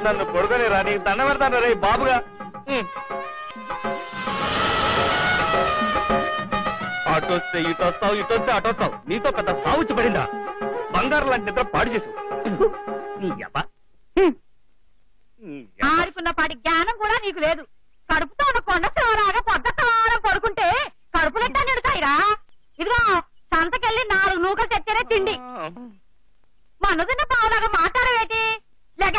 నన్ను కొడుకని రా, నీకు దండ పెడతాను రే బాబుగా. అటొస్తే ఇటొస్తావు, ఇటొస్తే అటొస్తావు. నీతో పెద్ద సావుచ్చి పడిందా? బంగారం లాంటి నిద్ర పాడు చేసు. ఆడుకున్న పాటి జ్ఞానం కూడా నీకు లేదు. కడుపుతో ఉన్న కొండ శివలాగా పొద్దుకాలం పడుకుంటే కడుపులెట్టా నిడతాయిరా. ఇదిగో సంతకెళ్ళి 4 నూకలు తెచ్చేనే తిండి. మనదున్న పావులాగా మాట్లాడవేటి? లేక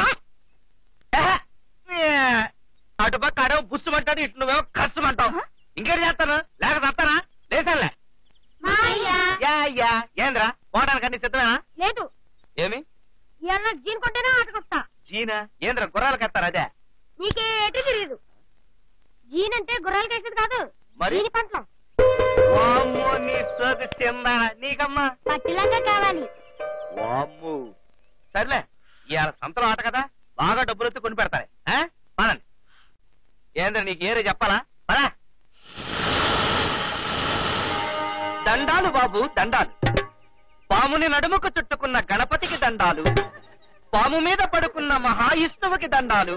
అటుపక్క అడవు బుస్సుమంటాడు, ఇటు నువ్వేమో ఖర్చుమంటావు. ఇంకేం చేస్తాను? లేక తస్తానా? లేసానులే. ఏంద్రా పోవడానికి అన్ని సిద్ధమేనా? లేదు. ఏమి జీన్ కొంటేనే ఆటకొస్తా. జీనా? ఏంద్ర గుర్రాలకు ఎత్తారు? అదే నీకేటి తెలియదు. జీన్ అంటే గుర్రాలకి వేసేది కాదు, మరి పంటం. నీకమ్మా పట్టిలాగా కావాలి. వామ్ము. సర్లే, ఇవాళ సంతలో ఆట కదా, బాగా డబ్బులు వచ్చి కొని పెడతారే. పదండి. ఏంద్ర నీకు ఏరే చెప్పాలా? పదా. దండాలు బాబు దండాలు. పాముని నడుముకు చుట్టుకున్న గణపతికి దండాలు. పాము మీద పడుకున్న మహావిష్ణువుకి దండాలు.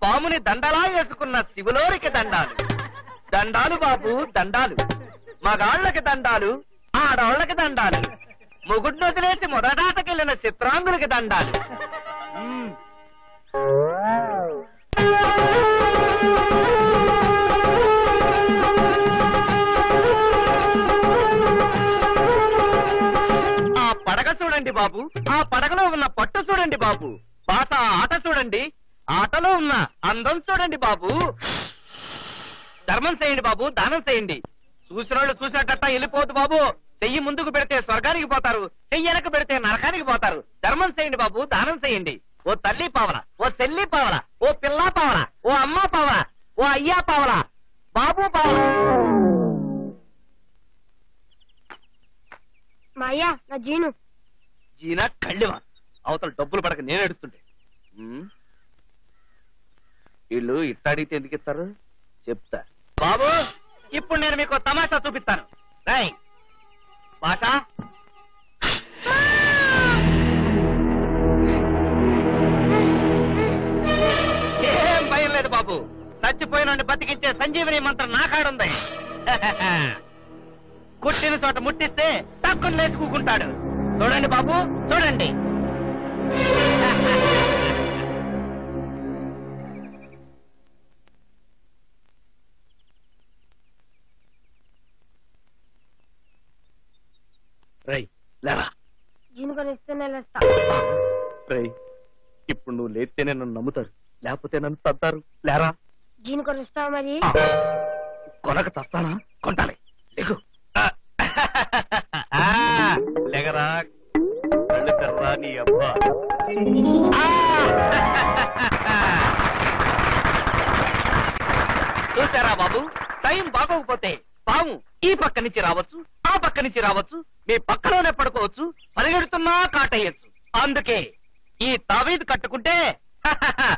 పాముని దండలా వేసుకున్న శివులోరికి దండాలు. దండాలు బాబు దండాలు. మగాళ్ళకి దండాలు, ఆడవాళ్ళకి దండాలు. మొగుడ్ను వదిలేసి మొదటాటకెళ్లిన చిత్రాంగులకి దండాలు. ఆ పడగ చూడండి బాబు, ఆ పడగలో ఉన్న పట్టు చూడండి బాబు. పాత ఆట చూడండి, ఆటలో ఉన్న అందం చూడండి బాబు. ధర్మం చేయండి బాబు, దానం చేయండి. చూసిన వాళ్ళు చూసినట్ట వెళ్ళిపోదు బాబు. చెయ్యి ముందుకు పెడితే స్వర్గానికి పోతారు, చెయ్యి వెనక పెడితే నరకానికి పోతారు. ధర్మం చేయండి బాబు, దానం చేయండి. ఓ తల్లి పావల, ఓ చెల్లి పావల, ఓ పిల్లా పావల, ఓ అమ్మ పావల, ఓ అయ్యా పావల, బాబు పావల. మాయా నా జీను. జీనా కళ్ళివా, అవతల డబ్బులు పడక నేను ఎడుతుంటే. వీళ్ళు ఇట్ట అడిగితే ఎందుకు ఇస్తారు చెప్తా. బాబు ఇప్పుడు నేను మీకు తమాషా చూపిస్తాను. రై భాష, ఏం భయం లేదు బాబు. చచ్చిపోయిన బతికించే సంజీవని మంత్రం నా కాడుంది. కుట్టిన చోట ముట్టిస్తే తక్కువ లేచి కూకుంటాడు. చూడండి బాబు చూడండి. రై లేరా. జీను కొనిస్తేనే లేస్తా. రై ఇప్పుడు నువ్వు లేస్తేనే నన్ను నమ్ముతారు, లేకపోతే నన్ను తత్తారు. లేరా. జీను కొనిస్తావా మరి? కొనక చస్తానా? కొంటాలి. లేకు. లేగరా, కళ్ళు తెర్రా నీ అబ్బా. చూసారా బాబు, టైం బాగోకపోతే పాము ఈ పక్క నుంచి రావచ్చు, ఆ పక్క నుంచి రావచ్చు, మీ పక్కలోనే పడుకోవచ్చు, పరిగెడుతున్నా కాటేయచ్చు. అందుకే ఈ తావీదు కట్టుకుంటే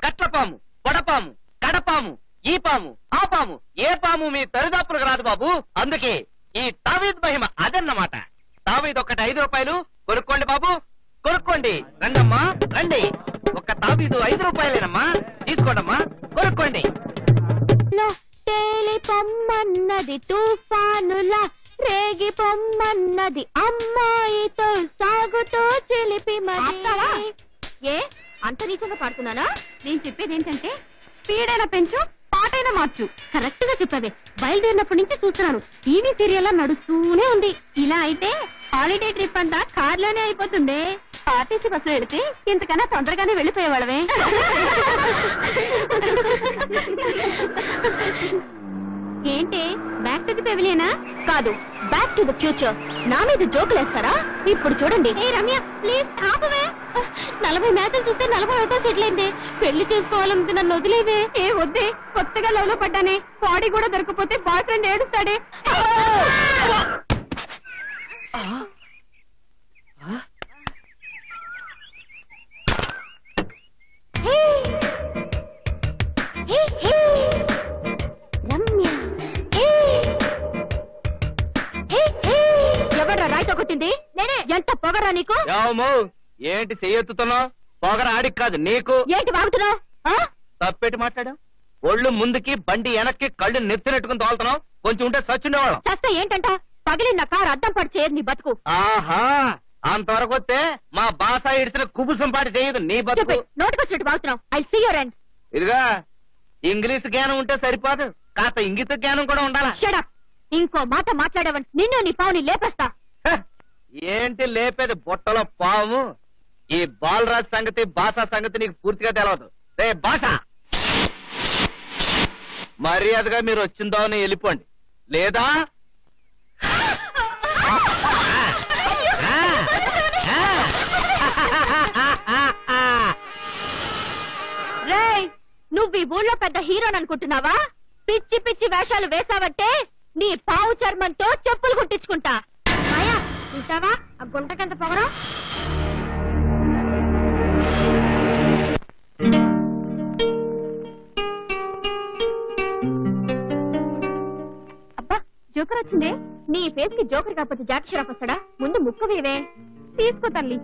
కట్లపాము, పొడపాము, కడపాము, ఈ పాము, ఆ పాము, ఏ పాము మీ తరిదాపులకు రాదు బాబు. అందుకే ఈ తావీదు మహిమ అదన్నమాట. తావీదు ఒక్కటి 5 రూపాయలు. కొనుక్కోండి బాబు, కొనుక్కోండి. రండమ్మా రండి. ఒక్క తావీదు 5 రూపాయలేనమ్మా. తీసుకోండమ్మా, కొనుక్కోండి. పొమ్మన్నది తుఫానులా, రేగి పొమ్మన్నది అమ్మాయితో సాగుతూ చిలిపి. ఏ అంత నీచంగా పాడుతున్నానా? నేను చెప్పేది ఏంటంటే స్పీడ్ అయినా పెంచు, పాటైనా మార్చు. కరెక్ట్ గా చెప్పావే. బయలుదేరినప్పటి నుంచి చూస్తున్నాను, టీవీ సీరియల్ నడుస్తూనే ఉంది. ఇలా అయితే హాలిడే ట్రిప్ అంతా కార్ లోనే అయిపోతుంది. ఆర్టీసీ బస్సులో వెళితే ఇంతకన్నా తొందరగానే వెళ్ళిపోయేవాళ్ళవే. ఏంటి బ్యాక్ టు ది పెవిలియనా? కాదు, బ్యాక్ టు ది ఫ్యూచర్. నా మీద జోకులు వేస్తారా? ఇప్పుడు చూడండి. ఏ రమ్య ప్లీజ్ ఆపవే. 40 మ్యాచెలు చూస్తే 41 సెటిల్ అయింది. పెళ్లి చేసుకోవాలంటే నన్ను వదిలేవే. ఏ వద్దే, కొత్తగా లవ్ లో పడ్డానే. బాడీ కూడా దొరకపోతే బాయ్ ఫ్రెండ్ ఏడుస్తాడే. ఎవడ్రా రాయితో కొట్టింది? నేనే. ఎంత పొగరా నీకు? ఏంటి చెయ్యెత్తుతున్నావు? పొగర ఆడికి కాదు నీకు. ఏంటి వాగుతున్నావు? తప్పెట్టి మాట్లాడావు. ఒళ్ళు ముందుకి బండి వెనక్కి కళ్ళు నెత్తినెట్టుకుని తోలుతున్నావు. కొంచెం ఉంటే సచ్చుండేవాళ్ళం. చస్తా ఏంటంట? పగిలిన కారు అద్దం పడి చేయదు నీ బతుకు. ఆహా, అంతవరకు వస్తే మా బాస ఇడిసిన కుబుసం పాటి చేయదు నీ బతుకు. నోటికొచ్చినట్టు వాగుతున్నావు. I see your end. ఇదిగా ఇంగ్లీష్ జ్ఞానం ఉంటే సరిపోదు, కాస్త ఇంగిత జ్ఞానం కూడా ఉండాలా. Shut up. ఇంకో మాట మాట్లాడవని నిన్ను నీ పావుని లేపేస్తా. ఏంటి లేపేది? బుట్టలో పాము. ఈ బాలరాజ్ సంగతి బాసా సంగతి నీకు పూర్తిగా తెలవదు. రే బాసా, మర్యాదగా మీరు వచ్చిందో అని వెళ్ళిపోండి, లేదా రేయ్, నువ్వు ఈ ఊళ్ళో పెద్ద హీరోని అనుకుంటున్నావా? పిచ్చి పిచ్చి వేషాలు వేసావంటే నీ పావు చర్మంతో చెప్పులు కుట్టించుకుంటా. మాయా, చూసావా ఆ గుంటకెంత పొగరం? అబ్బా, జోకర్ వచ్చిందే. నీ ఫేస్ కి జోకర్ కాకపోతే జాకి షరాఫ్ వస్తాడా? ముందు ముక్క వేవే. తీసుకో తల్లి.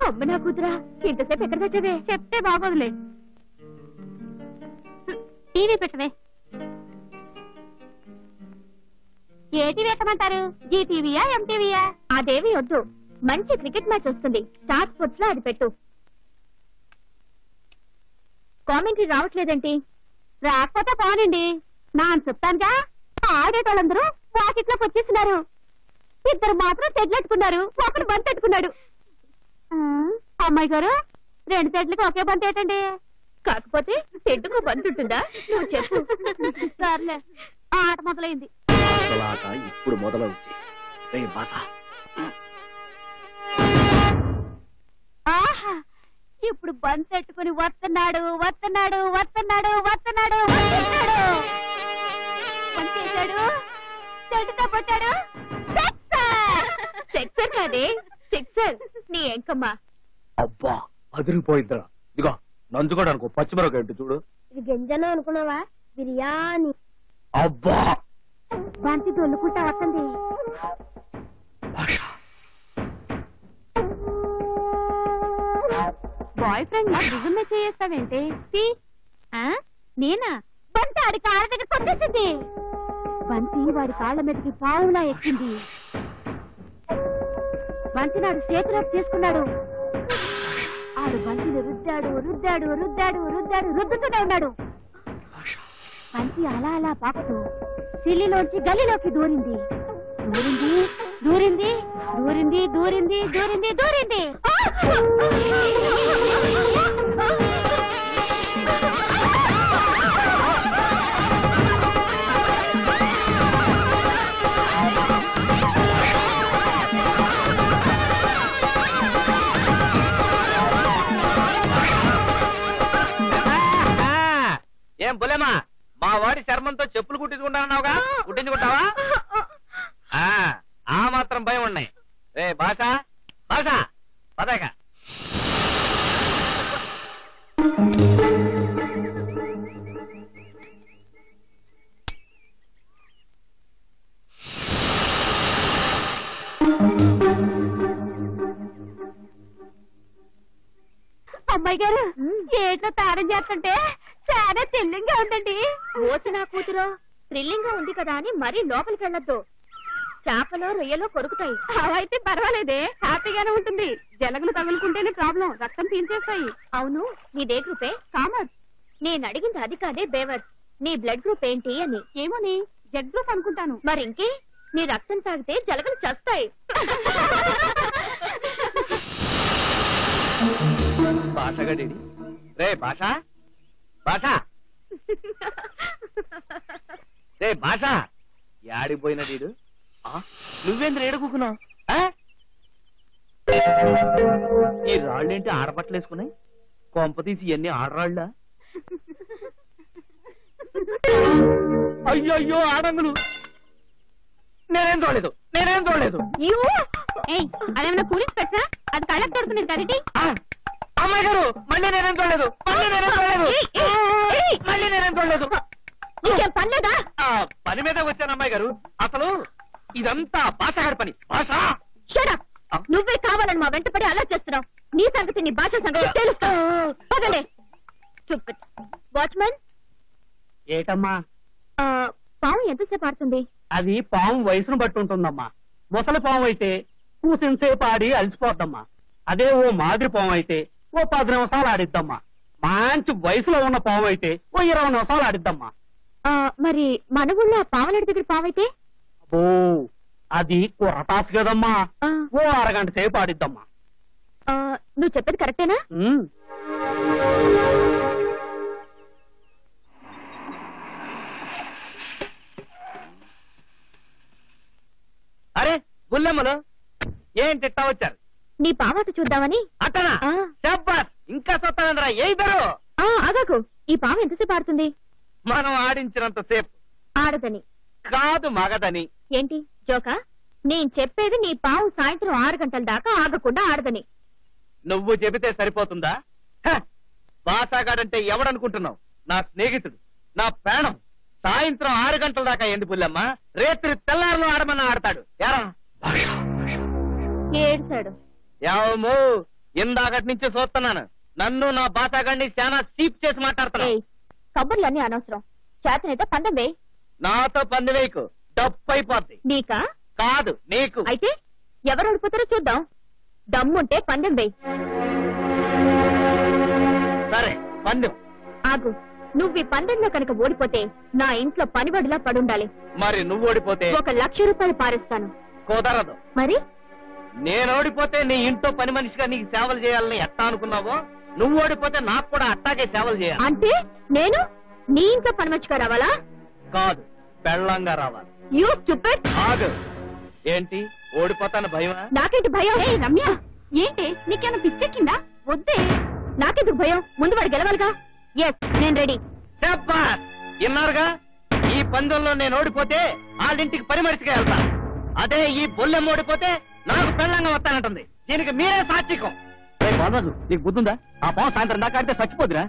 అమ్మ నా కూతురా, ఇంతసేపు ఎక్కడ తెచ్చావే? చెప్తే బాగోదులే. టీవీ పెట్టవే. ఏ టీవీ పెట్టమంటారు? జీ టీవీయా, ఎంటీవీయా? అదేవి వద్దు, మంచి క్రికెట్ మ్యాచ్ వస్తుంది. స్టార్ స్పోర్ట్స్ లో అది పెట్టు. కామెంటరీ రావట్లేదేంటి? రాకపోతే పోనండి, నా చెప్తానుగా. ఆడేటోళ్ళందరూ వాకిట్లోకి వచ్చేసినారు. ఇద్దరు మాత్రం తెడ్లెట్టుకున్నారు, ఒకరు బంత్ పెట్టుకున్నాడు. అమ్మాయి గారు, 2 తెడ్లకి ఒకే బంత్ ఏంటండి? కాకపోతే తెడ్డుకు బంత్ ఉంటుందా? నువ్వు చెప్పు. సర్లే, ఆట మొదలైంది. ఇప్పుడు మొదలవుతుంది. ఆహా, ఇప్పుడు బంత్ పెట్టుకుని వస్తున్నాడు వస్తున్నాడు వస్తున్నాడు వస్తున్నాడు వస్తున్నాడు. పంచేశాడు, చెట్టుతో పట్టాడు. సిక్సర్ కాదే, సిక్సర్. నీ ఎంకమ్మా. అబ్బా, అదిరిపోయిందిరా. ఇదిగో నంచుకోవడానికి పచ్చిమిరపకాయ ఏంటి చూడు. ఇది గింజను అనుకున్నావా? బిర్యానీ. అబ్బా, బంతి దొల్లుకుంటా వస్తుంది. బాయ్ ఫ్రెండ్ లా నిజమే చేస్తావేంటి? నేనా? బంతి ఆడి కాళ్ళ దగ్గర కొట్టేసింది. బంతి వాడి కాళ్ళ మీదకి పావులా ఎక్కింది. బంతి నాడు చేతులకు తీసుకున్నాడు. ఆడు బంతిని రుద్దాడు రుద్దాడు రుద్దాడు రుద్దాడు రుద్దుతూనే ఉన్నాడు. బంతి అలా అలా పాకుతూ సిల్లిలోంచి గల్లీలోకి దూరింది. దూరింది దూరింది దూరింది దూరింది దూరింది దూరింది. ఏం బులేమా, మా వాడి చర్మంతో చెప్పులు కుట్టించుకుంటానన్నావుగా, కుట్టించుకుంటావా? ఆ మాత్రం భయం ఉన్నాయి. రే బాసా, బాసా పదాక. అమ్మాయి గారు, ఏట్లో తారం చేస్తుంటే చాలా థ్రిల్లింగ్ గా ఉందండి. ఓసి నా కూతురు, థ్రిల్లింగ్ గా ఉంది కదా అని మరీ లోపలికి వెళ్ళొద్దు. చేపలో రొయ్యలో కొరుకుతాయి. అవైతే పర్వాలేదే, హ్యాపీగానే ఉంటుంది. జలగలు తగులుకుంటేనే ప్రాబ్లం, రక్తం పీల్చేస్తాయి. అవును, నీదే గ్రూపే? కామర్స్. నేను అడిగింది అది కాదే, బేవర్స్. నీ బ్లడ్ గ్రూప్ ఏంటి అని. ఏమోని, జెడ్ గ్రూప్ అనుకుంటాను. మరి ఇంకే, నీ రక్తం తాగితే జలగలు చస్తాయి. భాషగడి. రే భాష, భాష, రే భాష, యాడిపోయినా వీడు? నువ్వేంద్ర ఏడుకున్నావు? ఈ రాళ్ళేంటి ఆడబట్టలు వేసుకున్నాయి? కొంప తీసి ఇవన్నీ ఆడరాళ్ళ? అయ్యో ఆడంగులు, నేనేం చూడలేదు, నేనేం చూడలేదు. అదేమన్నా కూలింగ్ పెట్టా? అది కళ్ళకు దొరుకునేది కదటి. అమ్మాయి గారు, మళ్ళీ నేనేం చూడలేదు, మళ్ళీ నేనేం చూడలేదు, మళ్ళీ నేనేం చూడలేదు. నీకేం పనిలేదా? పని మీద వచ్చాను అమ్మాయి గారు. అసలు ఇదంతా భాషగాడి పని. భాష, నువ్వే కావాలని మా వెంటపడి అలా చేస్తున్నావు. నీ సంగతి నీ భాష సంగతి తెలుస్తా. పదండి. వాచ్మన్, ఏటమ్మా? పాము ఎంతసేపు ఆడుతుంది? అది పాము వయసును బట్టి ఉంటుందమ్మా. ముసలి పాము అయితే కూసింసేపు ఆడి అలసిపోద్దమ్మా. అదే ఓ మాదిరి పాము అయితే ఓ 10 నిమిషాలు ఆడిద్దమ్మా. మంచి వయసులో ఉన్న పాము అయితే ఓ 20 నిమిషాలు ఆడిద్దమ్మా. మరి మన ఊళ్ళో పావులడి దగ్గర పావైతే? ఓ అది కుర్రటాసు కదమ్మా. ఓ అరగంట సేపు ఆడిద్దమ్మా. నువ్వు చెప్పేది కరెక్టేనా? అరే బుల్లెమ్మలు ఏంటి ఇట్టా వచ్చారు? నీ పావాట చూద్దామని. అట్టనా? శబ్బాస్, ఇంకా సొత్తవేంద్రా ఏ ఇద్దరు? ఆగాకు. ఈ పాము ఎంతసేపు ఆడుతుంది? మనం ఆడించినంత సేపు. ఆడదని కాదు, మగదని. ఏంటి జోకా? నేను చెప్పేది నీ పాము సాయంత్రం 6 గంటల దాకా ఆగకుండా ఆడదని. నువ్వు చెబితే సరిపోతుందా? బాసాగాడంటే ఎవడనుకుంటున్నావు? నా స్నేహితుడు, నా ప్రాణం. సాయంత్రం 6 గంటల దాకా ఎందు పుల్లమ్మ, రేత్రి తెల్లారులో ఆడమన్నా ఆడతాడు. ఏడ్చాడు. ఏమో ఇందాకటి నుంచి చూస్తున్నాను. నన్ను నా బాసాగాడిని చాలా సీప్ చేసి మాట్లాడుతున్నావు. కబుర్లన్నీ అనవసరం. చేతనైతే పందెం వేయి. నాతో పందెం వేయకు, డప్పైపోద్ది. నీకా? కాదు, నీకు. అయితే ఎవరు ఓడిపోతారో చూద్దాం. దమ్ముంటే పందెం వేయి. సరే, పందెం. ఆగు. నువ్వు ఈ పందెంలో కనుక ఓడిపోతే నా ఇంట్లో పనిబడిలా పడుండాలి. మరి నువ్వు ఓడిపోతే? 1 లక్ష రూపాయలు పారేస్తాను. కుదరదు. మరి నేను ఓడిపోతే నీ ఇంట్లో పని మనిషిగా నీకు సేవలు చేయాలని ఎట్టా అనుకున్నావో, నువ్వు ఓడిపోతే నాకు కూడా అట్టాగే సేవలు చేయాలి. అంటే నేను నీ ఇంట్లో పని మనిషిగా రావాలా? కాదు, పెళ్ళంగా రావాలి. You stupid. ఆగు. ఏంటి ఓడిపోతాను భయమా? నాకేంటి భయం? రమ్య, ఏంటి నీకేమైనా పిచ్చెక్కిందా? వద్దే. నాకెందుకు భయం? ముందు వాడు గెలవాలిగా. ఎస్, నేను రెడీ. శబ్బాస్, విన్నారుగా? ఈ పందెంలో నేను ఓడిపోతే వాళ్ళింటికి పని మనిషిగా వెళ్తా. అదే ఈ బొల్లెం ఓడిపోతే నాకు పెళ్ళంగా వస్తానంటుంది. దీనికి మీరే సాక్షికం. బాలరాజు, నీకు బుద్ధుందా? ఆ పాము సాయంత్రం దాకా ఆడితే చచ్చిపోద్దురా.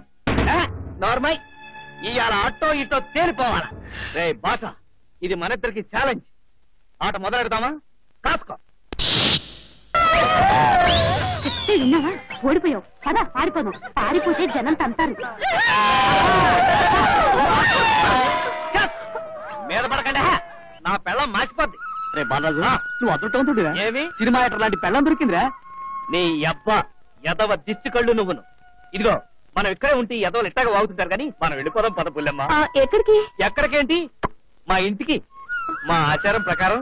నార్మల్, ఇవాళ అట్టో ఇటో తేలిపోవాలా? రే భాష, ఇది మన ఇద్దరికి ఛాలెంజ్. ఆట మొదలెడతామా? కాసుకో. చెప్తే విన్నావా? ఓడిపోయావు కదా, పారిపోదాం. పారిపోతే జనం తంతారు. మీద పడకండి, నా పెళ్ళం మాసిపోద్ది. రే బాలరాజు, నువ్వు అదృష్టవంతుడిరా. ఏమి? సినిమా యాక్టర్ లాంటి పెళ్ళం దొరికిందిరా. నీ అబ్బా ఎదవ దిష్టి కళ్ళు నువ్వును. ఇదిగో, మనం ఇక్కడే ఉంటే ఎదవలు ఇట్టగా వాగుతుంటారు కానీ మనం వెళ్ళిపోదాం పద పుల్లెమ్మ. ఎక్కడికి? ఎక్కడికేంటి, మా ఇంటికి. మా ఆచారం ప్రకారం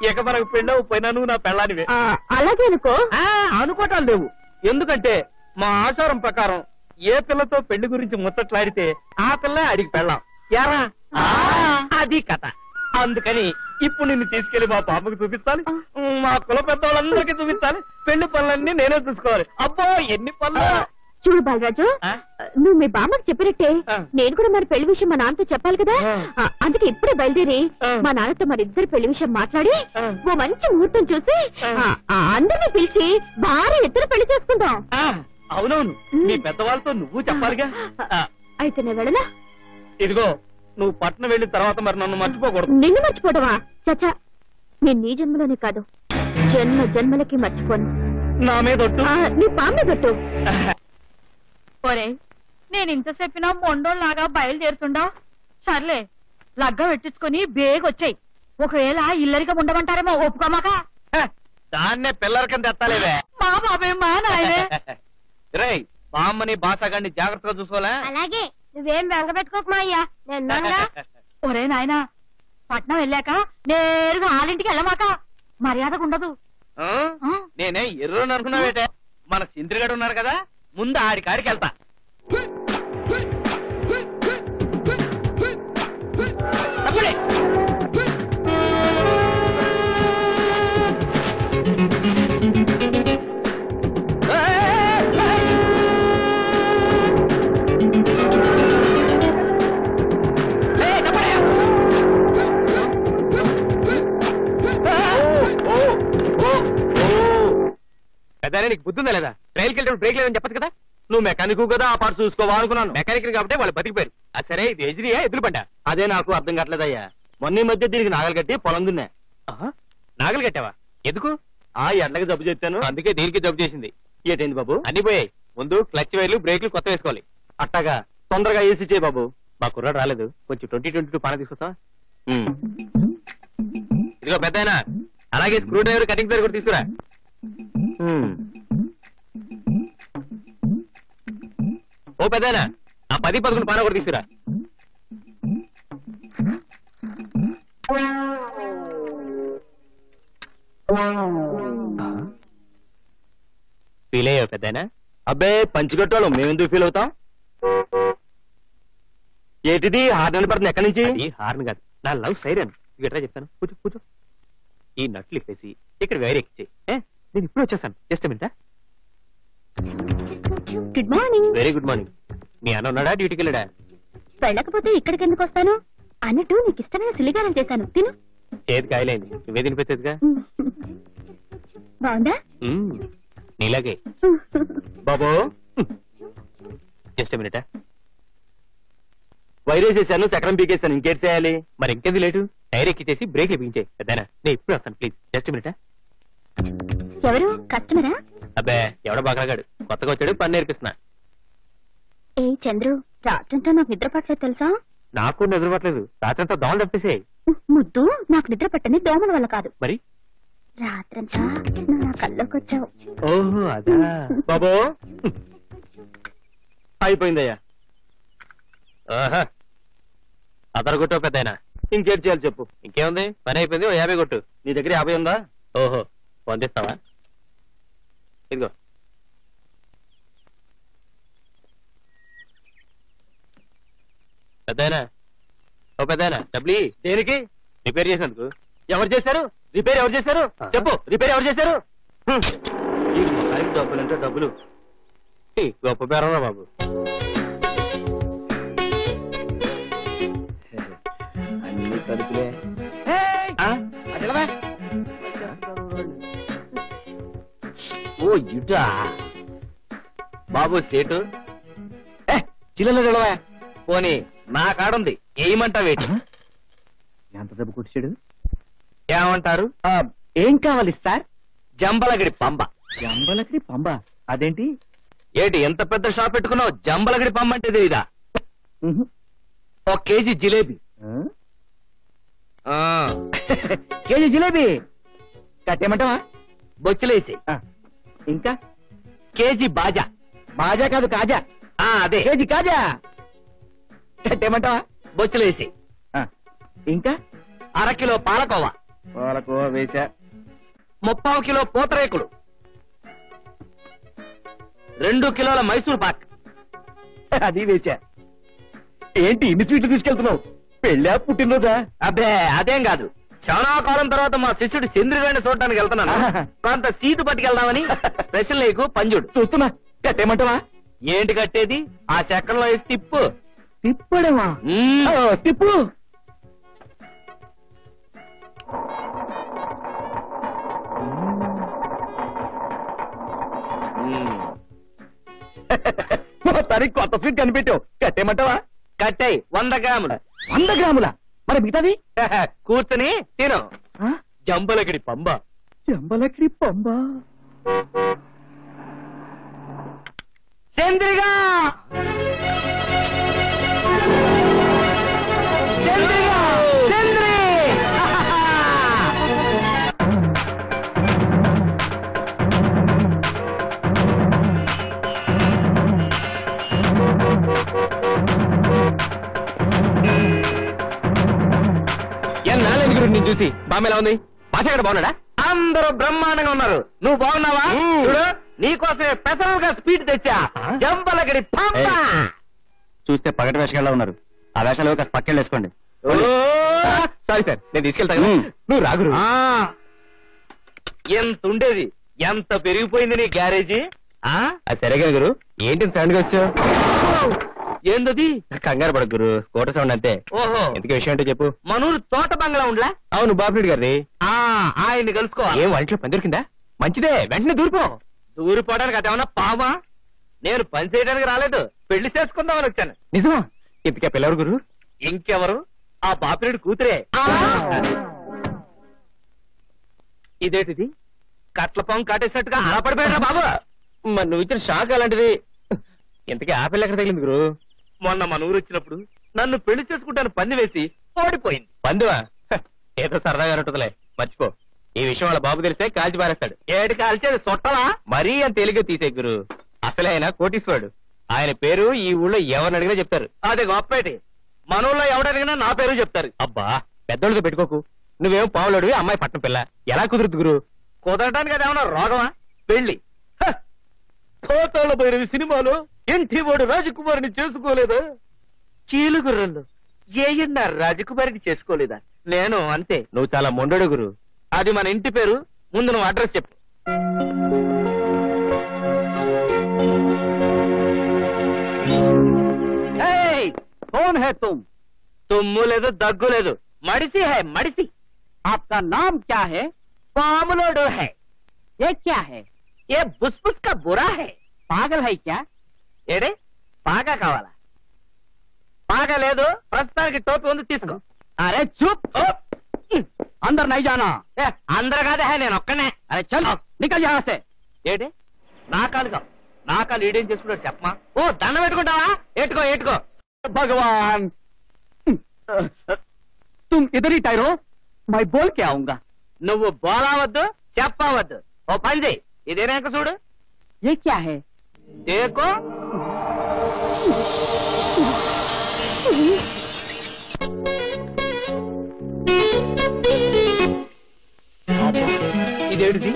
ఇక మనకు పెళ్ళవు పోయినా నువ్వు నా పెళ్ళానివే. అలాగే అనుకో. అనుకోటాలు లేవు. ఎందుకంటే మా ఆచారం ప్రకారం ఏ పిల్లతో పెళ్లి గురించి ముచ్చట్లాడితే ఆ పిల్ల అడిగి పెళ్ళాం. యారా, అది కథ. అందుకని ఇప్పుడు నిన్ను తీసుకెళ్లి మా పాపకు చూపించాలి, మా కుల పెద్దవాళ్ళందరికీ చూపించాలి. పెళ్లి పనులన్నీ నేనే చూసుకోవాలి. అబ్బో ఎన్ని పనులు. చూడు బాలరాజు, నువ్వు మీ బామ్మకి చెప్పినట్టే నేను కూడా మరి పెళ్లి విషయం మా నాన్నతో చెప్పాలి కదా. అందుకే ఇప్పుడే బయలుదేరి మా నాన్నతో మరి ఇద్దరు పెళ్లి విషయం మాట్లాడి ఓ మంచి ముహూర్తం చూసి అందరినీ పిలిచి భారీ ఎత్తున పెళ్లి చేసుకుందాం. అవునవును, మీ పెద్దవాళ్ళతో నువ్వు చెప్పాలిగా. అయితే నేను వెళ్ళనా? ఇదిగో, నువ్వు పట్నం వెళ్ళిన తర్వాత మరి నన్ను మర్చిపోకూడదు. నిన్ను మర్చిపోవడమా? చచ్చా, నేను నీ జన్మలోనే కాదు జన్మ జన్మలకి మర్చిపోను. నా మీద ఒట్టు. నీ పాము గట్టు. ఒరే, నేను ఇంత చెప్పినా మొండోళ్ళలాగా బయలుదేరుతుండా? సర్లే, లగ్గ పెట్టించుకుని బేగొచ్చాయి. ఒకవేళ ఇల్లరిగా ఉండమంటారేమో ఒప్పుకోమాక. దాన్నే పిల్లల కింద ఎత్తాలేవే. మా బాబే మా నాయనే. రే, బామ్మని బాసగాడిని జాగ్రత్తగా చూసుకోలే. అలాగే, నువ్వేం బెంగ పెట్టుకోకు మా అయ్యా. ఒరే నాయనా, పట్నం వెళ్ళాక నేరుగా ఆలింటికి వెళ్ళమాక, మర్యాదగా ఉండదు. నేనే ఎర్రని అనుకున్నావేటే. మన సింద్రిగడు ఉన్నారు కదా, ముందు ఆడికాడికి వెళ్తా. తప్పుడే. పెద్దానే నీకు బుద్ధుందా లేదా? రైలుకి వెళ్ళినప్పుడు బ్రేక్ లేదని చెప్పదు కదా. నువ్వు మెకానిక్ కదా, ఆ పాటు చూసుకోవా అనుకున్నాను. మెకానిక్ కాబట్టి వాళ్ళు బతికిపోయారు. అది సరే, ఇది ఎజిరియా ఎదురు పడ్డా? అదే నాకు అర్థం కావట్లేదయ్యా. మొన్న మధ్య దీనికి నాగలు కట్టి పొలం దున్నా. నాగలు కట్టావా? ఎందుకు? ఆ ఎండకి జబ్బు చేస్తాను, అందుకే దీనికి జబ్బు చేసింది. ఏంటైంది బాబు? అన్ని పోయాయి. ముందు క్లచ్ వైర్లు బ్రేక్లు కొత్త వేసుకోవాలి. అట్టగా తొందరగా ఏసీ చేయి బాబు. మా కుర్రాడు రాలేదు, కొంచెం 2022 పాన తీసుకొస్తా. ఇదిగో పెద్ద అలాగే స్క్రూ డ్రైవర్ కటింగ్ ప్లేర్ కూడా తీసుకురా. ఓ పెద్ద ఆ 10-11 పాన కూడా తీసుకురా. ఫీల్ అయ్యావు పెద్దనా? అబ్బే పంచిగట్టోళ్ళం మేమెందుకు ఫీల్ అవుతాం? ఏంటిది హార్న్ పడుతుంది? ఎక్కడి నుంచి? అది హార్న్ కాదు, నా లవ్ సైరన్. ఎట్లా చెప్తాను, కూర్చో కూర్చో. ఈ నట్లు ఇప్పేసి ఇక్కడ వైర్ ఎక్కించే. నేను ఇప్పుడు వచ్చేస్తాను, just minute. Good morning. Very good morning. మీ అన్న ఉన్నాడా, డ్యూటీకి వెళ్ళాడా? వెళ్ళకపోతే ఇక్కడికి ఎందుకు వస్తాను? అన్నట్టు నీకు ఇష్టమైన సిలిగారం చేశాను, తిను. చేతి కాయలైంది, నువ్వే తినిపెట్టేదిగా. బాగుందా? నీలాగే. బాబు జస్ట్ మినిట్. వైర్ వేసేసాను, చక్రం పీకేసాను, ఇంకేం చేయాలి? మరి ఇంకెందుకు లేటు, టైర్ ఎక్కించేసి బ్రేక్లు ఎక్కించే. పెద్దనా నేను ఇప్పుడు వస్తాను, ప్లీజ్ జస్ట్ మినిట్. ఎవరు కస్టమరా? అబ్బే ఎవడ బాగాడు, కొత్తగా వచ్చాడు, పని నేర్పిస్తున్నా. ఏ చంద్రు, రాత్రంతా నాకు నిద్ర పట్టలేదు తెలుసా? నాకు నిద్రపట్లేదు, రాత్రంతా దోమలు తప్పేసాయి. ముద్దు, నాకు నిద్ర పట్టని దోమల వల్ల కాదు. మరి రాత్రంతా నువ్వు నా కల్లోకి వచ్చావు. ఓహో అదా. బాబు అయిపోయిందయ్యా. ఆహా అదర కొట్టు పెద్దాయన. ఇంకేం చేయాలి చెప్పు? ఇంకేముంది, పని అయిపోయింది, ఓ 50 కొట్టు. నీ దగ్గర 50 ఉందా? ఓహో పొందిస్తావా? ఇదిగో. పెద్దాయన, ఓ పెద్దాయన, డబ్బులు దేనికి? రిపేర్ చేసినందుకు. ఎవరు చేశారు రిపేర్? ఎవరు చేశారు చెప్పు, రిపేర్ ఎవరు చేశారు? ఈ మొత్తానికి డబ్బులంటే డబ్బులు. గొప్ప పేరరా బాబు. అన్ని కలుపులే. ఓ ఇటా బాబు సేటు చిల్లర తెలవా? పోనీ నా కాడుంది, ఏమంటావేటి? ఎంత దెబ్బ కొట్టాడు? ఏమంటారు? ఏం కావాలి సార్? జంబలగిడి పంబ. జంబలకి పంబ? అదేంటి? ఏటి ఎంత పెద్ద షాప్ పెట్టుకున్నావు, జంబలగిడి పంబ అంటే తెలీదా? ఒక కేజీ జిలేబీ. కేజీ జిలేబీ కట్టేమంటావా? బొచ్చులేసి. ఇంకా కేజీ బాజా. బాజా కాదు కాజా. అదే కేజీ కాజా కట్టేమంటావా? బొచ్చులేసి. ఇంకా అరకిలో పాలకోవా. పాలకోవ వేసా. 30 కిలో పూతరేకులు. 2 కిలోల మైసూర్ పాక్. అది వేసా. ఏంటి ఇన్ని స్వీట్లు తీసుకెళ్తున్నావు? పెళ్ళా పుట్టినరోజా? అబ్బే అదేం కాదు, చాలా కాలం తర్వాత మా శిష్యుడు చంద్రుడిని చూడటానికి వెళ్తున్నాను. కొంత సీటు పట్టుకెళ్దామని. స్పెషల్ నీకు పంజుడు. చూస్తున్నా. కట్టేమంటావా? ఏంటి కట్టేది? ఆ చక్రంలో వేసి తిప్పు. తిప్పడమా? తిప్పు. మొత్తానికి కొత్త స్వీట్ కనిపెట్టావు. కట్టేమంటావా? కట్టాయి 100 గ్రాములు. 100 గ్రాముల? మరి మిగతాది? కూర్చుని తిను. జంబలగిడి పంబ. జంబలగిడి పంబ. చంద్రిగా, చంద్రిగా, చంద్రి. నేను చూసి బామ్మ ఎలా ఉంది? భాష ఎక్కడ బాగున్నాడా? అందరూ బ్రహ్మాండంగా ఉన్నారు. నువ్వు బాగున్నావా? చూడు, నీకోసమే స్పెషల్ గా స్పీడ్ తెచ్చా. జంబలగిడి పంప. చూస్తే పగటి వేషగాళ్ళ ఉన్నారు. ఆ వేషాలు కాస్త పక్కన వేసుకోండి. సారీ సార్, నేను తీసుకెళ్తాను. నువ్వు రాగురు. ఎంత ఉండేది, ఎంత పెరిగిపోయింది నీ గ్యారేజీ. సరేగా గురు, ఏంటి సడన్ గా వచ్చావు? ఏందది? కంగారు పడ గురు, స్కూటర్ సౌండ్ అంతే. ఓహో, ఎందుకు విషయం అంటే చెప్పు. మనూరు తోట బంగ్లా ఉండలా? అవును, బాబురెడ్డి గారి. ఆయన్ని కలుసుకోవాలి. ఏం వంటలో పని దొరికిందా? మంచిదే, వెంటనే దూరిపో. దూరిపోవడానికి అదేమన్నా పావా? నేను పని చేయడానికి రాలేదు, పెళ్లి చేసుకుందామని వచ్చాను. నిజమా? ఇంతకే పిల్లవరు గురు? ఇంకెవరు, ఆ బాపిరెడ్డి కూతురే. ఇదేటిది, కట్ల పొంగ కాటేసినట్టుగా అలా పడిపోయారా బాబు? మరి నువ్వు ఇచ్చిన షాక్ అలాంటిది. ఇంతకీ ఆ పిల్ల ఎక్కడ తగిలింది గురు? మొన్న మన ఊరు వచ్చినప్పుడు నన్ను పెళ్లి చేసుకుంటాను పంది వేసి ఓడిపోయింది. పందువా? ఏదో సరదాగా ఉంటుందిలే, మర్చిపో. ఈ విషయం వాళ్ళ బాబు తెలిస్తే కాల్చి పారేస్తాడు. ఏడు కాల్చేది సొట్టలా? మరీ అంత తేలిగ్గా తీసే గురు. అసలే ఆయన కోటీశ్వరుడు. ఆయన పేరు ఈ ఊళ్ళో ఎవరిని అడిగినా చెప్తారు. అదే గొప్పేటి. మన ఊళ్ళో ఎవడడిగినా నా పేరు చెప్తారు. అబ్బా పెద్దోళ్ళతో పెట్టుకోకు. నువ్వేం పావులోడివి, అమ్మాయి పట్టణం పిల్ల. ఎలా కుదురుద్దు గురు? కుదరడానికి అదేమన్నా రోగమా? పెళ్లి పోతాళ్ళ భైరవి సినిమాలో ఎన్టీ వాడు రాజకుమారిని చేసుకోలేదా? చీలుగుర్రంలో ఏఎన్ఆర్ రాజకుమారిని చేసుకోలేదా? నేను అంతే. నువ్వు చాలా మొండడు గురు. అది మన ఇంటి పేరు. ముందు నువ్వు అడ్రస్ చెప్పు. कौन है तुम? తుమ్ము లేదు దగ్గు లేదు, మడిసి హై మడిసి. आपका नाम क्या है? పాములోడు హై. ये क्या है? ఏ బుస్బుస్ కా బురా హై. पागल है क्या? ఏడే పాగా కావాలా? పాగా లేదు, ప్రస్తుతానికి టోపీ ఉంది, తీసుకో. अरे चुप! अंदर नहीं जाना. అందరు కాదే, నేను ఒక్కనే. अरे चल निकल यहाँ से. ఏడే నా కాలుగా నా కాలు ఈడేం చేసుకుంటాడు చెప్పమా? ఓ దండం పెట్టుకుంటావా? ఏటుకో ఏటుకో. भगवान तुम इधर ही ठहरो, मैं बोल के आऊंगा. నువ్వు బోలావద్దు చెప్పవద్దు. ఓ పని చేయి, ఇదేనాక చూడు. ये क्या है? దేకో. ఇదేంటిది?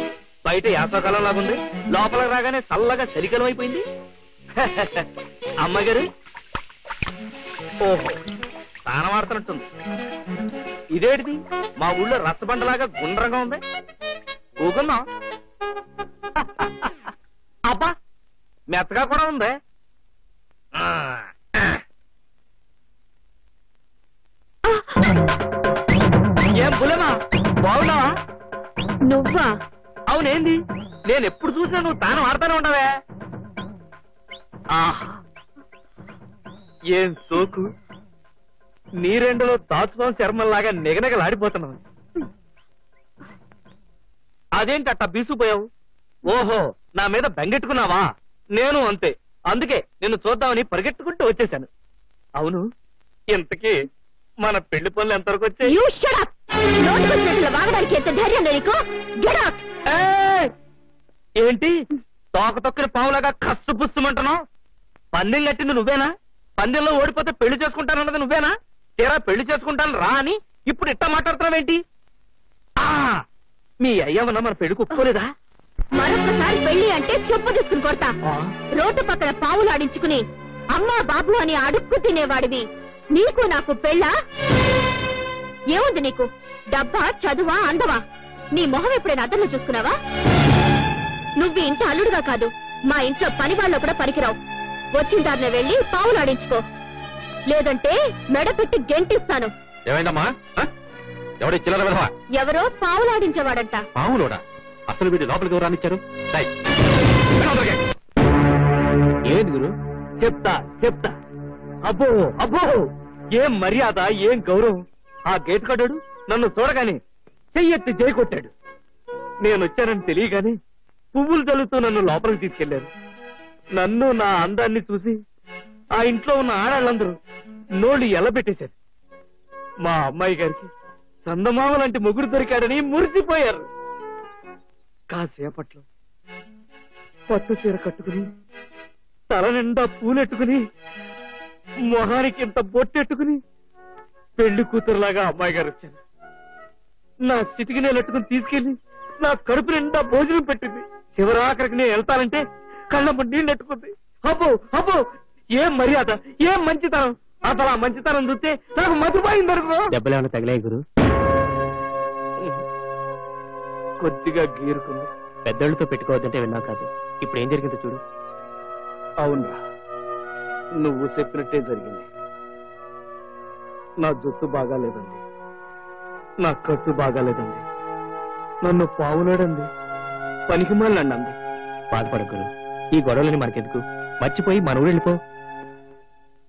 బయట యాసకాలం లాగుంది, లోపలికి రాగానే చల్లగా చలికాలం అయిపోయింది. అమ్మగారు, ఓహో స్నానం ఆడుతున్నట్టుంది. ఇదేంటిది? మా ఊళ్ళో రచ్చబండలాగా గుండ్రంగా ఉంది. ఊకుందాం. అబ్బా మెత్తగా కూడా ఉంది. ఏం బులమా, బాగున్నావా? నువ్వా? అవునేంది, నేను ఎప్పుడు చూసినా నువ్వు తాను ఆడుతూనే ఉండవే. ఆహా ఏం సోకు, నీరెండలో దాచుకోని శర్మల్లాగా నిగనగలాడిపోతున్నావు. అదేంటట్టా బీసుపోయావు? ఓహో నా మీద బెంగెట్టుకున్నావా? నేను అంతే, అందుకే నిన్ను చూద్దామని పరిగెట్టుకుంటూ వచ్చేశాను. అవును, ఇంతకీ మన పెళ్లి పనులు ఎంతవరకు వచ్చాయి? You shut up! నోటికొచ్చినట్లు వాగడానికి ఎంత ధైర్యం నీకు? Get out! ఏంటి తోక తొక్కిన పావులాగా కస్సు పుస్సుమంటున్నావు? పందెం కట్టింది నువ్వేనా? పందెంలో ఓడిపోతే పెళ్లి చేసుకుంటానన్నది నువ్వేనా? తీరా పెళ్లి చేసుకుంటాను రా అని ఇప్పుడు ఇట్టా మాట్లాడుతున్నావేంటి? మీ అయ్యవన్నా మన పెళ్లికి ఒప్పుకోలేదా? మరొకసారి పెళ్లి అంటే చెప్పు తీసుకుని కొడతా. రోడ్డు పక్కన పావులు ఆడించుకుని అమ్మా బాబు అని అడుక్కు తినేవాడివి. నీకు నాకు పెళ్ళా? ఏముంది నీకు? డబ్బా, చదువా, అందవా? నీ మొహం ఎప్పుడైనా అద్దంలో చూసుకున్నావా? నువ్వు ఇంత అల్లుడుగా కాదు, మా ఇంట్లో పని వాళ్ళు కూడా పనికిరావు. వచ్చిన దారినే వెళ్లి పావులు ఆడించుకో, లేదంటే మెడ పెట్టి గెంటిస్తాను. ఏమైందమ్మా? ఎవడి చిల్లర విధవా? ఎవరో పావులు ఆడించేవాడంట. పావులోడా? అసలు వీడి లోపలికి ఎవరు రానిచ్చారు? ఏది గురు? చెప్తా చెప్తా. అబ్బో అబ్బో, ఏం మర్యాద, ఏం గౌరవం. ఆ గేట్ కడ్డాడు నన్ను చూడగానే చెయ్యెత్తి జై కొట్టాడు. నేనొచ్చానని తెలియగానే పువ్వులు చల్లుతూ నన్ను లోపలికి తీసుకెళ్లారు. నన్ను నా అందాన్ని చూసి ఆ ఇంట్లో ఉన్న ఆడాళ్ళందరూ నోళ్ళు ఎలబెట్టేశారు. మా అమ్మాయి గారికి చందమామ లాంటి మొగుడు దొరికాడని మురిసిపోయారు. కాసేపట్లో పట్టు చీర కట్టుకుని, తల నిండా పూలెట్టుకుని, మొహానికి ఇంత బొట్టెట్టుకుని పెళ్లి కూతురులాగా అమ్మాయి గారు వచ్చారు. నా సిటికి నేను ఎట్టుకుని తీసుకెళ్లి నా కడుపు నిండా భోజనం పెట్టింది. శివరాఖరికి నేను వెళ్తానంటే కళ్ళమ్మ నీళ్ళు ఎట్టుకుంది. అబ్బో అబ్బో, ఏం మర్యాద, ఏం మంచితనం. అసలు ఆ మంచితనం చూస్తే నాకు మతిపోయింది. దెబ్బలేమన్నా తగిలాయి గురు? కొద్దిగా గీరుకుంది. పెద్దోళ్ళతో పెట్టుకోవద్దంటే విన్నా కాదు. ఇప్పుడు ఏం జరిగిందో చూడు. అవునా, నువ్వు చెప్పినట్టే జరిగింది. నా జుట్టు బాగాలేదండి, నా కట్టు బాగాలేదండి, నన్ను పావులాడండి, పనికి మాలండి. బాధపడకురు, ఈ గొడవలని మనకెందుకు? మర్చిపోయి మన ఊరు వెళ్ళిపో.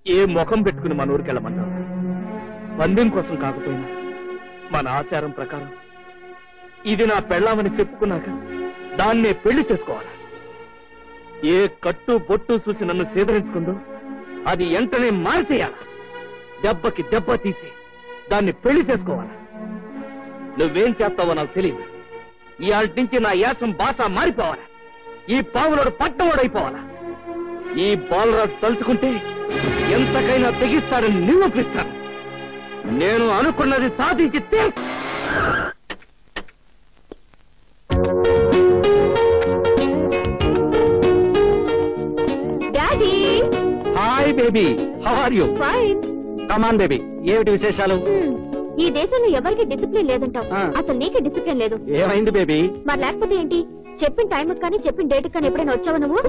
ఏ ముఖం పెట్టుకుని మన ఊరికి వెళ్ళమన్నావు? పందెం కోసం కాకపోయినా మన ఆచారం ప్రకారం ఇది నా పెళ్ళామని చెప్పుకున్నాక దాన్నే పెళ్లి చేసుకోవాలా? ఏ కట్టు బొట్టు చూసి నన్ను సేదరించుకుందో అది వెంటనే మార్చేయాల. దెబ్బకి దెబ్బ తీసి దాన్ని పెళ్లి చేసుకోవాలా. నువ్వేం చేస్తావో నాకు తెలియదు. ఇవాళ నుంచి నా యాసం భాష మారిపోవాలా. ఈ పావులోడు పట్టమోడైపోవాలా. ఈ బాలరాజు తలుచుకుంటే ఎంతకైనా తెగిస్తాడని నిరూపిస్తాను. నేను అనుకున్నది సాధించి daddy. Hi baby, how are you? Fine. Come on baby, ఏమిటి విశేషాలు? ఈ దేశంలో ఎవరికి డిసిప్లిన్ లేదంటావు. ఆ. అసలు నీకే డిసిప్లిన్ లేదు. ఏమైంది బేబీ? మరి లేకపోతే ఏంటి? చెప్పిన టైం కానీ చెప్పిన డేట్ కానీ ఎప్పుడైనా వచ్చావా నువ్వు?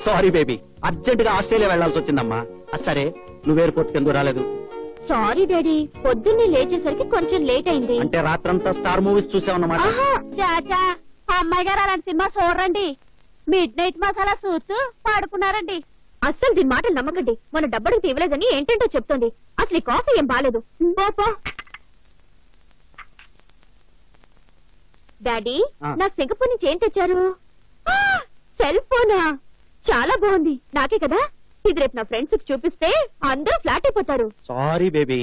సారీ బేబీ, అర్జెంట్ గా ఆస్ట్రేలియా వెళ్లాల్సి వచ్చిందమ్మా. సరే, నువ్వు ఎయిర్పోర్ట్ ఎందుకు రాలేదు? సారీ డాడీ, పొద్దున్నే లేచేసరికి కొంచెం లేట్ అయింది. అంటే రాత్రంతా స్టార్ మూవీస్ చూసావన్నమాట. చాచా, అమ్మాయి గారు అలాంటి సినిమా చూడండి. మిడ్ నైట్ మసాలా చూస్తూ పాడుకున్నారండి. అస్సలు దీని మాటలు నమ్మకండి. మన డబ్బడికి తీవలేదని ఏంటంటో చెప్తోంది. అసలు ఈ కాఫీ ఏం బాలేదు. డాడీ, నాకు సింగపూర్ నుంచి ఏం తెచ్చారు? సెల్ ఫోనా? చాలా బాగుంది. నాకే కదా. ఇది రేపు నా ఫ్రెండ్స్ కి చూపిస్తే అందరూ ఫ్లాట్ అయిపోతారు. సారీ బేబీ,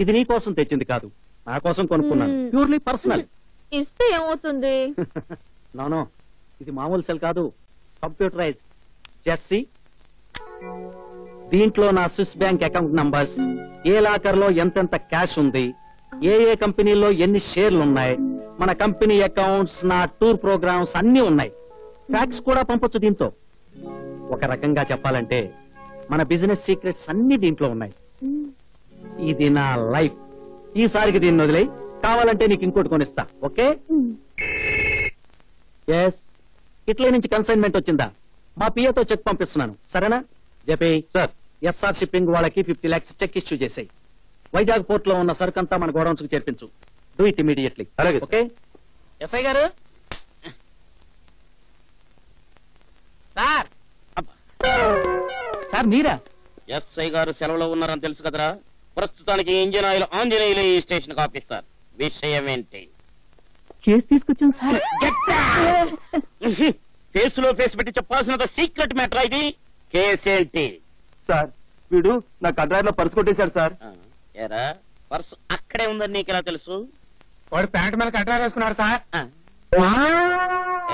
ఇది నీ కోసం తెచ్చింది కాదు, నా కోసం కొనుక్కున్నాను. Purely personal. ఇస్తే ఏమవుతుంది? నో, ఇది మామూలు సెల్ కాదు, కంప్యూటరైజ్. జెస్సీ, దీంట్లో నా స్విస్ బ్యాంక్ అకౌంట్ నంబర్స్, ఏ లాకర్ లో ఎంతెంత క్యాష్ ఉంది, ఏ ఏ కంపెనీల్లో ఎన్ని షేర్లు ఉన్నాయి, మన కంపెనీ అకౌంట్స్, నా టూర్ ప్రోగ్రామ్స్ అన్ని ఉన్నాయి. ఫ్యాక్స్ కూడా పంపొచ్చు దీంతో. ఒక రకంగా చెప్పాలంటే మన బిజినెస్ సీక్రెట్స్ అన్ని దీంట్లో ఉన్నాయి. ఇది నా లైఫ్. ఈసారికి దీన్ని వదిలేయి, కావాలంటే నీకు ఇంకోటి కొనిస్తా. ఓకే? ఎస్, ఇట్లే నుంచి కన్సైన్మెంట్ వచ్చిందా? మా పిఏతో చెక్ పంపిస్తున్నాను, సరేనా? జపే సార్, ఎస్ఆర్ షిప్పింగ్ వాళ్ళకి 50 lakhs చెక్ ఇష్యూ చేసాయి. వైజాగ్ పోర్ట్ లో ఉన్న సరుకంతా మన గోడౌన్స్ కు చేర్పించు. Do it immediately. అలాగే. ఓకే ఎస్ఐ గారు. సార్. సార్ మీరా? ఎస్ఐ గారు సెలవులో ఉన్నారని తెలుసు కదరా. ప్రస్తుతానికి ఇంజిన్ ఆయిల్ ఆంజనేయులు ఈ స్టేషన్ ఆఫీసర్. విషయం ఏంటి? కేసు తీసుకొచ్చాం సార్. ఫేస్ లో ఫేస్ పెట్టి చెప్పాల్సిన సీక్రెట్ మ్యాటర్ ఇది. కేసేంటి? సార్, వీడు నా కడ్రాయిలో పర్సు కొట్టేశాడు సార్. ఏరా, పర్సు అక్కడే ఉందని నీకెలా తెలుసు? వాడు ప్యాంట్ మీద కట్రా వేసుకున్నాడు సార్.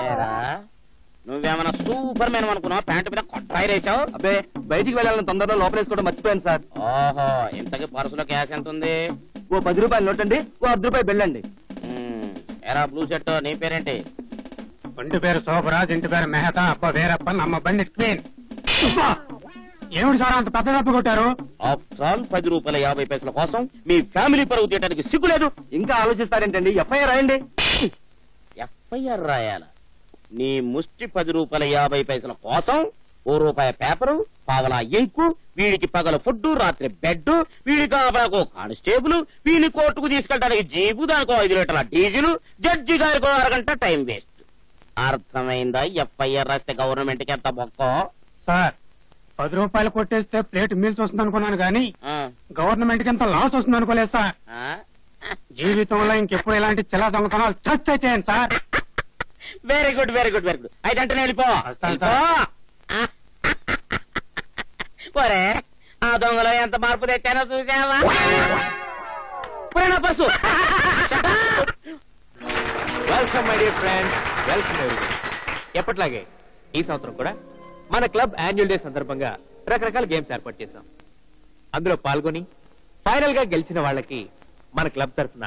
ఏరా, నువ్వేమన్నా సూపర్ మ్యాన్ అనుకున్నావు? ప్యాంట్ మీద కొట్రాయి వేసావు. అబ్బే, బయటికి వెళ్ళాలని తొందరలో లోపలేసుకోవడం మర్చిపోయాను సార్. ఓహో, ఇంతకీ పర్సులో క్యాష్ ఎంత ఉంది? ఓ 10 రూపాయలు నోట్ అండి, ఓ 10 రూపాయలు బెళ్ళండి. ఎరా బ్లూ షర్ట్, నీ పేరేంటి? ఒంటి పేరు శోభరాజ్, ఇంటి పేరు మెహతా, అబ్బ వేరప్పన్, అమ్మ బండి క్వీన్. ఏమిటి సార్ అంత పెద్ద దెబ్బ కొట్టారు? ఆఫ్టర్ ఆల్ 10 రూపాయల 50 పైసల కోసం మీ ఫ్యామిలీ పరువు తీయడానికి సిగ్గులేదు. ఇంకా ఆలోచిస్తారేంటండి? ఎఫ్ఐఆర్ రాయండి. ఎఫ్ఐఆర్ రాయాల? నీ ముష్టి 10 రూపాయల 50 పైసల కోసం ₹1 పేపరు, పావలా ఇంకు, వీడికి పగల ఫుడ్, రాత్రి బెడ్, వీడికి ఆబాకో కానిస్టేబుల్, వీడిని కోర్టుకు తీసుకెళ్ళడానికి జీపు, దానికో 5 లీటర్ల డీజిల్, జడ్జి గారికో అరగంట టైం వేస్ట్. అర్థమైందా? ఎఫ్ఐఆర్ రాస్తే గవర్నమెంట్ కి ఎంత బొక్కో. సార్, 10 రూపాయలు కొట్టేస్తే ప్లేట్ మీల్స్ వస్తుంది అనుకున్నాను కానీ గవర్నమెంట్ కి ఎంత లాస్ వస్తుంది అనుకోలేదు సార్. జీవితంలో ఇంకెప్పుడు ఇలాంటి చిలా దొంగతనాలు చస్తే చేయండి sir. Very good, very good, very good. అయితే అంటే వెళ్ళిపో. ఒరే, ఆ దొంగలో ఎంత మార్పు తెచ్చానో చూసావా? Purse. Welcome my dear friends, welcome everyone. ఎప్పట్లాగే ఈ సంవత్సరం కూడా మన క్లబ్ యాన్యువల్ డే సందర్భంగా రకరకాల గేమ్స్ ఏర్పాటు చేశాం. అందులో పాల్గొని ఫైనల్ గా గెలిచిన వాళ్ళకి మన క్లబ్ తరఫున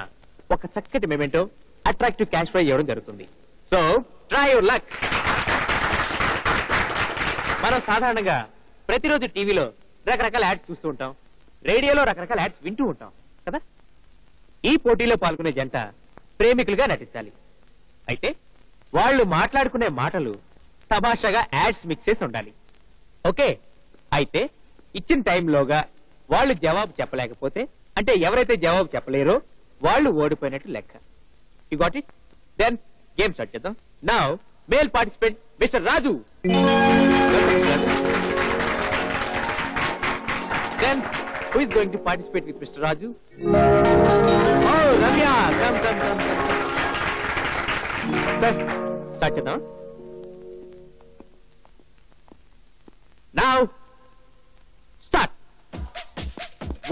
ఒక చక్కటి మెమెంటో, అట్రాక్టివ్ క్యాష్ ప్రైజ్ ఇవ్వడం జరుగుతుంది. So try your luck. మనం సాధారణంగా ప్రతిరోజు టీవీలో రకరకాల యాడ్స్ చూస్తూ ఉంటాం, రేడియోలో రకరకాల యాడ్స్ వింటూ ఉంటాం కదా. ఈ పోటీలో పాల్గొనే జంట ప్రేమికులుగా నటించాలి. అయితే వాళ్ళు మాట్లాడుకునే మాటలు తమాషాగా యాడ్స్ మిక్స్ చేసి ఉండాలి. ఓకే? అయితే ఇచ్చిన టైంలోగా వాళ్ళు జవాబు చెప్పలేకపోతే, అంటే ఎవరైతే జవాబు చెప్పలేరో వాళ్ళు ఓడిపోయినట్టు లెక్క. You got it? Then game start చేద్దాం. Now male participant mister Raju. Then who is going to participate with Mr. Raju? Oh, Ramya, come. Sir, start చేద్దాం. Now start.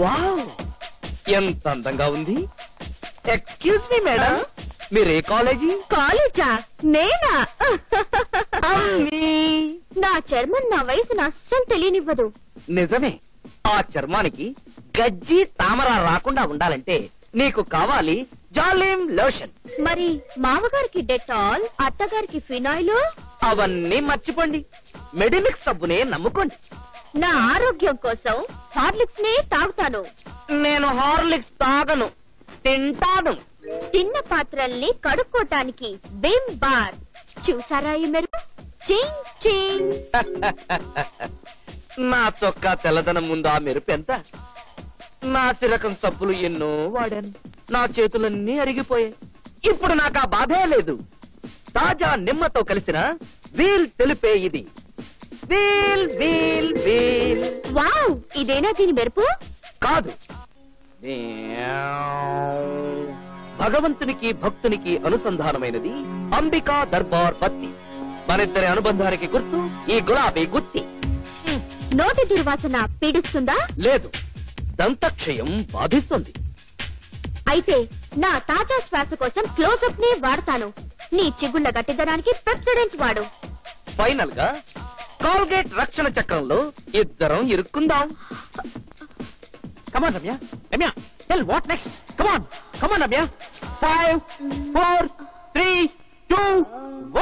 వావ్, ఎంత అందంగా ఉంది. ఎక్స్క్యూజ్ మీ మేడం, మీరే కాలేజీ? కాలేజా? నేనా? అమ్మీ. నా చర్మం నా వయసును అస్సలు తెలియనివ్వదు. నిజమే, ఆ చర్మానికి గజ్జి తామర రాకుండా ఉండాలంటే నీకు కావాలి జాలిం లోషన్. మరి మామగారికి డెటాల్, అత్తగారికి ఫినాయిల్. అవన్నీ మర్చిపోండి, మెడిమిక్స్ సబ్బునే నమ్ముకోండి. నా ఆరోగ్యం కోసం హార్లిక్స్ నే తాగుతాను. నేను హార్లిక్స్ తాగను, తింటాను. తిన్న పాత్రల్ని కడుక్కోటానికి బిమ్ బార్. చూసారా ఈ మెరుపు? చింగ్ చింగ్. నా చొక్కా తెల్లదనం ముందు ఆ మెరుపు ఎంత? నా సిరకం సబ్బులు ఎన్నో వాడాను, నా చేతులన్నీ అరిగిపోయాయి. ఇప్పుడు నాకు ఆ బాధే లేదు. తాజా నిమ్మతో కలిసిన వీల్ తెలిపే ఇది. Wheel wheel wheel. వావ్, ఇదేనా దీని మెరుపు? కాదు, భగవంతునికి భక్తునికి అనుసంధానమైనది అంబికా దర్బార్ బత్తి. మనిద్దరి అనుబంధానికి గుర్తు ఈ గులాబీ గుత్తి. నోటి దుర్వాసన పీడిస్తుందా? లేదు, దంతక్షయం బాధిస్తుంది. అయితే నా తాజా శ్వాస కోసం క్లోజప్ నే వాడతాను. నీ చిగుళ్ళ గట్టిదనానికి పెప్సడెంట్ వాడు. ఫైనల్ గా కాల్గేట్ రక్షణ చక్రంలో ఇద్దరం ఇరుక్కుందాం. Come on Ramya, Ramya tell what next. Come on come on Ramya. 5 4 3 2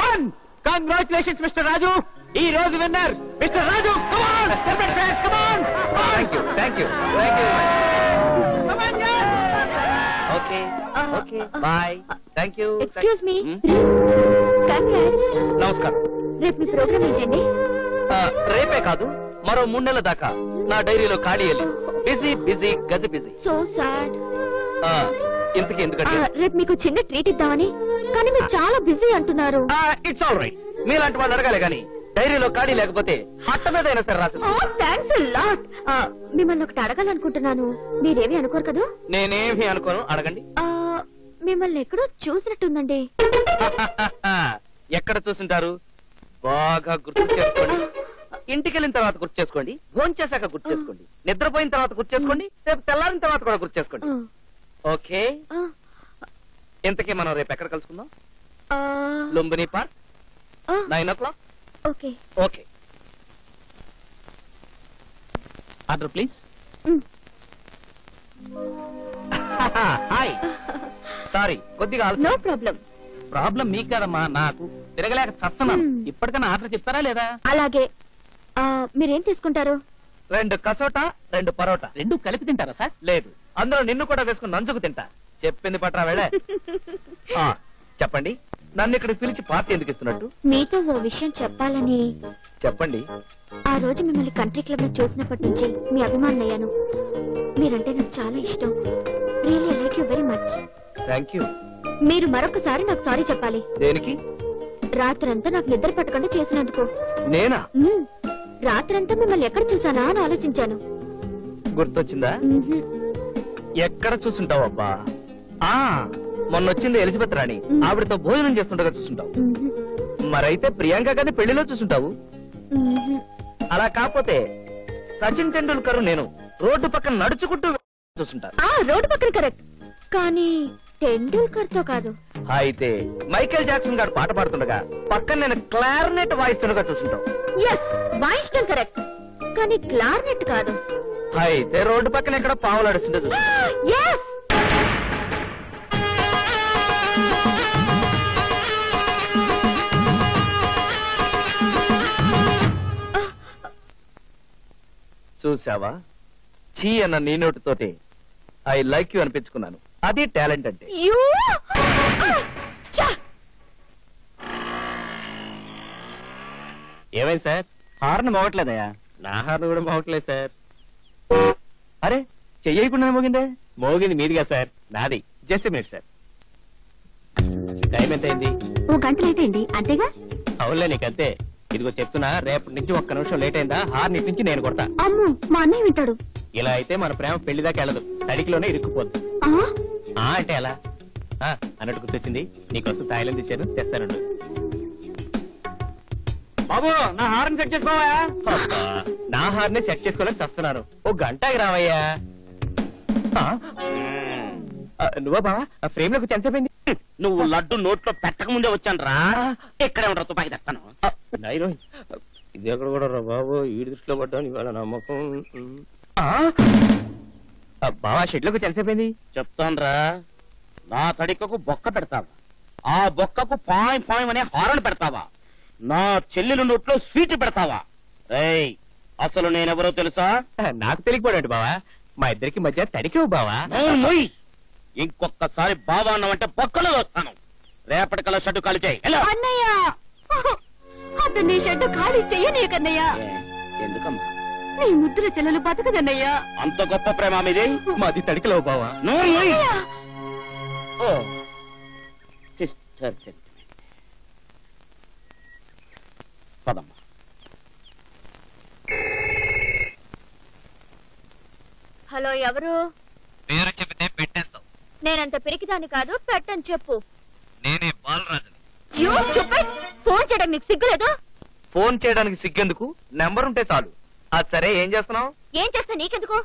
1. Congratulations mister Raju. ఈ రోజు winner mister Raju. Come on celebrate friends, come on. Thank you thank you thank you. Come on. Okay okay bye. Thank you. Excuse me. Congrats. నమస్కారం. రేపు మీ programme ఏంటండి? రేపే కాదు, మరో 3 నెలల దాకా నా డైరీలో ఖాళీ లేదు. బిజీ బిజీ గజ బిజీ. So sad. ఇంతకీ ఎందుకంటే రేపు మీకు చిన్న ట్రీట్ ఇద్దామని, కానీ మీరు చాలా బిజీ అంటున్నారు. It's all right. మీలాంటి వాళ్ళు అడగాలి గాని డైరీలో ఖాళీ లేకపోతే అట్ట మీద అయినా సరే రాసి. Thanks lot. మిమ్మల్ని ఒకటి అడగాలనుకుంటున్నాను, మీరేమీ అనుకోరు కదా? నేనేమి అనుకోను, అడగండి. మిమ్మల్ని ఎక్కడో చూసినట్టుందండి. ఎక్కడ చూసింటారు? బాగా గుర్తు చేసుకోండి. ఇంటికి వెళ్ళిన తర్వాత గుర్తు చేసుకోండి, ఫోన్ చేశాక గుర్తు చేసుకోండి, నిద్రపోయిన తర్వాత గుర్తు చేసుకోండి, రేపు తెల్లారిన తర్వాత కూడా గుర్తు చేసుకోండి. ఓకే, ఇంతకీ మనం రేపు ఎక్కడ కలుసుకుందాం? Lumbini park, 9 o'clock. Okay. Okay. Order please. Hi, sorry కొద్దిగా నో ప్రాబ్లం. ప్రాబ్లం మీకు కదమ్మా, నాకు తిరగలేక చస్తున్నాను. ఇప్పటికన్నా ఆర్డర్ చెప్తారా లేదా? అలాగే. మీరేం తీసుకుంటారు? 2 కసోటా 2 పరోటా. 2 కలిపి తింటారా సార్? లేదు, అందులో నిన్ను కూడా వేసుకుని నంచుకు తింటా. చెప్పింది పట్రా వెళ్ళే. చెప్పండి, నన్ను ఇక్కడ పిలిచి పార్టీ ఎందుకు ఇస్తున్నట్టు? మీతో ఓ విషయం చెప్పాలని. చెప్పండి. ఆ రోజు మిమ్మల్ని కంట్రీ క్లబ్ లో చూసినప్పటి నుంచి మీ అభిమాని అయ్యాను. మీరంటే నాకు చాలా ఇష్టం. Really like you very much. Thank you. మీరు మరొకసారి నాకు సారీ చెప్పాలి. దేనికి? రాత్రంతా నాకు నిద్ర పట్టకుండా చేసినందుకు. నేనా? రాత్రంతా మిమ్మల్ని ఎక్కడ చూసానా అని ఆలోచించాను. గుర్తొచ్చిందా? ఎక్కడ చూసుంటావు అబ్బా? మొన్నొచ్చింది ఎలిజబెత్ రాణి, ఆవిడతో భోజనం చేస్తుండగా చూసుంటావు. మరైతే ప్రియాంక గాని పెళ్లిలో చూసుంటావు. అలా కాకపోతే సచిన్ టెండూల్కర్ నేను రోడ్డు పక్కన నడుచుకుంటూ చూసుంటాను. రోడ్డు పక్కన కరెక్ట్, కానీ టెండూల్కర్ తో కాదు. అయితే మైకేల్ జాక్సన్ గారు పాట పాడుతుండగా పక్కన నేను క్లారినెట్ వాయిస్తుండగా చూసుంటావు. ఎస్, వాయిస్టం కరెక్ట్, కానీ క్లారినెట్ కాదు. అయితే రోడ్డు పక్కన ఎక్కడ పావులాడుస్తుంటే చూసుంటావు. ఎస్. చూసావా, చీ అన్న నీ నోటితోటి ఐ లైక్ యూ అనిపించుకున్నాను. అది టాలెంట్ అంటే. ఏమైంది సార్? హార్న్ మోగట్లేదయా? నా హార్న్ కూడా మోగట్లేదు సార్. అరే, చెయ్యకుండా మోగిందే. మోగింది మీదిగా సార్, నాది. Just minute sir. టైం ఎంత అయింది? 1 గంట లేట్ అయింది, అంతేగా? అవునులే, నీకంతే. ఇదిగో చెప్తున్నా, రేపటి నుంచి 1 నిమిషం లేట్ అయిందా హార్న్ ఇప్పించి నేను కొడతా. అమ్ము, మా అన్నయ్య వింటాడు. ఇలా అయితే మన ప్రేమ పెళ్లి దాకా వెళ్ళదు, తడికిలోనే ఇరుక్కుపోద్దు. అంటే ఎలా అన్నట్టు గుర్తొచ్చింది, నీకోసం తాయిలం తెచ్చాను, తెస్తానండు. బాబు నా హార్న్ సెట్ చేసుకోవా? నా హార్నే సెట్ చేసుకోవాలని చస్తున్నాను. ఓ గంటకి రావయ్యా. నువ్వా బావా ఫ్రేమ్ లోకి చనిపోయింది. నువ్వు లడ్డు నోట్లో పెట్టక ముందే వచ్చాను రా. ఎక్కడే ఉంటావు, తుపాకి తెస్తాను. ఇది ఎక్కడ కూడా రా బాబు, ఈ దృష్టిలో పడ్డాను ఇవాళ నమ్మకం. బావా షెడ్ లోకి చనిపోయింది. చెప్తాను రా. నా తడికకు బొక్క పెడతావా? ఆ బొక్కకు పాయ్ పాయ్ అనే హారన్ పెడతావా? నా చెల్లెలు నోట్లో స్వీట్ పెడతావా? రేయ్, అసలు నేనెవరో తెలుసా? నాకు తెలియకపోయాడు బావా. మా ఇద్దరికి మధ్య తడికేవు బావా. మొయ్. ఇంకొకసారి బావా అన్నావంటే బొక్కలో వస్తాను. రేపటికల్లా షడ్డు ఖాళీ చేయి. అన్నయ్య, అతన్ని షెడ్ ఖాళీ చెయ్యనే కన్నయ్య. ఎందుకమ్మా? నీ ముద్దుల చెల్లెలు బతకదన్నయ్య. అంత గొప్ప ప్రేమ మీది? మాది తడికలేవు బావా. Sister sentiment. పదమ్మా. హలో, ఎవరు? పేరు చెబితే పెట్టేస్తావు. నేనంత పిరికిదాన్ని కాదు, పెట్టని చెప్పు. నేనే బాలరాజుని. ఫోన్ చేయడానికి నీకు సిగ్గులేదు? ఫోన్ చేయడానికి సిగ్గెందుకు? నెంబర్ ఉంటే చాలు. అది సరే, ఏం చేస్తున్నావు? ఏం చేస్తా నీకెందుకు?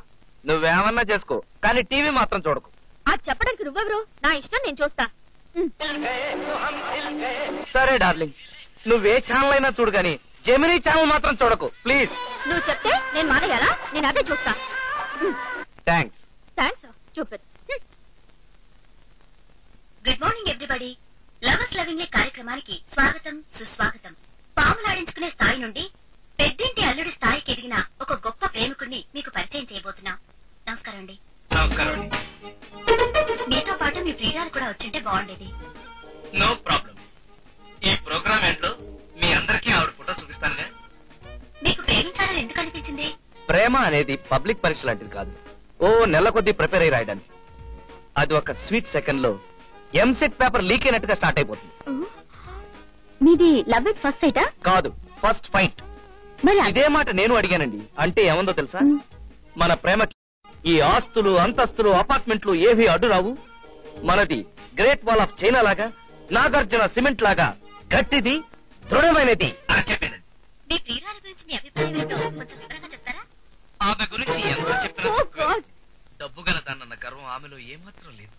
నువ్వేమన్నా చేసుకో, కానీ టీవీ మాత్రం చూడకు. అది చెప్పడానికి నువ్వెవరు? నా ఇష్టం, నేను చూస్తా. సరే డార్లింగ్, నువ్వే ఛానల్ అయినా చూడు, కానీ జెమినీ ఛానల్ మాత్రం చూడకు ప్లీజ్. నువ్వు చెప్తే నేను మానేయాలా? నేను అదే చూస్తా. థ్యాంక్స్. థ్యాంక్స్ చూపి. Good morning everybody. Lovers loving కార్యక్రమానికి స్వాగతం, సుస్వాగతం. పాములాడించుకునే స్థాయి నుండి పెద్దింటి అల్లుడి స్థాయికి ఎదిగిన ఒక గొప్ప ప్రేమికుడిని మీకు పరిచయం చేయబోతున్నాం. నమస్కారం అండి. నమస్కారం. మీతో పాటు మీ ప్రియురాలు కూడా వచ్చింటే బాగుండేది. No problem. ఈ ప్రోగ్రామ్ ఏంటో మీ అందరికీ ఆవిడ ఫోటో చూపిస్తానుగా. మీకు ప్రేమించాలని ఎందుకు అనిపించింది? ప్రేమ అనేది పబ్లిక్ పరీక్ష లాంటిది కాదు. ఓ నెల కొద్దీ ప్రిపేర్ అయి రాయడానికి. అది ఒక స్వీట్ సెకండ్ లో ఎంసెట్ పేపర్ లీక్ అయినట్టుగా స్టార్ట్ అయిపోతుంది. మీది లవ్ ఎట్ ఫస్ట్ సైటా? కాదు, ఫస్ట్ ఫైట్. మరి ఇదే మాట నేను అడిగానండి. అంటే ఏముందో తెలుసా? మన ప్రేమకి ఈ ఆస్తులు, అంతస్తులు, అపార్ట్మెంట్లు ఏవి అడ్డు రావు. మనది గ్రేట్ వాల్ ఆఫ్ చైనా లాగా, నాగార్జున సిమెంట్ లాగా గట్టిది, దృఢమైనది అని చెప్పింది. మీ ప్రియురాలు గురించి మీ అభిప్రాయం ఏంటో కొంచెం వివరంగా చెప్తారా? ఆమె గురించి ఎంత చెప్పినా డబ్బు గలదానన్న గర్వం ఆమెలో ఏమాత్రం లేదు.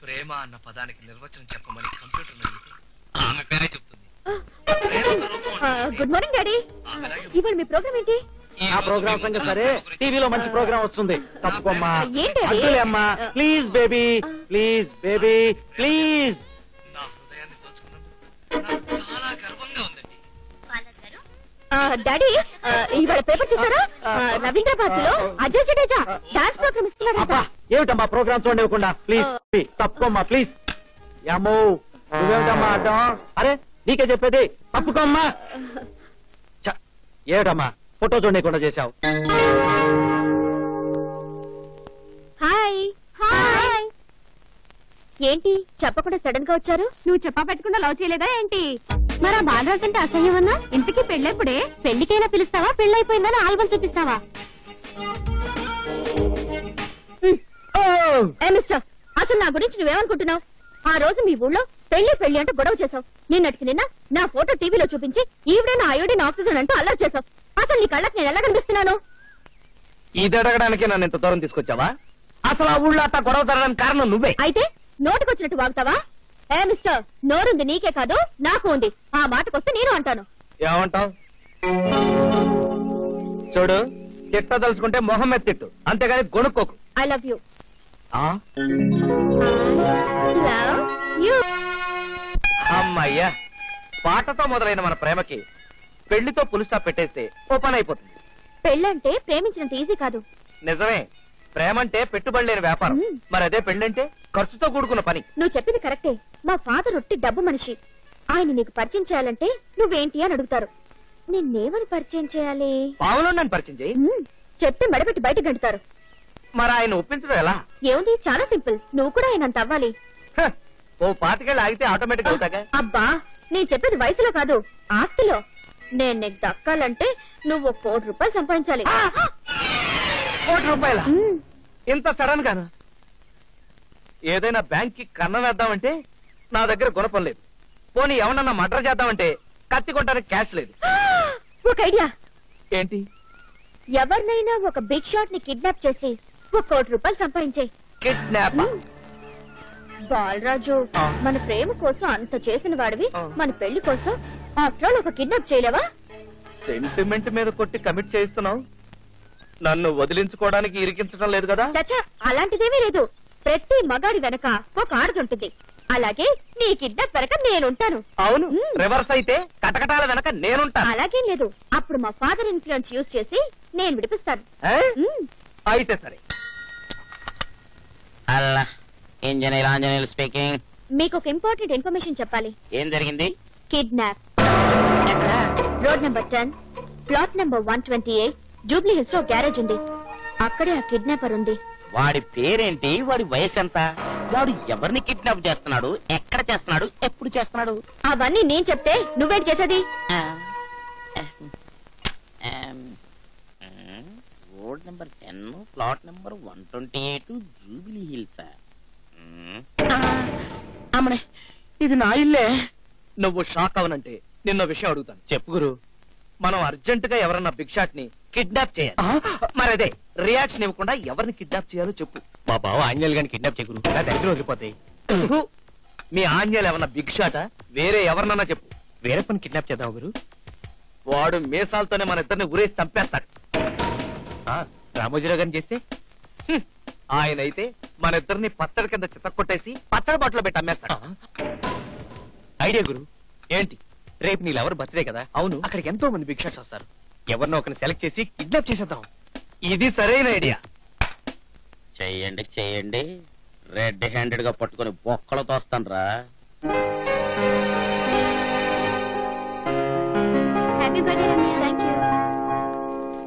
ప్రేమ అన్న పదానికి నిర్వచనం చెప్పమని కంప్యూటర్ ఆమె పేరే చెప్తుంది. Good morning daddy. ఇవాళ మీ ప్రోగ్రామ్ ఏంటి? ఆ ప్రోగ్రామ్ సంగతి సరే, టీవీలో మంచి ప్రోగ్రామ్ వస్తుంది. తప్పుకోమ్మా. ఏంటి అమ్మా, please baby, please baby, please. నా హృదయాన్ని దోచుకున్నందుకు నాకు చాలా గర్వంగా ఉందండి. వాళ్ళందరూ డాడీ, ఇవాళ పేపర్ చూసారా? రవీంద్రబాద్ లో అజయ్ జడేజా డాన్స్ ప్రోగ్రామ్ ఇస్తున్నారంట. అబ్బా, ఏమిటమ్మా ప్రోగ్రామ్ చూడనివ్వకుండా? ప్లీజ్ తప్పుకోమ్మా, ప్లీజ్. ఏమో నువ్వేమిటమ్మా అడ్డం? అరే నీకే చెప్పేది, తప్పుకోమ్మా. ఏమిటమ్మా ఫోటో చూడకుండా చేశావు? Hi hi. ఏంటి చెప్పకుండా సడన్ గా వచ్చారు? నువ్వు చెప్పా పెట్టకుండా లవ్ చేయలేదా ఏంటి? మరి ఆ బాలరాజు అంటే అసహ్యం అన్నా? ఇంతకీ పెళ్ళెప్పుడే? పెళ్లికైనా పిలుస్తావా, పెళ్ళైపోయిందని ఆల్బమ్ చూపిస్తావా? మిస్టర్, అసలు నా గురించి నువ్వేమనుకుంటున్నావు? ఆ రోజు మీ ఊళ్ళో పెళ్లి పెళ్లి అంటూ గొడవ చేసావు. నిన్నటికి నిన్న నా ఫోటో టీవీలో చూపించి ఈవిడే నా అయోడిన్ ఆక్సిజన్ అంటూ అల్లరి చేసావు. అసలు నీ కళ్ళకి నేను ఎలా కనిపిస్తున్నాను? ఇది అడగడానికి నన్ను ఇంత దూరం తీసుకొచ్చావా? అసలు ఆ ఊళ్ళో అట్లా గొడవ జరగడానికి కారణం నువ్వే. అయితే నోటుకొచ్చినట్టు వాగుతావా? మిస్టర్, నోరుంది నీకే కాదు నాకు ఉంది. ఆ మాటకొస్తే నేను అంటాను. ఏమంటావు? చూడు, తిట్టదలుచుకుంటే మొహం మీద తిట్టు, అంతేగాని గొనుక్కోకు. I love you. Love you. అమ్మయ్యా, పాటతో మొదలైన మన ప్రేమకి పెళ్లితో పులి స్టాప్ పెట్టేస్తే ఓ పని అయిపోతుంది. పెళ్ళంటే ప్రేమించినంత ఈజీ కాదు. నిజమే, ప్రేమంటే పెట్టుబడి లేని వ్యాపారం. మరి అదే పెళ్ళంటే ఖర్చుతో కూడుకున్న పని. నువ్వు చెప్పింది కరెక్టే. మా ఫాదర్ ఒట్టి డబ్బు మనిషి. ఆయన నీకు పరిచయం చేయాలంటే నువ్వేంటి అని అడుగుతారు. నిన్నేమని పరిచయం చేయాలి? పావులో నన్ను పరిచయం చేయి. చెప్తే మెడబెట్టి బయట గంటుతారు. మరి ఆయన ఒప్పించడం ఎలా? ఏముంది, చాలా సింపుల్. నువ్వు కూడా ఆయనంత అవ్వాలి. హ, ఓ 25 ఏళ్ళు ఆగితే ఆటోమేటిక్ అవుతాగా. అబ్బా, నేను చెప్పేది వయసులో కాదు, ఆస్తిలో. నేను నీకు దక్కాలంటే నువ్వు 1 కోటి రూపాయలు సంపాదించాలి. 1 కోటి రూపాయల? ఇంత సడన్ గాను? ఏదైనా బ్యాంక్ కి కన్నం వేద్దామంటే నా దగ్గర గుణపం లేదు. పోనీ ఎవరన్నా మర్డర్ చేద్దామంటే కత్తి కొట్టడానికి క్యాష్ లేదు. ఒక ఐడియా. ఏంటి? ఎవరినైనా ఒక బిగ్ షాట్ ని కిడ్నాప్ చేసి 1 కోటి రూపాయలు సంపాదించే. కిడ్నాప్? బాలరాజు, మన ప్రేమ కోసం అంత చేసిన వాడివి, ఆ. మన పెళ్లి కోసం ఆఫ్టర్ ఆల్ ఒక కిడ్నాప్ చేయలేవా? సెంటిమెంట్ మీద కొట్టి కమిట్ చేస్తున్నావు. నన్ను వదిలించుకోవడానికి ఇరికించడం లేదు కదా? చచ్చా, అలాంటిదేమీ లేదు. ప్రతి మగాడి వెనక ఒక ఆడదుంటుంది. అలాగే నీ కిడ్నాప్ వెనక నేనుంటాను. అవును, మ్మ్. రివర్స్ అయితే కటకటాల వెనక నేనుంటాను. అలాగేం లేదు. అప్పుడు మా ఫాదర్ ఇన్ఫ్లుయెన్స్ యూజ్ చేసి నేను విడిపిస్తాను. ఏ? మ్మ్. అయితే సరే. అల్లా, ఇంజనీర్ ఆంజనేయులు స్పీకింగ్. మీకు ఒక ఇంపార్టెంట్ ఇన్ఫర్మేషన్ చెప్పాలి. ఏం జరిగింది? Kidnap. Road number 10, plot number 128, Jubilee hills లో గ్యారేజ్ ఉంది. అక్కడే ఆ కిడ్నాపర్ ఉంది. వాడి పేరేంటి? వాడి వయసు ఎంత? వాడు ఎవరిని కిడ్నాప్ చేస్తున్నాడు? ఎక్కడ చేస్తున్నాడు? ఎప్పుడు చేస్తున్నాడు? అవన్నీ నేను చెప్తే నువ్వేం చేసేది? Road number 10, plot number 128, jubilee hills. అమ్మనే, ఇది నా ఇల్లే. నువ్వు షాక్ అవనంటే నిన్న విషయం అడుగుతాను. చెప్పు గురు. మనం అర్జెంట్ గా ఎవరన్నా బిగ్ షాట్ ని కిడ్నాప్ చేయాలి. మరి అదే రియాక్షన్ ఇవ్వకుండా ఎవరిని కిడ్నాప్ చేయాలో చెప్పు. మా బావ ఆంజనేయులు గారిని కిడ్నాప్ చేయకురు, నా దగ్గర వదిలిపోతాయి. మీ ఆంజనేయులు ఏమన్నా బిగ్ షాటా? వేరే ఎవరినన్నా చెప్పు. వేరే పని కిడ్నాప్ చేద్దాం గురు. వాడు మీసాలతోనే మన ఇద్దరిని ఊరేసి చంపేస్తాడు. రామోజీరావు గారిని చేస్తే ఆయన అయితే మన ఇద్దరిని పచ్చడి కింద చితక్కొట్టేసి పచ్చడి బాటలో పెట్టి అమ్మేస్తాడు. ఐడియా గురు. ఏంటి? రేపు నీ లవర్ బర్త్డే కదా? అవును. అక్కడికి ఎంతో మంది బిగ్ షాట్స్ వస్తారు. ఎవరినో ఒకరిని సెలెక్ట్ చేసి కిడ్నాప్ చేసేద్దాం. ఇది సరైన ఐడియా. చెయ్యండి చెయ్యండి, రెడ్ హ్యాండెడ్ గా పట్టుకొని బొక్కలు తోస్తాను రా. Happy birthday Ramya. Thank you.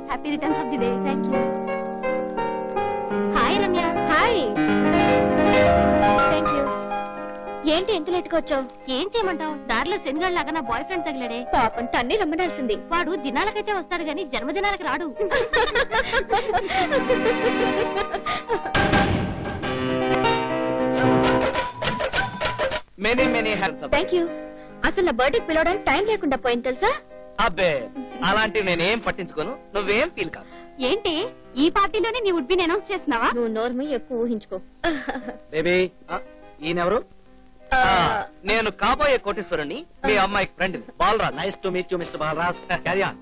Happy returns of the day. Thank you. Hi Ramya. Hi. Thank you. ఏంటి ఎంత లేట్గా వచ్చావు? ఏం చేయమంటావు? దారిలో శనిగాడు లాగా నా బాయ్ ఫ్రెండ్ తగిలాడే. పాపం తన్ని రమ్మనాల్సింది. వాడు దినాలకైతే వస్తాడు గాని జన్మదినాలకు రాడు. Many many hands. Thank you. అసలు నా బర్త్డే పిలవడానికి టైం లేకుండా పోయింది తెలుసా? అబ్బే, అలాంటివి నేనేం పట్టించుకోను. నువ్వేం ఫీల్ కాదు. ఏంటి ఈ పార్టీలోనే నీ వుడ్ బి అనౌన్స్ చేస్తున్నావా? నువ్వు నోర్మి ఎక్కువ ఊహించుకో. బేబీ, ఈయనెవరు? నేను కాబోయే కోటేశ్వరుని, మీ అమ్మాయికి friend Balraj. Nice to meet you mister Balraj. Carry on.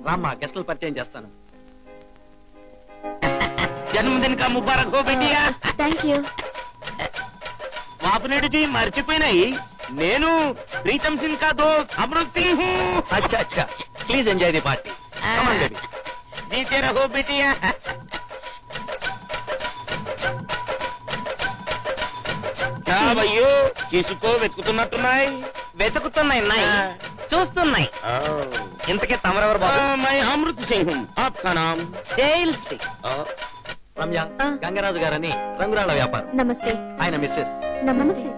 రామ్మా, గెస్టులు పరిచయం చేస్తాను. జన్మదిన కా ముబారక్ హో బిటియా. Thank you. వాపునేటిది మర్చిపోయినాయి. నేను ప్రీతం సింగ్ కా దోస్త్ అమృత్ సింగ్ హూ. అచ్చా అచ్చా, please enjoy the party. Come on baby. జీతే రహో బిటియా. భయ్యో, తీసుకో. వెతుకుతున్నట్టున్నాయి. వెతుకుతున్నాయి, చూస్తున్నాయి. ఇంతకీ తమరెవరు బాబు? మై అమృత్ సింగ్ హూ. ఆప్కా నామ్? జైల్ సింగ్. రమ్య, గంగరాజు గారని రంగురాళ్ల వ్యాపారం. నమస్తే. ఆయన మిస్సెస్. నమస్తే.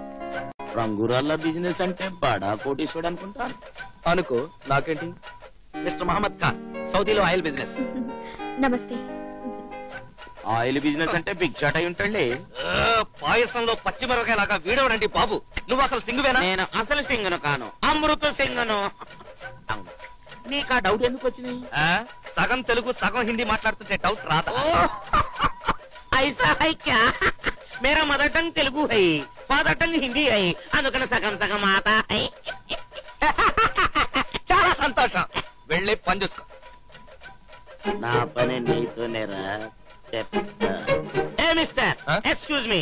రంగురాళ్ళ బిజినెస్ అంటే బడా కోటీశ్వరుడు అనుకుంటా. అనుకో, నాకేంటి? మిస్టర్ మహమ్మద్ ఖాన్, సౌదీలో ఆయిల్ బిజినెస్. నమస్తే. ఆయిల్ బిజినెస్ అంటే బిగ్ షాట్ అయి ఉంటాడులే. పాయసంలో పచ్చిమిరపకాయ లాగా వీడవడండి బాబు. నువ్వు అసలు సింగువేనా? నేను అసలు సింగను కాను, అమృత సింగను. అవును, నీకు ఆ డౌట్ ఎందుకు వచ్చింది? సగం తెలుగు సగం హిందీ మాట్లాడుతుంటే డౌట్ రాదా? ఐసా హై క్యా? మేరా mother tongue Telugu high, father tongue Hindi high, అందుకని సగం సగం ఆతా హై. చాలా సంతోషం. వెళ్ళి పని చూసుకో. నా పని నీతోనేరా చెప్తా. ఏ మిస్టర్, ఎక్స్క్యూజ్ మీ,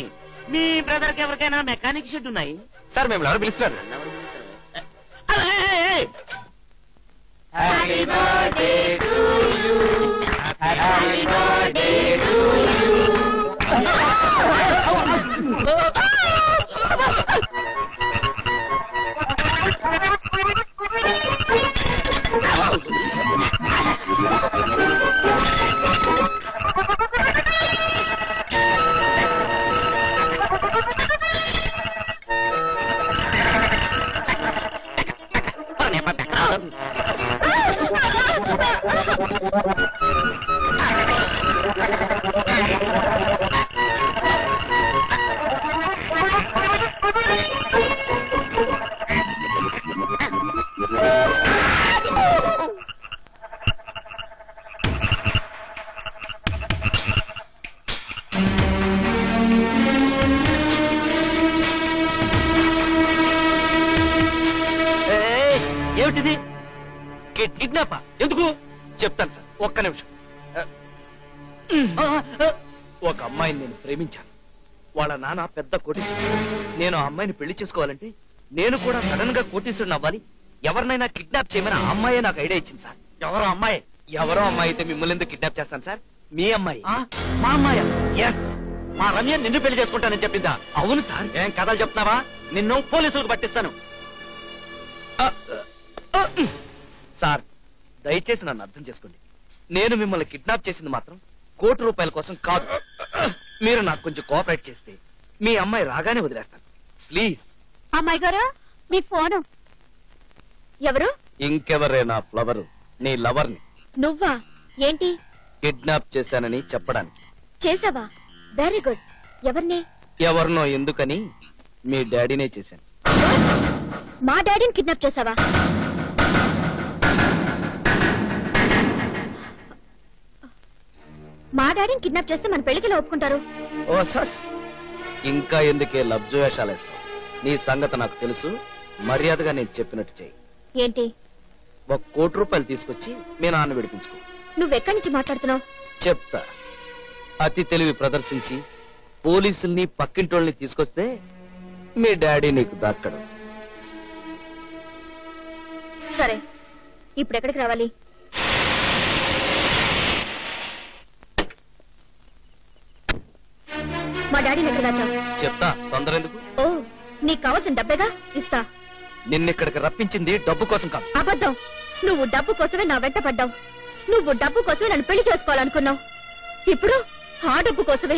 మీ బ్రదర్ కి ఎవరికైనా మెకానిక్ షెడ్ ఉన్నాయి? సార్, మేము ఎవరు పిలుస్తారు? Happy birthday to you. Happy birthday to you. ఎందుకు? చెప్తాను సార్, ఒక్క నిమిషం. ఒక అమ్మాయిని నేను ప్రేమించాను. వాళ్ళ నాన్న పెద్ద కోటీశ్వరుడు. నేను ఆ అమ్మాయిని పెళ్లి చేసుకోవాలంటే నేను కూడా సడన్ గా కోటీశ్వరుని అవ్వాలి. ఎవరినైనా కిడ్నాప్ చేయమని ఆ అమ్మాయే నాకు ఐడియా ఇచ్చింది సార్. ఎవరో అమ్మాయి? ఎవరో అమ్మాయి అయితే మిమ్మల్ని ఎందుకు కిడ్నాప్ చేస్తాను సార్? మీ అమ్మాయి. మా అమ్మాయ? ఎస్. మా రమ్య నిన్ను పెళ్లి చేసుకుంటానని చెప్పిందా? అవును సార్. ఏం కథలు చెప్తున్నావా? నిన్ను పోలీసులకు పట్టిస్తాను. సార్, దయచేసి నన్ను అర్థం చేసుకోండి. నేను మిమ్మల్ని కిడ్నాప్ చేసింది మాత్రం ₹1,00,00,000 కోసం కాదు. మీరు నాకు కొంచెం కోఆపరేట్ చేస్తే మీ అమ్మాయి రాగానే వదిలేస్తాను. ప్లీజ్. అమ్మాయి గారు, మీకు ఫోను. ఎవరు? ఇంకెవరే నా ఫ్లవరు, నీ లవర్ని నువ్వా? ఏంటి? కిడ్నాప్ చేశానని చెప్పడానికి. చేసావా? Very good. ఎవరిని? ఎవరినో ఎందుకని మీ డాడీనే చేశాను. మా డాడీని కిడ్నాప్ చేసావా? మా డాడీని కిడ్నాప్ చేస్తే మన పెళ్లికి ఒప్పుకుంటారు. ఓ సస్, ఇంకా ఎందుకే లబ్జు వేషాలేస్తావు? నీ సంగతి నాకు తెలుసు. మర్యాదగా నేను చెప్పినట్టు చెయ్యి. ఏంటి? ₹1,00,00,000 తీసుకొచ్చి మీ నాన్న విడిపించుకో. నువ్వెక్కడి నుంచి మాట్లాడుతున్నావు? చెప్తా. అతి తెలివి ప్రదర్శించి పోలీసుల్ని పక్కింటోళ్ళని తీసుకొస్తే మీ డాడీ నీకు దక్కడు. సరే, ఇప్పుడు ఎక్కడికి రావాలి? మా డాడీని ఎక్కడ దాచావు? చెప్తా, తొందర ఎందుకు? ఓ, నీకు కావాల్సిన డబ్బేగా, ఇస్తా. నిన్నిక్కడికి రప్పించింది డబ్బు కోసం కాదు. అబద్ధం. నువ్వు డబ్బు కోసమే నా వెంట పడ్డావు. నువ్వు డబ్బు కోసమే నన్ను పెళ్లి చేసుకోవాలనుకున్నావు. ఇప్పుడు ఆ డబ్బు కోసమే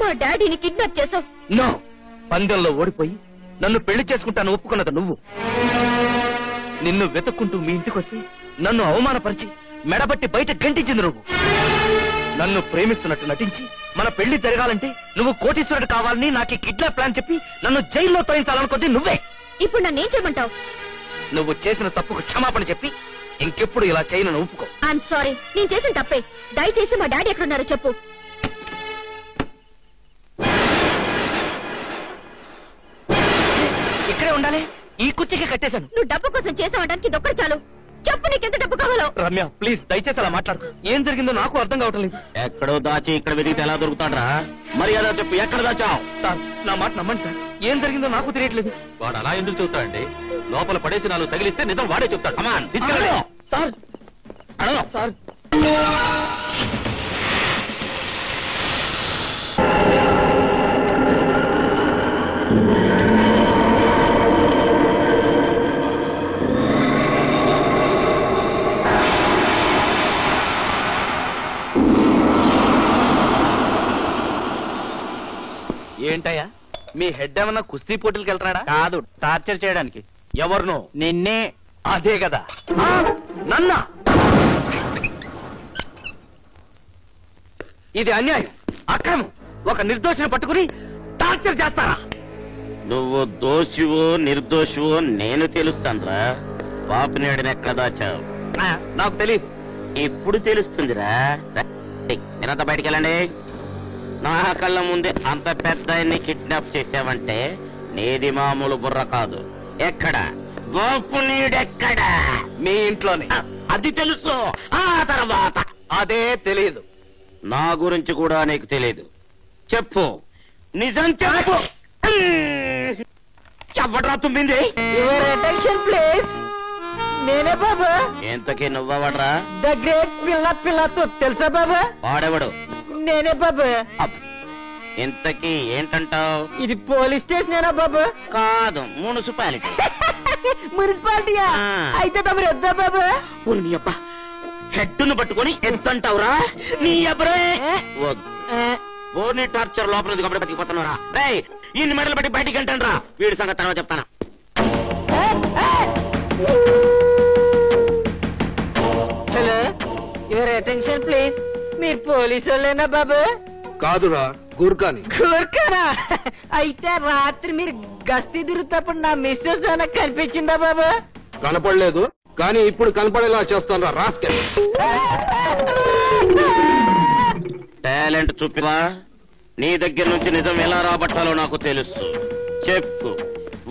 మా డాడీని కిడ్నాప్ చేసావు. నో, పందెంలో ఓడిపోయి నన్ను పెళ్లి చేసుకుంటాను ఒప్పుకున్నది నువ్వు. నిన్ను వెతుక్కుంటూ మీ ఇంటికొస్తే నన్ను అవమానపరిచి మెడబట్టి బయట గంటించింది నువ్వు. నన్ను ప్రేమిస్తున్నట్టు నటించి మన పెళ్లి జరగాలంటే నువ్వు కోటీశ్వరుడు కావాలని నాకు కిడ్నాప్ ప్లాన్ చెప్పి నన్ను జైల్లో తోయించాలనుకుంది నువ్వే. ఇప్పుడు నన్నేం చేయమంటావు? నువ్వు చేసిన తప్పుకు క్షమాపణ చెప్పి ఇంకెప్పుడు ఇలా చేయను ఒప్పుకో. ఐఎమ్ సారీ, నేను చేసిన తప్పే. దయచేసి మా డాడీ ఎక్కడున్నారో చెప్పు. ఇక్కడే ఉండాలి. ఈ కుర్చీకి కట్టేశాను. నువ్వు డబ్బు కోసం చేసావడానికి ఇదొక్కటి చాలు. చెప్పు, నీకెంత డబ్బు కావాలో. రమ్య, ప్లీజ్ దయచేసి అలా మాట్లాడు. ఏం జరిగిందో నాకు అర్థం కావటం లేదు. ఎక్కడో దాచి ఇక్కడ వెతికితే ఎలా దొరుకుతాడ్రా? మర్యాద చెప్పు, ఎక్కడ దాచావు? సార్, నా మాట నమ్మండి సార్. ఏం జరిగిందో నాకు తెలియట్లేదు. వాడు అలా ఎందుకు చెబుతాడండి? లోపల పడేసి నాలుగు తగిలిస్తే నిజం వాడే చెప్తాడు. కమాన్, తీసుకెళ్ళండి. సార్, అడగ సార్. ఏంటయ్యా, మీ హెడ్ ఏమన్నా కుస్తీ పోటీలకు వెళ్తున్నాడా? కాదు, టార్చర్ చేయడానికి. ఎవరినో? నిన్నే. అదే కదా. నన్నా? ఇది అన్యాయం, అక్రమం. ఒక నిర్దోషిని పట్టుకుని టార్చర్ చేస్తారా? నువ్వు దోషివో నిర్దోషివో నేను తెలుస్తానురా. పాపినేడిని ఎక్కడ దాచావు? నాకు తెలియదు. ఇప్పుడు తెలుస్తుందిరా. మీరంతా బయటికి వెళ్ళండి. నా కళ్ళ ముందే అంత పెద్ద కిడ్నాప్ చేసావంటే నీది మామూలు బుర్ర కాదు. ఎక్కడ గోపునీడెక్కడ? మీ ఇంట్లోనే. అది తెలుసు. ఆ తర్వాత అదే తెలియదు. నా గురించి కూడా నీకు తెలియదు. చెప్పు, నిజం చెప్పు. ఎవడ్రా తుమ్మింది? నేనే బాబు. ఎంతకీ నువ్వవడ్రా? ద గ్రేట్ పిల్లతో తెలుసా బాబు? వాడెవడు? నేనే బాబు. ఇంతకీ ఏంటంటావు? ఇది పోలీస్ స్టేషనేనా బాబు? కాదు, మున్సిపాలిటీ. మున్సిపాలిటీయా? అయితే తమరు ఎద్దా బాబు? నీ అబ్బా, హెడ్డును పట్టుకొని ఎంతంటావురా? నీ అబ్బరే ఓర్ని టార్చర్ లోపల కాబట్టి బతికిపోతున్నారా? రేయ్, ఇన్ని మెడలు బట్టి బయటికి అంటాను రా. వీడి సంగతి తర్వాత చెప్తాను. Hello, your attention please. మీరు పోలీసు వాళ్ళేనా బాబు? కాదురా, గూర్ఖాని. కూర్కారా? అయితే రాత్రి మీరు గస్తీ తిరుగుతప్పుడు నా మిస్సెస్ ఏమైనా కనిపించిందా బాబు? కనపడలేదు, కానీ ఇప్పుడు కనపడేలా చేస్తాను రా రాస్కెల్. టాలెంట్ చూపిరా. నీ దగ్గర నుంచి నిజం ఎలా రాబట్టాలో నాకు తెలుసు. చెప్పు,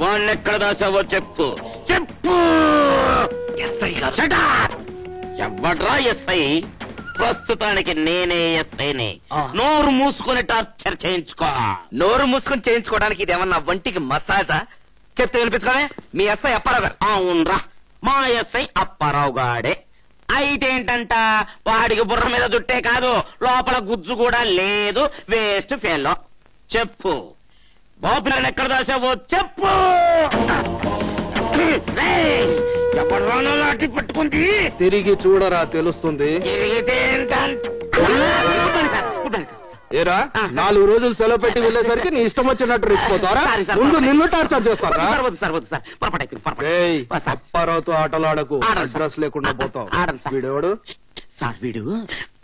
వాణ్ణెక్కడ దాసావో చెప్పు. చెప్పు. ఎస్ఐ గారు, Shut up! ఎవడ్రా ఎస్ఐ? ప్రస్తుతానికి నేనే ఎస్ఐని. ఆ. నోరు మూసుకుని టార్చర్ చేయించుకో. నోరు మూసుకొని చేయించుకోవడానికి ఇదేమన్నా వంటికి మసాజా? చెప్తే వినిపించుకోవే. మీ ఎస్ఐ అప్పారావు గారు. అవునరా, మా ఎస్ఐ అప్పారావు గాడే. అయితే ఏంటంట, వాడికి బుర్ర మీద దుట్టే కాదు, లోపల గుజ్జు కూడా లేదు. Waste fellow. చెప్పు, బాబులను ఎక్కడ దాసావో చెప్పు. ఎప్పటిలోనూ లాఠీ పట్టుకుంది. తిరిగి చూడరా తెలుస్తుంది. తిరిగితే ఏంటంట? ఏరా 4 రోజులు సెలవు పెట్టి వెళ్ళేసరికి నీ ఇష్టం వచ్చినట్టు రెచ్చిపోతారా? సారీ సార్, ముందు నిన్ను టార్చర్ చేస్తారా? వద్దు సార్, పొరపాటు అయిపోయింది, పొరపాటు. ఏయ్, సార్. అప్పారావుతో ఆటలాడకు. ఆడను సార్. అడ్రస్ లేకుండా పోతావు. ఆడను సార్. వీడెవడు? సార్, వీడు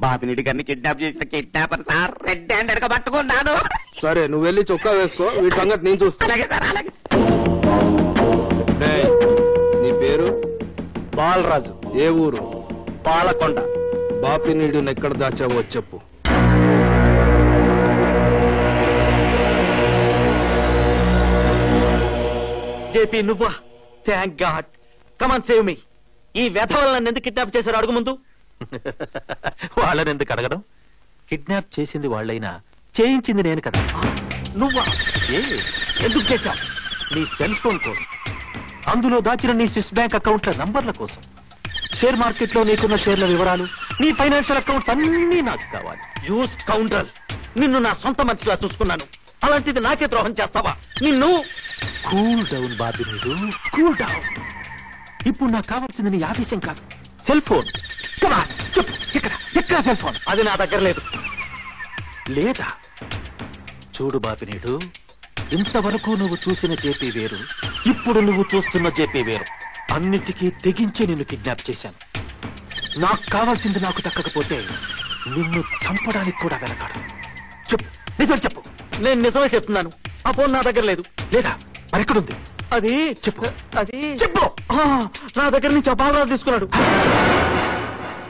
బాపినీడి గారిని కిడ్నాప్ చేసిన కిడ్నాపర్ సార్. రెడ్ హ్యాండెడ్ గా పట్టుకున్నాను. సరే, నువ్వు వెళ్ళి చొక్కా వేసుకో. వీడి సంగతి నేను చూస్తా. అలాగే సార్, అలాగే. ఏయ్, నీ పేరు? బాలరాజు, ఏ ఊరు? పాలకొండ. బాపినీడుని ఎక్కడ దాచావో చెప్పు. జేపీ నువ్వా? Thank God. Come on save me. ఈ వెధవలను నన్ను ఎందుకు కిడ్నాప్ చేశారు అడుగు ముందు. వాళ్ళని ఎందుకు అడగడం? కిడ్నాప్ చేసింది వాళ్ళైనా చేయించింది నేను కదా. నువ్వా? ఏ ఎందుకు చేశావు? నీ సెల్ ఫోన్ కోసం, అందులో దాచిన నీ స్విస్ బ్యాంక్ అకౌంట్ల నంబర్ల కోసం, షేర్ మార్కెట్ లో నీకున్న షేర్ల వివరాలు, నీ ఫైనాన్షియల్ అకౌంట్స్ అన్నీ నాకు కావాలి. Use counter. నిన్ను నా సొంత మనిషిలా చూసుకున్నాను, అలాంటిది నాకే ద్రోహం చేస్తావా? నిన్ను. కూల్ డౌన్ బాబీ, నీడు కూల్ డౌన్. ఇప్పుడు నాకు కావాల్సింది నీ ఆఫీసం కాదు, సెల్ ఫోన్. కమాన్ చెప్పు, ఎక్కడ సెల్ ఫోన్? అది నా దగ్గర లేదు. లేదా? చూడు బాపినీడు, ఇంతవరకు నువ్వు చూసిన జేపీ వేరు, ఇప్పుడు నువ్వు చూస్తున్న జేపీ వేరు. అన్నిటికీ తెగించి నిన్ను కిడ్నాప్ చేశాను. నాకు కావాల్సింది నాకు దక్కకపోతే నిన్ను చంపడానికి కూడా వెనకాడు. చెప్పు, నిజం చెప్పు. నేను నిజమే చెప్తున్నాను. ఆ ఫోన్ నా దగ్గర లేదు. లేదా మరెక్కడుంది? అది చెప్పు. అది చెప్పు. నా దగ్గర నుంచి ఆ బాలరాజు తీసుకున్నాడు.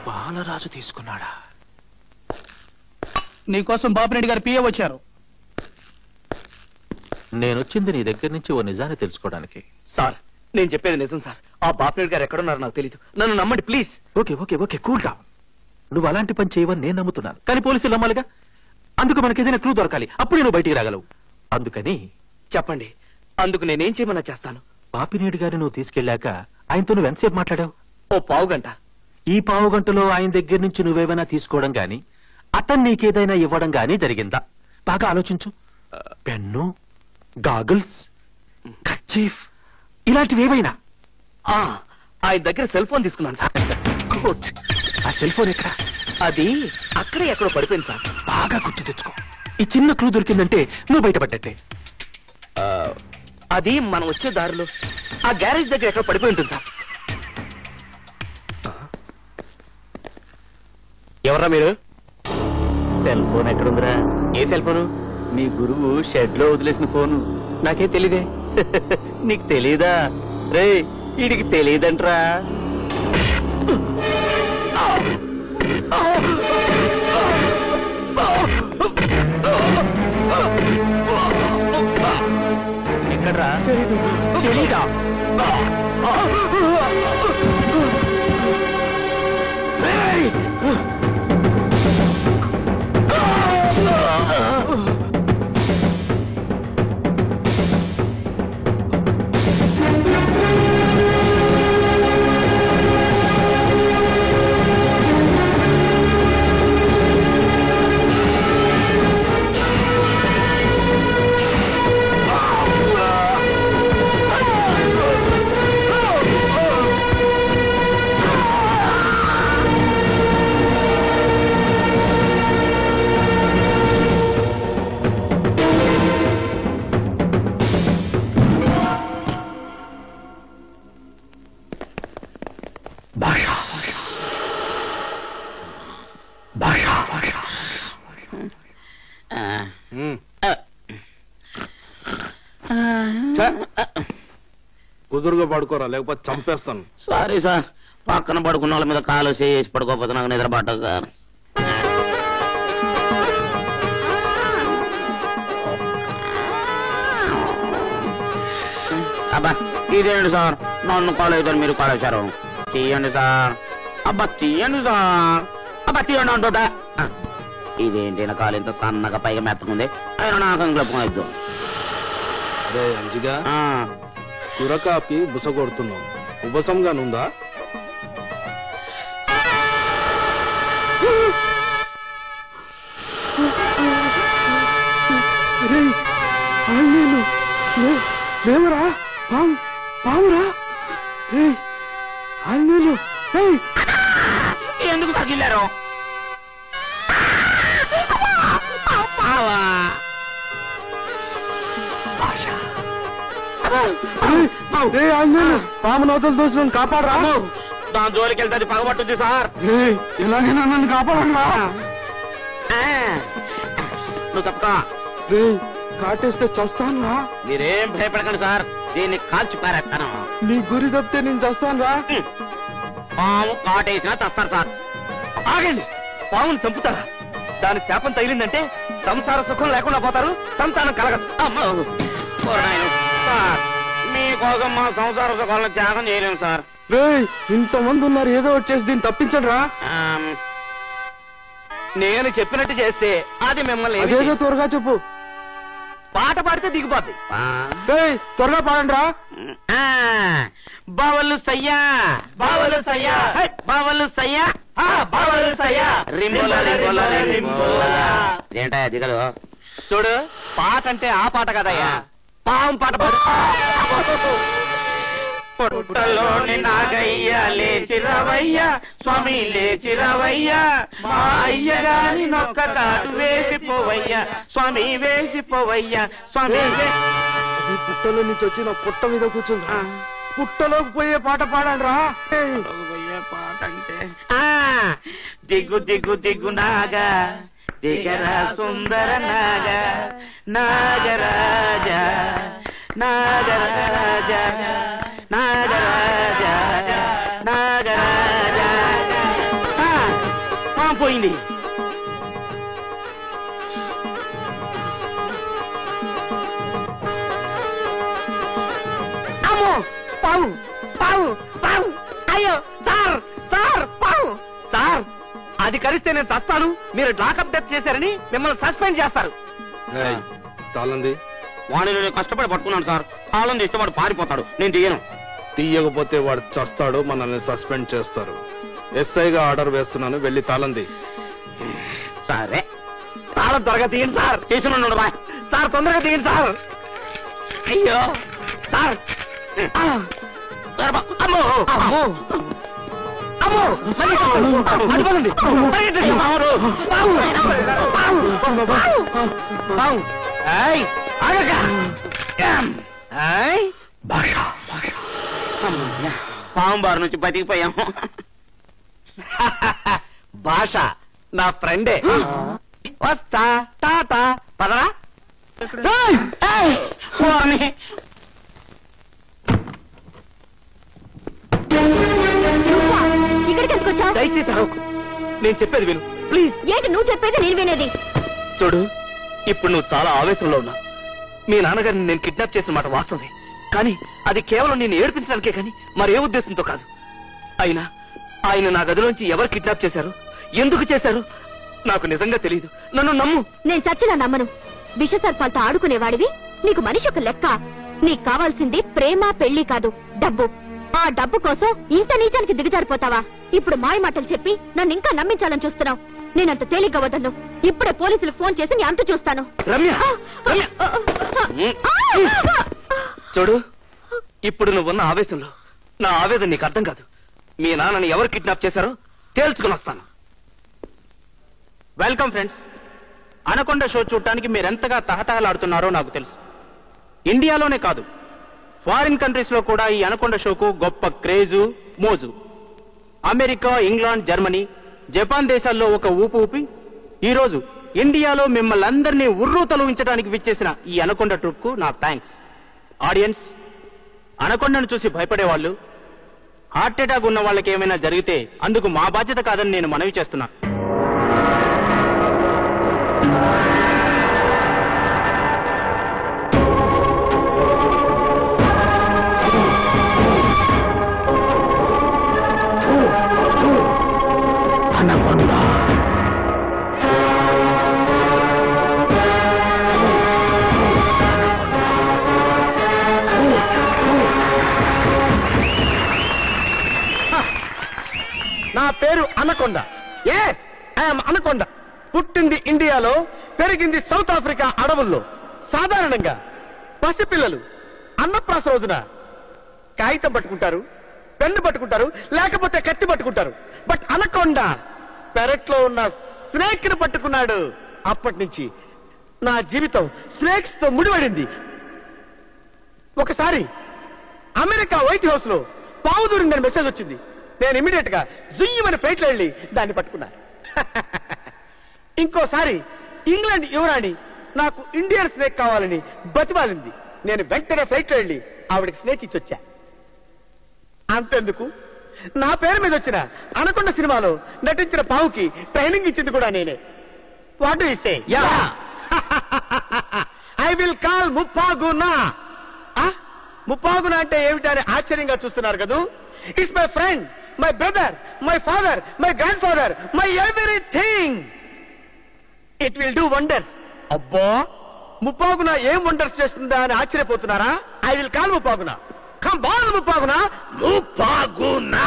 బాలరాజు తీసుకున్నాడా? నీకోసం బాపిరెడ్డి గారు పిఏ వచ్చారు. నేనొచ్చింది నీ దగ్గర నుంచి ఓ నిజాన్ని తెలుసుకోవడానికి. సార్, నేను చెప్పేది నిజం సార్. ఆ బాపిరెడ్డి గారు ఎక్కడున్నారో నాకు తెలియదు. నన్ను నమ్మండి please. Okay okay okay cool down. నువ్వు అలాంటి పని చేయవని నేను నమ్ముతున్నాను, కానీ పోలీసులు నమ్మాలిగా. అందుకు మనకి ఏదైనా క్లూ దొరకాలి, అప్పుడు నువ్వు బయటికి రాగలవు. అందుకని చెప్పండి, అందుకు నేనేం చేయమన్నా చేస్తాను. పాపినేడు గారిని నువ్వు తీసుకెళ్లాక ఆయనతో నువ్వు ఎంతసేపు మాట్లాడావు? ఓ పావు గంట. ఈ పావు గంటలో ఆయన దగ్గర నుంచి నువ్వేమైనా తీసుకోవడం గాని, అతను నీకేదైనా ఇవ్వడం గాని జరిగిందా? బాగా ఆలోచించు. పెన్ను, గాగుల్స్, కర్చీఫ్ ఇలాంటివి ఏమైనా? ఆయన దగ్గర సెల్ ఫోన్ తీసుకున్నాను సార్. గుడ్. ఆ సెల్ ఫోన్ ఎక్కడ? అది అక్కడే ఎక్కడో పడిపోయింది సార్. బాగా గుర్తు తెచ్చుకో. ఈ చిన్న క్లూ దొరికిందంటే నువ్వు బయటపడ్డట్టే. అది మనం వచ్చే దారిలో ఆ గ్యారేజ్ దగ్గర ఎక్కడ పడిపోయి ఉంటుంది సార్. ఎవర్రా మీరు? సెల్ ఫోన్ ఎక్కడుందిరా? ఏ సెల్ ఫోను? మీ గురువు షెడ్ లో వదిలేసిన ఫోను. నాకేం తెలీదే. నీకు తెలీదా? రే, వీడికి తెలియదంట్రా. ఎక్కడ్రా? తెలీదా? కుదురుగా పడుకోరా, లేకపోతే చంపేస్తాను. సారీ సార్, పక్కన పడుకున్న వాళ్ళ మీద కాలు చేసి పడుకోకపోతే నాకు నిద్ర పట్టదు సార్. అబ్బా, ఇదేంటి సార్, నన్ను కాలేజీని మీరు కాలేశారు. చెయ్యండి సార్. అబ్బా తీయండి సార్. అబ్బా తీయండి అంటుంటా. ఇదేంటి నా కాలు ఇంత సన్నగా పైగా మెత్తకుంది. అయినా నాకు చెప్పుకోవద్దు. అరే అంజిగా కురకాపి బుస కొడుతున్నావు, ఉపశంగానుందా? లేవరా, పావురా, ఆంజనేయులు ఎందుకు తగిలారు? ఆంజనేయులు పాము నవతలు దోషం కాపాడరా. దాని జోలికి వెళ్తే అది పగబట్టుద్ది సార్. ఎలాగైనా నన్ను కాపాడరా. నువ్వు తప్ప కాటేస్తే చస్తానురా. మీరేం భయపడకండి సార్, దీన్ని కాల్చి పారేస్తాను. నీ గురి తప్పితే నేను చస్తానురా. పాము కాటేసినా చస్తారు సార్. ఆగండి, పావును చంపుతారా? దాని శాపం తగిలిందంటే సంసార సుఖం లేకుండా పోతారు, సంతానం కలగదు. అమ్మో, ఓరి నాయనో. సార్ మీకోసం మా సంసార సుఖాలను త్యాగం చేయలేము సార్. ఇంతమంది ఉన్నారు, ఏదో వచ్చేసి దీన్ని తప్పించండి రా. నేను చెప్పినట్టు చేస్తే అది మిమ్మల్ని ఏమీ అదేదో చేయదు. త్వరగా చెప్పు. పాట పాడితే దిగిపోద్ది. త్వరగా పాడండి రా. బావలు సయ్యా, బావలు సయ్యా, హై, బావలు సయ్యా, బావలు సయ్యా, రింబోల రింబోల రింబోల. ఏంటా దిగలు? చూడు, పాట అంటే ఆ పాట కదయ్యా, పాము పాట పాడు. పుట్టలోని నాగయ్య లేచిరవయ్య, స్వామి లేచిరవయ్య, మా అయ్య గారి నొక్క కాటు వేసిపోవయ్య, స్వామి వేసిపోవయ్య, స్వామి పుట్టలో నుంచి వచ్చిన పుట్ట మీద కూర్చుంది. పుట్టలోకి పోయే పాట పాడండి రా. పాట అంటే దిగు దిగు దిగు నాగా, దిగరా సుందర నాగా, నాగరాజా నాగరాజా నాగరాజా నాగరాజా. పోయింది. అమ్మో, పావు పావు పావు, అయ్యో సార్ సార్, పావు సార్. అది కరిస్తే నేను చస్తాను, మీరు లాకప్ డెత్ చేశారని మిమ్మల్ని సస్పెండ్ చేస్తారు. తాళంది వాడిని నేను కష్టపడి పట్టుకున్నాను సార్. తాళం తీస్తే వాడు పారిపోతాడు, నేను తీయను. తీయకపోతే వాడు చస్తాడు, మనల్ని సస్పెండ్ చేస్తారు. ఎస్ఐగా ఆర్డర్ వేస్తున్నాను, వెళ్ళి తాళంది. సరే తాళం త్వరగా తీయండి సార్. తీసుకున్నాడు బా. సార్ తొందరగా తీయండి సార్. అయ్యో సార్. అమ్మో అమ్మో అమ్మో, అడ్డుకోండి. పాము బారు నుంచి బతికిపోయాం. భాష నా ఫ్రెండే. వస్తా టాటా, పదరా. ఇక్కడికి ఎందుకొచ్చావు? దయచేసి అరవకు, నేను చెప్పేది విను ప్లీజ్. ఏంటి నువ్వు చెప్పేది నేను వినేది? చూడు, ఇప్పుడు నువ్వు చాలా ఆవేశంలో ఉన్నావు. మీ నాన్నగారిని నేను కిడ్నాప్ చేసిన మాట వాస్తవమే, కానీ అది కేవలం నేను ఏడిపించడానికే కానీ మరే ఉద్దేశంతో కాదు. అయినా ఆయన నా గదిలోంచి ఎవరు కిడ్నాప్ చేశారు, ఎందుకు చేశారు నాకు నిజంగా తెలియదు. నన్ను నమ్ము. నేను చచ్చినా నమ్మను. విషసర్పాలతో ఆడుకునేవాడివి, నీకు మనిషి ఒక లెక్క. నీకు కావాల్సింది ప్రేమ పెళ్లి కాదు, డబ్బు. ఆ డబ్బు కోసం ఇంత నీచానికి దిగజారిపోతావా? ఇప్పుడు మాయ మాటలు చెప్పి నన్ను ఇంకా నమ్మించాలని చూస్తున్నావు. నేనంత తేలిగ్గా వదలను. ఇప్పుడే పోలీసులకు ఫోన్ చేసి నీ అంత చూస్తాను. రమ్య, చూడు, ఇప్పుడు నువ్వున్న ఆవేశంలో నా ఆవేదన నీకు అర్థం కాదు. మీ నాన్నని ఎవరు కిడ్నాప్ చేశారో తేల్చుకుని వస్తాను. Welcome friends. అనకొండ షో చూడటానికి మీరెంతగా తహతహలాడుతున్నారో నాకు తెలుసు. ఇండియాలోనే కాదు, ఫారిన్ కంట్రీస్ లో కూడా ఈ అనకొండ షోకు గొప్ప క్రేజు, మోజు. అమెరికా, ఇంగ్లాండ్, జర్మనీ, జపాన్ దేశాల్లో ఒక ఊపు ఊపి ఈరోజు ఇండియాలో మిమ్మల్ని అందరినీ ఉర్రూ తొలగించడానికి విచ్చేసిన ఈ అనకొండ ట్రూప్ కు నా థ్యాంక్స్. ఆడియన్స్, అనకొండను చూసి భయపడేవాళ్ళు, హార్ట్ అటాక్ ఉన్న వాళ్ళకి ఏమైనా జరిగితే అందుకు మా బాధ్యత కాదని నేను మనవి చేస్తున్నా. పేరు అనకొండ. Yes, I'm anaconda. పుట్టింది ఇండియాలో, పెరిగింది సౌత్ ఆఫ్రికా అడవుల్లో. సాధారణంగా పసిపిల్లలు అన్నప్రాస రోజున కాగితం పట్టుకుంటారు, పెన్ను పట్టుకుంటారు, లేకపోతే కత్తి పట్టుకుంటారు. బట్ అనకొండ పెరట్లో ఉన్న స్నేక్ ను పట్టుకున్నాడు. అప్పటి నుంచి నా జీవితం స్నేక్స్ తో ముడిపడింది. ఒకసారి అమెరికా వైట్ హౌస్ లో పావు దూరిందని మెసేజ్ వచ్చింది. నేను ఇమీడియట్ గా జుయ్యమని ఫ్లైట్ లో వెళ్ళి దాన్ని పట్టుకున్నా. ఇంకోసారి ఇంగ్లాండ్ యువరాణి నాకు ఇండియన్ స్నేక్ కావాలని బతిమాలింది. నేను వెంటనే ఫ్లైట్ లో వెళ్ళి ఆవిడకి స్నేక్ ఇచ్చొచ్చా. అంతెందుకు, నా పేరు మీద వచ్చిన అనకొండ సినిమాలో నటించిన పావుకి ట్రైనింగ్ ఇచ్చింది కూడా నేనే. What do you say? Yeah, I will call Muppaguna. Muppaguna అంటే ఏమిటని ఆశ్చర్యంగా చూస్తున్నారు కదూ. It's my friend, my brother, my father, my grandfather, my everything. It will do wonders. అబ్బా, ముప్పాగునా ఏం వండర్స్ చేస్తుందా అని ఆశ్చర్యపోతున్నారా? I will call Muppaguna. Come on Muppaguna. Muppaguna.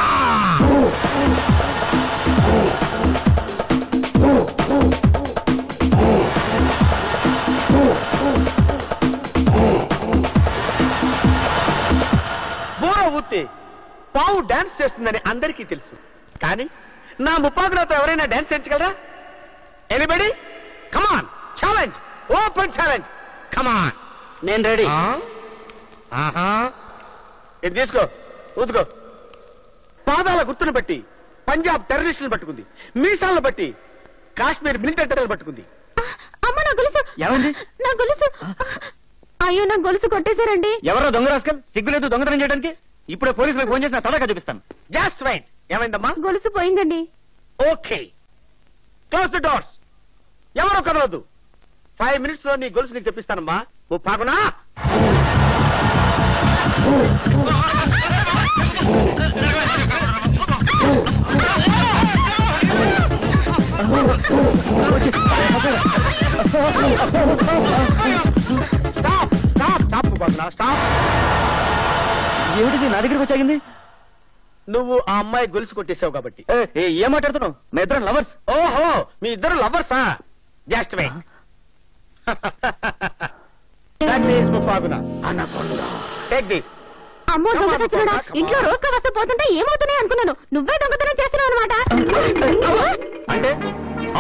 బోర ఊతే పావు డాన్స్ చేస్తుందని అందరికీ తెలుసు. కానీ నా ముప్పాగునాతో ఎవరైనా డాన్స్ చేయించగలరా? ఎనీబడి? కమాన్, ఛాలెంజ్, ఓపెన్ ఛాలెంజ్, కమాన్. నేను రెడీ. ఇది తీసుకో, ఊదుకో. పాదాల గుర్తును బట్టి పంజాబ్ టెర్రరిస్టులను పట్టుకుంది, మీసాలను బట్టి కాశ్మీర్ మిలిటరీ టెర్రర్లు పట్టుకుంది. అమ్మ, నా గొలుసు! ఏమండి? నా గొలుసు! అయ్యో, నా గొలుసు కొట్టేశారండి. ఎవరో దొంగ రాస్కల్, సిగ్గులేదు దొంగతనం చేయడానికి. ఇప్పుడే పోలీసులకు ఫోన్ చేసి నా తలగా చూపిస్తాను. Just wait. ఏమైందమ్మా? గొలుసు పోయిందండి. Okay, close the doors. ఎవరు కదలదు. 5 minutes లో నీ గొలుసు నీకు తెప్పిస్తానమ్మా. ఓ పాగునా. ఏమిటిది నా దగ్గరికి వచ్చాగింది? నువ్వు ఆ అమ్మాయి గొలుసు కొట్టేశావు కాబట్టి. ఏం మాట్లాడుతున్నావు? మీ ఇద్దరం లవర్స్. ఓహో, మీ ఇద్దరు లవర్సా? Just wait. That is Muppaguna. Anaconda. Take this. అమ్మో, దొంగ సచ్చినోడా! ఇంట్లో రోజుగా వస్తే పోతుంటే ఏమవుతున్నాయి అనుకున్నాను. నువ్వే దొంగతనం చేస్తున్నావు అనమాట. అంటే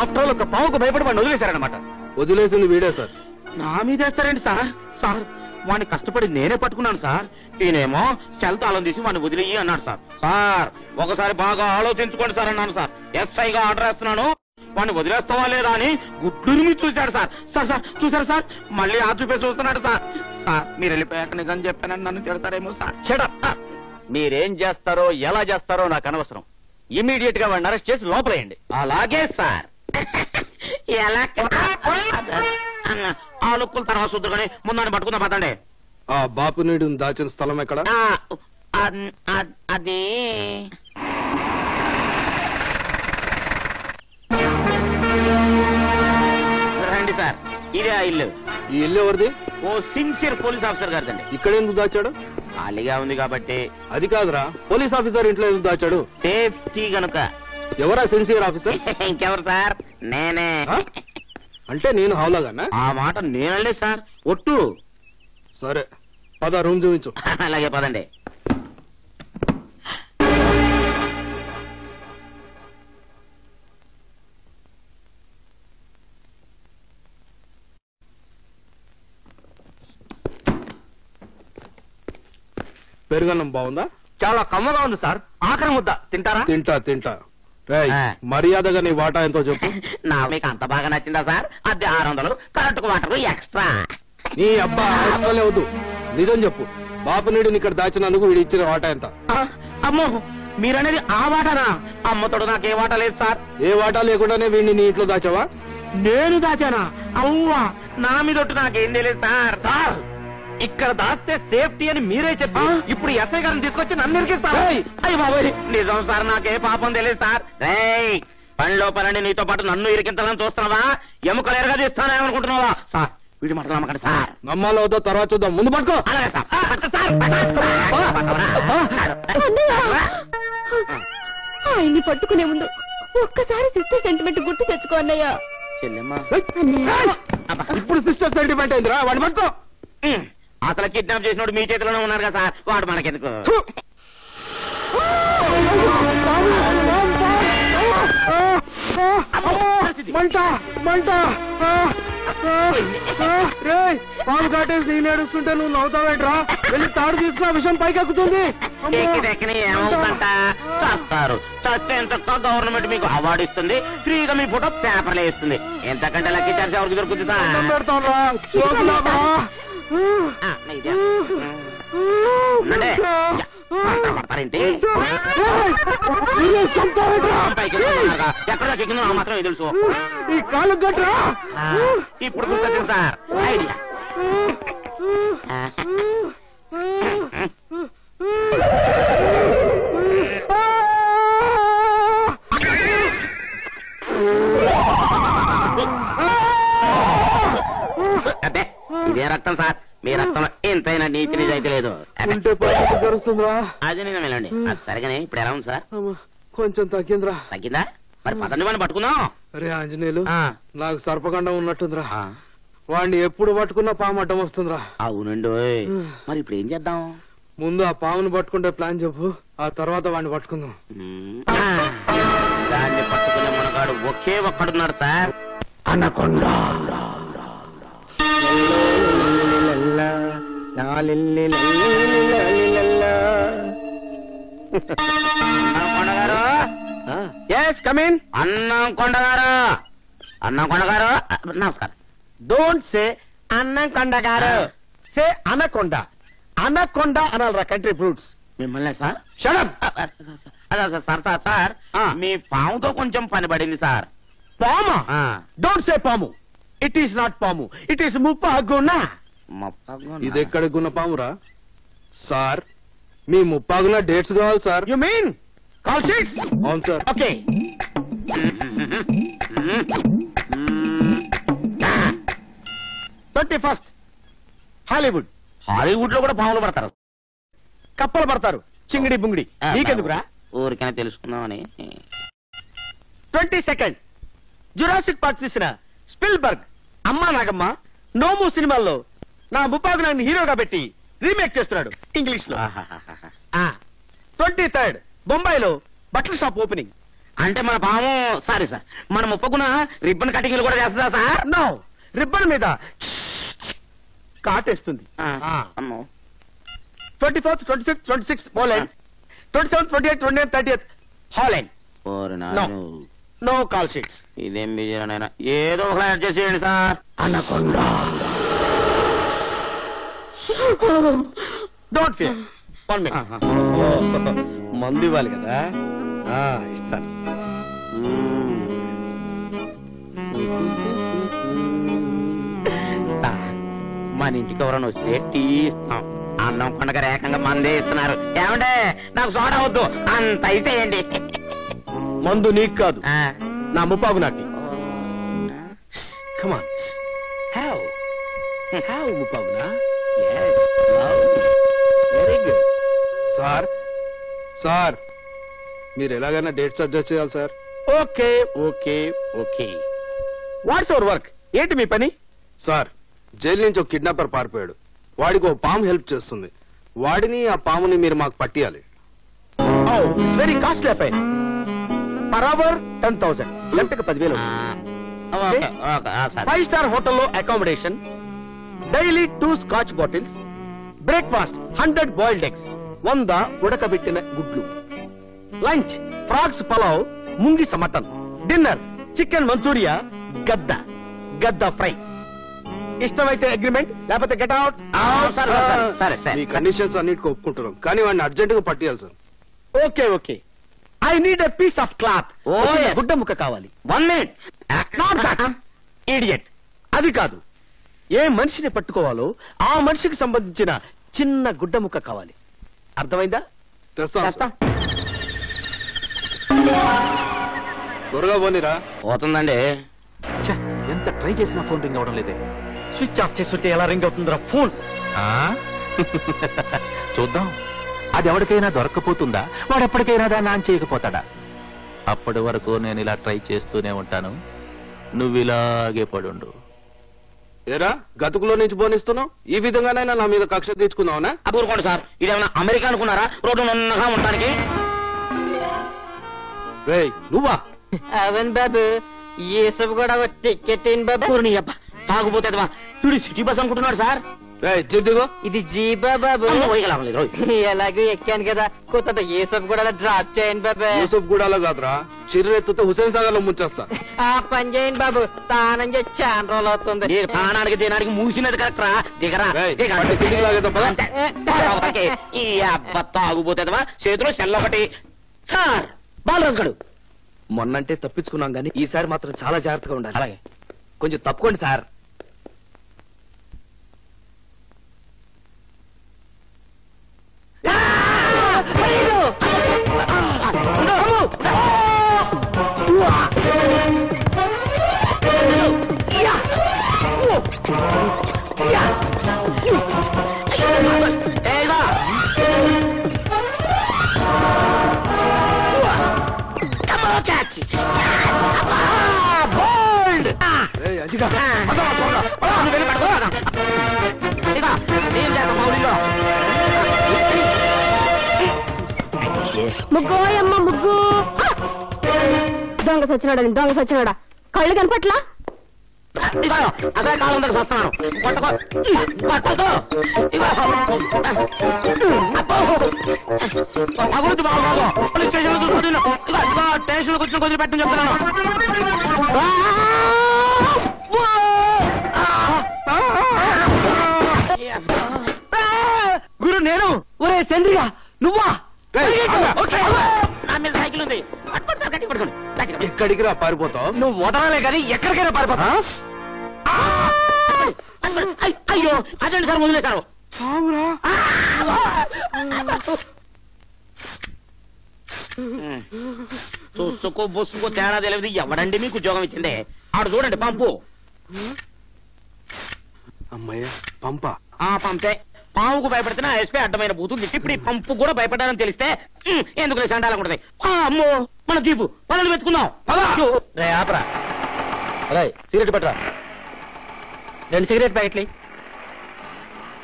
ఆఫ్టర్ ఆల్ ఒక పావుకు భయపడి వాడిని వదిలేశారనమాట. వదిలేసింది వీడే సార్. నా మీదేస్తారండి సార్? సార్, వాడిని కష్టపడి నేనే పట్టుకున్నాను సార్. ఈయనేమో సెల్ తాళం తీసి వాడిని వదిలేయి అన్నాడు సార్. సార్, ఒకసారి బాగా ఆలోచించుకోండి సార్ అన్నాను సార్. ఎస్ఐగా ఆర్డర్ వేస్తున్నాను, వాడిని వదిలేస్తావా లేదా అని గుడ్డుని చూశాడు సార్. సార్ సార్ చూశారు సార్, మళ్ళీ ఆ చూపే చూస్తున్నాడు సార్. సార్, మీరు వెళ్ళిపోయాక నిజం చెప్పానని నన్ను తిడతారేమో సార్. షటప్. మీరేం చేస్తారో ఎలా చేస్తారో నాకు అనవసరం. ఇమీడియట్ గా వాడిని అరెస్ట్ చేసి లోపలేయండి. అలాగే సార్. ఎలా ఆ లుక్కుల తర్వాత చూద్దుకొని ముందని పట్టుకుందా పదండి. ఆ బాపునీడు దాచిన స్థలం ఎక్కడ? అది రండి సార్, ఇదే ఆ ఇల్లు. ఈ ఇల్లు ఎవరిది? ఓ సిన్సియర్ పోలీస్ ఆఫీసర్ గారిదండి. ఇక్కడ ఎందుకు దాచాడు? ఖాళీగా ఉంది కాబట్టి. అది కాదురా, పోలీస్ ఆఫీసర్ ఇంట్లో ఎందుకు దాచాడు? సేఫ్టీ గనుక. ఎవరా సిన్సియర్ ఆఫీసర్? ఇంకెవరు సార్? నేనే. అంటే నేను హౌలాగానా? ఆ మాట నేనండి సార్, ఒట్టు. సరే, పద రూమ్ చూపించు. అలాగే పదండి. పెరుగన్నం బాగుందా? చాలా కమ్మగా ఉంది సార్. ఆఖరి ముద్ద తింటారా? తింటా తింటా. రేయ్, మర్యాదగా నీ వాటా ఎంతో చెప్పు. నా మీకు అంత బాగా నచ్చిందా సార్? అద్దె 600, కరెంటుకు వాటర్ ఎక్స్ట్రా. నీ అబ్బా ఆలోచనలే వద్దు, నిజం చెప్పు. బాపునీడిని ఇక్కడ దాచినందుకు వీడు ఇచ్చిన వాటా ఎంత? అమ్మో, మీరనేది ఆ వాటానా? అమ్మతోడు నాకే వాటా లేదు సార్. ఏ వాటా లేకుండానే వీడిని నీ ఇంట్లో దాచావా? నేను దాచానా? అవ్వా, నా మీదొట్టు నాకేం తెలియదు సార్. సార్, ఇక్కడ దాస్తే సేఫ్టీ అని మీరే చెప్పి ఇప్పుడు ఎస్ఐ గారిని తీసుకొచ్చి నన్ను ఇరికిస్తారు. అయ్యి బాబోయ్, నిజం సార్, నాకే పాపం తెలియదు సార్. రేయ్, పనిలో పనండి, నీతో పాటు నన్ను ఇరికించాలని చూస్తున్నావా? ఎముకలు ఎరగదీస్తానేమనుకుంటున్నావా? సార్, వీడి మాట నమ్మకండి సార్. నమ్మాలో వద్దో తర్వాత చూద్దాం, ముందు పట్టుకో. అలాగే సార్. పట్టు సార్. ఆయన్ని పట్టుకునే ముందు ఒక్కసారి సిస్టర్ సెంటిమెంట్ గుర్తు తెచ్చుకో అన్నయ్య. చెల్లెమ్మా ఇప్పుడు సిస్టర్ సెంటిమెంట్ అయిందిరా, వాడిని పట్టుకో. అసలు కిడ్నాప్ చేసినోడు మీ చేతిలోనే ఉన్నారు కదా సార్, వాడు మనకెందుకు? మంట మంట రేయ్, పాము కాటేసి నేను ఏడుస్తుంటే నువ్వు నవ్వుతావేంట్రా? వెళ్ళి తాడు తీసుకున్న విషయం పైకెక్కుతుంది. ఎక్కిదెక్కని ఏమవుతుందంట, చేస్తారు. చస్తే ఎంత గవర్నమెంట్ మీకు అవార్డు ఇస్తుంది, ఫ్రీగా మీ ఫోటో పేపర్లో ఇస్తుంది. ఎంతకంటే లక్కీ ఛాన్స్ ఎవరికి దొరుకుతుంది సార్? పెడతాను పడతారేంటి? ఎక్కడ ఎక్కిందో నాకు మాత్రమే తెలుసు. ఈ కాలు గట్రా ఇప్పుడు గుర్తొచ్చింది సార్ ఐడియా. అదే ఇదే రక్తం సార్, మీ రక్తం ఎంతైనా నీతి నిజాయితీ లేదు. అది నేను వెళ్ళండి. అది సరిగానే ఇప్పుడు ఎలా ఉంది సార్? కొంచెం తగ్గిందిరా. తగ్గిందా? మరి పదండి వాడిని పట్టుకుందాం. అరే ఆంజనేయులు, నాకు సర్పగండం ఉన్నట్టుందిరా. వాడిని ఎప్పుడు పట్టుకున్నా పాము అడ్డం వస్తుందిరా. అవునండి. మరి ఇప్పుడు ఏం చేద్దాం? ముందు ఆ పాముని పట్టుకుంటే ప్లాన్ చెప్పు, ఆ తర్వాత వాడిని పట్టుకుందాం. దాన్ని పట్టుకునే మనగాడు ఒకే ఒక్కడున్నాడు సార్, అనకొండ. కొండగారు. అన్నం కొండగారు, అన్నం కొండగారు నమస్కారం. డోంట్ సే అన్నం కొండగారు, సే అనకొండ. అనకొండ అనాలరా కంట్రీ ఫ్రూట్స్. మిమ్మల్ని sir? Shut up. Sir sir sir మీ పాముతో కొంచెం పని పడింది సార్. పామా? డోంట్ సే పాము. ఇట్ ఈస్ నాట్ పాము, ఇట్ ఈస్ ముప్పాగున. ఇది ఎక్కడ గున్న పామురా సార్? మీ ముప్పాగున డేట్స్ కావాలి sir. You mean call sheets? అవును sir. Okay. 21st Hollywood. Hollywood లో కూడా పాములు పడతారు? కప్పలు పడతారు, చింగిడి బుంగిడి. నీకెందుకురా? ఊరికైనా తెలుసుకుందామని. 22nd జురాసిక్ పార్క్ తీసిన స్పిల్బర్గ్ అమ్మా నాగమ్మ నోము సినిమాల్లో నా ముప్పాగు నాన్ని హీరోగా పెట్టి రీమేక్ చేస్తున్నాడు ఇంగ్లీష్ లో. 23rd బొంబాయిలో బట్టల షాప్ ఓపెనింగ్. అంటే మన పాము సారీ సార్, మన ముప్పకున రిబ్బన్ కటింగ్లు కూడా చేస్తుందా సార్? నో, రిబ్బన్ మీద కాటేస్తుంది. 24th 25th 26th Poland. 27th 28th 29th 30th Holland. No call sheets. ఇదేం బిజీనైనా ఏదో ఒక అడ్జస్ట్ చేయండి sir. Anaconda. Don't fear. 1 minute. మందు ఇవ్వాలి కదా, ఇస్తాను. సార్ మన ఇంటికి ఎవరైనా వస్తే టీ ఇస్తాం. అన్నం పండుగ ఏకంగా మందే ఇస్తున్నారు. ఏమంటే నాకు సోడా వద్దు, అంత ఇసేయండి. మందు నీకు కాదు, నా ముప్పాగు నాటి. Come on. How? How ముప్పాగునా? Yes. Very good. Sir sir మీరు ఎలాగైనా డేట్స్ అడ్జస్ట్ చేయాలి sir. Okay okay okay. What's our work? ఏంటి మీ పని? సార్ జైలు నుంచి ఒక కిడ్నాపర్ పారిపోయాడు. వాడికి ఓ పాము హెల్ప్ చేస్తుంది. వాడిని ఆ పాముని మీరు మాకు పట్టియాలి. It's very costly affair. Per hour 10,000. గంటకు 10,000. 5-star హోటల్లో accommodation, daily 2 scotch bottles, breakfast 100 boiled eggs, 100 ఉడకబెట్టిన గుడ్లు, లంచ్ ఫ్రాగ్స్ పలావ్, ముంగిస మటన్, డిన్నర్ చికెన్ మంచూరియా, గద్ద ఫ్రై. ఇష్టమైతే అగ్రిమెంట్, లేకపోతే గెట్ అవుట్. సరే సరే. మీ కండిషన్స్ అన్నిటికీ ఒప్పుకుంటున్నాం, కానీ వాడిని అర్జెంట్ గా పట్టియాలి సార్. Okay okay. I need a piece of cloth. గుడ్డ ముక్క కావాలి. 1 minute. ఇడియట్. అది కాదు, ఏ మనిషిని పట్టుకోవాలో ఆ మనిషికి సంబంధించిన చిన్న గుడ్డ ముక్క కావాలి. అర్థమైందా? తెస్తాం. త్వరగా పోనీరా. పోతుందండి. ఎంత ట్రై చేసినా ఫోన్ రింగ్ అవడం లేదే. స్విచ్ ఆఫ్ చేస్తుంటే ఎలా రింగ్ అవుతుందిరా ఫోన్? చూద్దాం, అది ఎవరికైనా దొరక్కపోతుందా, వాడు ఎప్పటికైనా దాన్ని ఆన్ చేయకపోతాడా? అప్పటి వరకు నేను ఇలా ట్రై చేస్తూనే ఉంటాను. నువ్వు ఇలాగే పడుండు. ఏరా గతుకులో నుంచి బోనిస్తున్నావు? ఈ విధంగానైనా నా మీద కక్ష తీర్చుకున్నావునా? ఊరుకోండి సార్, ఇదేమన్నా అమెరికా అనుకున్నారా రోడ్డు నన్నగా ఉండడానికి? రేయ్ నువ్వా? అవును బాబు, ఏ సబ్ కూడా టికెట్ బాబు. తాగుపోతే వీడు సిటీ బస్ అనుకుంటున్నాడు సార్. రేయ్ జిడ్డుగో. ఇది జీబా బాబు. పోయగలలేదు. ఎలాగో ఎక్కాను కదా, కొత్త ఏ సబ్ కూడా డ్రాప్ చేయండి బాబు. యూసఫ్ గూడాలో కాదురా, చిర్రెత్తుతో హుసేన్ సాగర్ లో ముంచేస్తా. ఆ పని చేయండి బాబు, తానం చేసి చాలా రోజులు అవుతుంది. నీ ప్రాణానికి తినడానికి మూసినది కరెక్ట్ రా. దిగరా రేయ్, దిగరా. పట్టు కిందికి లాగేద్దాం పద. అంతే. ఓకే. ఈ అబ్బ తాగుపోతేదవా చేతిలో సెల్లొకటి. సార్ బాలరాజు గడు మొన్నంటే తప్పించుకున్నాం గానీ ఈసారి మాత్రం చాలా జాగ్రత్తగా ఉండాలి. అలాగే. కొంచెం తప్పుకోండి సార్. రేయ్ అజిగా. ముగ్గోయమ్మ ముగ్గు. దొంగ సచ్చినాడా, దొంగ సచ్చినాడా, కళ్ళు కనపట్లా? అదే కాలం దగ్గర వస్తున్నాను. అభివృద్ధి బాబు పోలీస్ స్టేషన్ చూసుకుంటున్నా. స్టేషన్ వచ్చిన కొద్దిగా పెట్టని చెప్తున్నాను. గురు నేను. ఒరే చంద్రిగా నువ్వా? నా మీద సైకిల్ ఉంది. గట్టి పట్టుకోండి. ఎక్కడికి రా పారిపోతావు? నువ్వు వదలలే కానీ ఎక్కడికైనా పారిపోతా. అయ్యో అదండి సార్, వదిలేశారు. చూసుకో బొస్సుకో తేడా తెలియదు. ఎవడండి మీకు ఉద్యోగం ఇచ్చిందే? ఆడు చూడండి పంపు. అమ్మయ్య పంప. పంపే. పావుకు భయపడితే ఎస్పీ అడ్డమైన బూతులు తిట్టి ఇప్పుడు ఈ పంపు కూడా భయపడ్డానని తెలిస్తే ఎందుకు సండాలకుంటది. అమ్మో మన దీపు పనులు వెతుకుందాం. రే ఆపరా. రే సిగరెట్ పట్టరా. 2 సిగరెట్ ప్యాకెట్లు.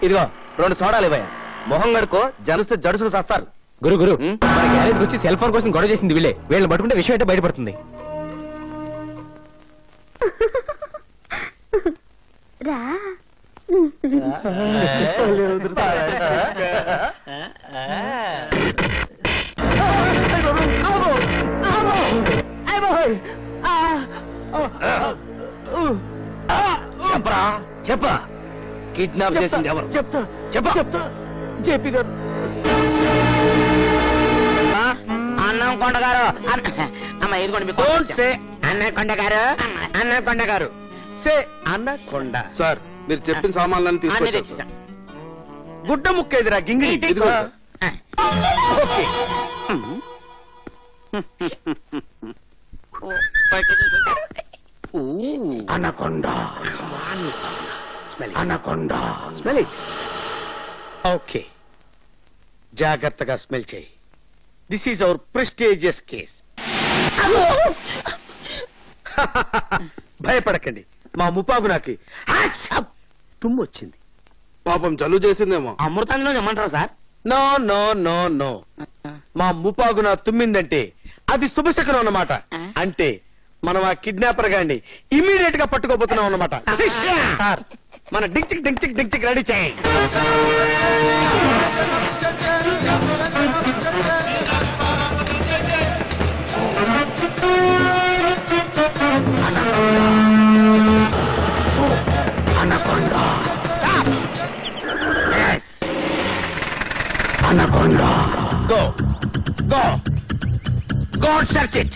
ఇదిగో 2 సోడాలు ఇవ్వయా. మొహం గడుకో, జరుస్తే జడుసులు సస్తారు. గురు గురు మన గ్యారేజ్ వచ్చి సెల్ ఫోన్ కోసం గొడవ చేసింది వీళ్ళే. వీళ్ళని పట్టుకుంటే విషయం అయితే బయటపడుతుంది. రా. చెప్పరా చెప్ప. కిడ్నాప్ చేసింది ఎవరు? చెప్తా చెప్ప. జేపీ గారు. అన్నం కొండ గారు. అమ్మ ఇదిగోండి మీకు అన్నం కొండ గారు. అన్నం కొండ గారు సే అన్నకొండ. సార్ మీరు చెప్పిన సామాన్లన్నీ అన్ని తీసుకొచ్చారు. తెచ్చేసాం. గుడ్డ ముక్క ఎదురా గింగిడి. ఇదిగో sir. Okay. Anaconda. Anaconda. Smell it. Okay, జాగ్రత్తగా స్మెల్ చేయి. This is our prestigious case. భయపడకండి, మా ముపాగునాకి తుమ్ము వచ్చింది. పాపం జల్లు చేసిందేమో. అమృతంలో ఏమంటారు sir? No no no no, మా ముపాగున తుమ్మిందంటే అది శుభశకరం అన్నమాట. అంటే మనం ఆ కిడ్నాపర్ గాన్ని ఇమీడియట్ గా పట్టుకోబోతున్నాం అన్నమాట. సార్ మన డించిక్ డించిక్ డించిక్ రెడీ చేయి. Anaconda. Go. Go. Go and search it.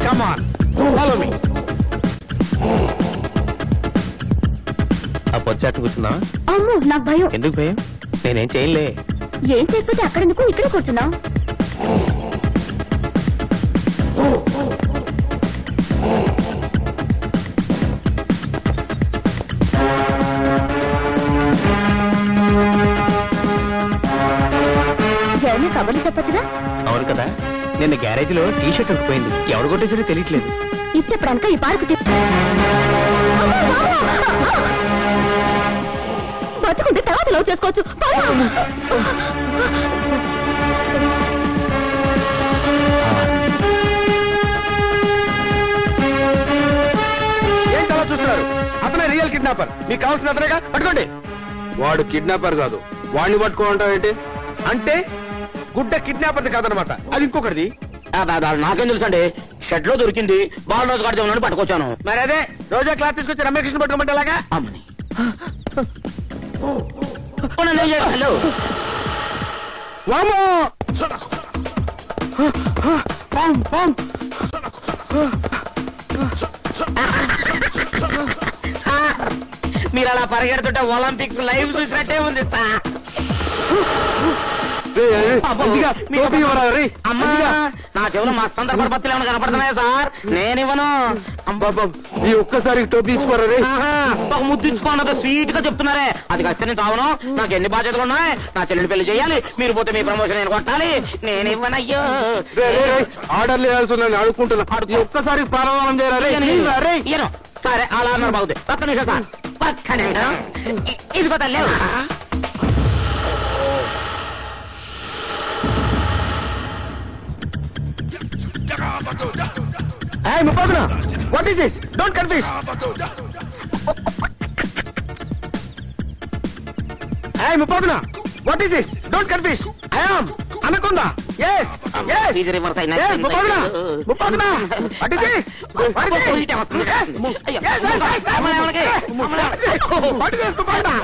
Come on. Follow me. ఆ పొచ్చాట కూర్చున్నా? అమ్మో నాకు భయం. ఎందుకు భయం? నేనేం చేయలే. ఏం చేయకపోతే అక్కడెందుకు ఇక్కడే కూర్చున్నావు? ఎవరిని కబుర్లు చెప్పొచ్చుగా. అవును కదా, నిన్న గ్యారేజ్ లో టీ షర్ట్ ఉండిపోయింది, ఎవరు కొట్టేసారో తెలియట్లేదు. ఇది చెప్పడానిక ఈ పార్కు బతుకుంటే తర్వాత లవ్ చేసుకోవచ్చు. ఏంటలా చూస్తున్నారు? అతనే రియల్ కిడ్నాపర్, మీకు కావాల్సిన అతనేగా, పట్టుకోండి. వాడు కిడ్నాపర్ కాదు, వాడిని పట్టుకోమంటావు ఏంటి? అంటే గుడ్డ కిడ్నాపర్ది కాదనమాట, అది ఇంకొకటిది. నాకేం తెలుసండి, షెడ్ లో దొరికింది, బాలరాజు గారి దేవుని పట్టుకొచ్చాను. మరి అదే రోజా క్లాస్ తీసుకొచ్చి రమ్యకృష్ణ పట్టుకోమంటే అలాగా. అమ్మని హలో వామో మీరు అలా పరిగెడుతుంటే ఒలింపిక్స్ లైవ్ చూసినట్టే ఉంది సార్. అమ్మా, నా చెవులు మస్తందర పరపత్తులు ఏమైనా కనపడుతున్నాయా సార్? నేనివ్వను. ఈ ఒక్కసారి టోపీ ఇచ్చుకోరా రే. ఒక ముద్దు ఇచ్చుకోన్నది స్వీట్ గా చెప్తున్నారే, అది ఖచ్చితంగా నేను చావను. నాకు ఎన్ని బాధ్యతలు ఉన్నాయి, నా చెల్లెలు పెళ్లి చేయాలి, మీరు పోతే మీ ప్రమోషన్ నేను కొట్టాలి. నేనివ్వనయ్యో. ఆర్డర్లు వేయాల్సి ఉన్నాను, అడుక్కుంటున్నా. ఈ ఒక్కసారి ప్రారంభం చేయరా రే. ఇయ్యను. సరే అలా అన్నారు బాగుంది. పక్క నిమిషం సార్, పక్క నిమిషం. ఇదిగో తల్లి. Hey, Mupadana, what is this? Don't confuse. Hey, Mupadana, what is this? Don't confuse. I am Anaconda. Yes, yes. ఇది రివర్స్ అయినా. Yes, Mupadana, Mupadana. What is this? What is this? Yes, yes, yes, yes. What is this, Mupadana?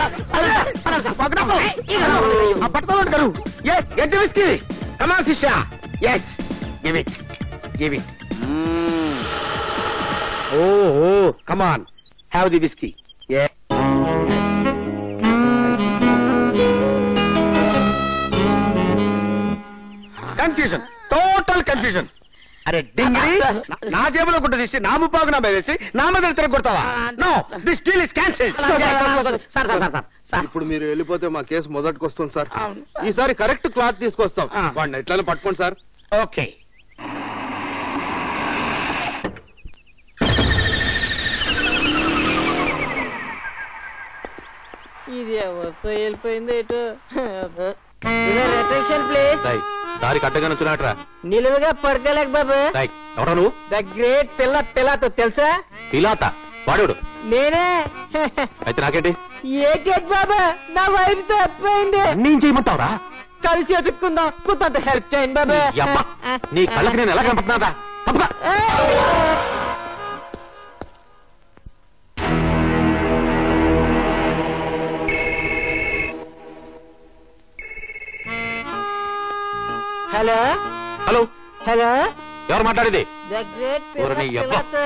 Mupadana. పట్టుకోండి గారు. Yes, get the whiskey. Come on, Sisha. Yes, give it, give it. Oh, come on. Have the whiskey. Yeah. Confusion. Total confusion. అరే డింగిరి, నా జేబులో గుడ్డ తీసి నా ముప్పాకు నా వేసి నా మీద తిరగ కొడతావా? No, this deal is cancelled. ఇప్పుడు మీరు వెళ్ళిపోతే మా కేసు మొదటికి వస్తుంది సార్. ఈసారి కరెక్ట్ క్లాత్ తీసుకొస్తాం, వాడిని ఎట్లా పట్టుకోండి సార్. ఓకే. ఇది ఎవరితో వెళ్ళిపోయింది ఎటు? ప్లేస్ దారికి అడ్డగా నుంచున్నాట్రా. నిలువుగా పడుకోలేక బాబు. ఎవరా నువ్వు? ద గ్రేట్ పిల్లతో తెలుసా? పిలాత వాడు నేనే. అయితే నాకేంటి? ఏంటి బాబా, నా వైఫ్ తప్పైంది. నేను చేయమంటావురా? కలిసి ఎదుక్కుందాం, కొంత హెల్ప్ చేయండి బాబా. నీ కళ్ళకి నేను ఎలా కనపడుతున్నా? హలో హలో హలో, ఎవరు మాట్లాడేది? ద గ్రేట్ ఎవరు నీ అబ్బ? పిల్లతో.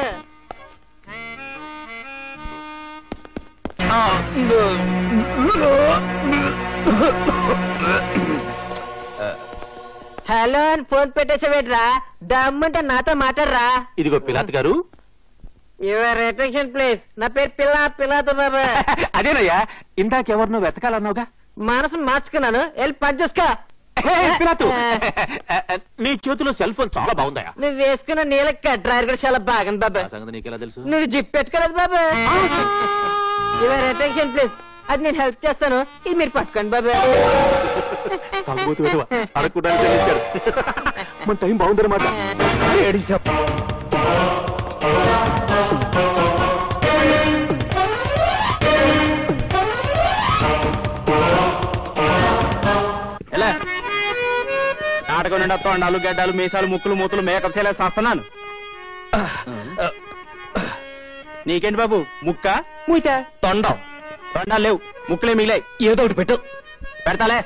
హలో అని ఫోన్ పెట్టేసావేట్రా? దమ్ముంటే నాతో మాట్లాడరా. ఇదిగో పిలాత్ గారు. Your attention please. నా పేరు పిల్లతో బాబా. అదేనయ్యా, ఇందాకెవరినో వెతకాలన్నావుగా. మనసు మార్చుకున్నాను, వెళ్ళి పని చూసుకో. పిలాతు, నీ చేతిలో సెల్ ఫోన్ చాలా బాగుందయా. నువ్వు వేసుకున్న నీళ్ళకి డ్రైవర్ కూడా చాలా బాగుంది బాబా. సంగతి నీకెలా తెలుసు? నువ్వు జిప్ పెట్టుకోలేదు బాబా. Your attention please. అది నేను హెల్ప్ చేస్తాను, ఇది మీరు పట్టుకోండి బాబా. అడగకుండా మన టైం బాగుందన్నమాట. ఎలా నాటకం నిండా తొండాలు గడ్డాలు మీసాలు ముక్కులు మూతులు మేకప్స్ ఎలా చేస్తున్నాను. నీకేంటి బాబు, ముక్క ముయితా తొండం? తొండాలు లేవు, ముక్కులే మిగిలాయి. ఏదో ఒకటి పెట్టు. పెడతాలే.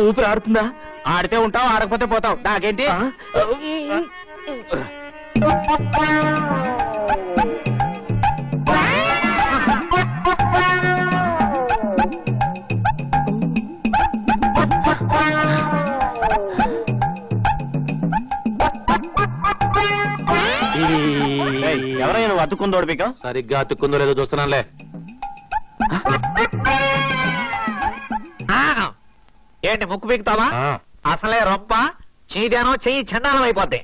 ఊపిరి ఆడుతుందా? ఆడితే ఉంటావు, ఆడకపోతే పోతావు, నాకేంటి. ఎవరైనా నువ్వు అతుక్కుందో ఓడిపిక? సరిగ్గా అతుక్కుందో లేదో చూస్తున్నానులే. ఏంటి ముక్కు పీకుతావా? అసలే రొప్ప చీదానో చెయ్యి చండాలం అయిపోద్ది.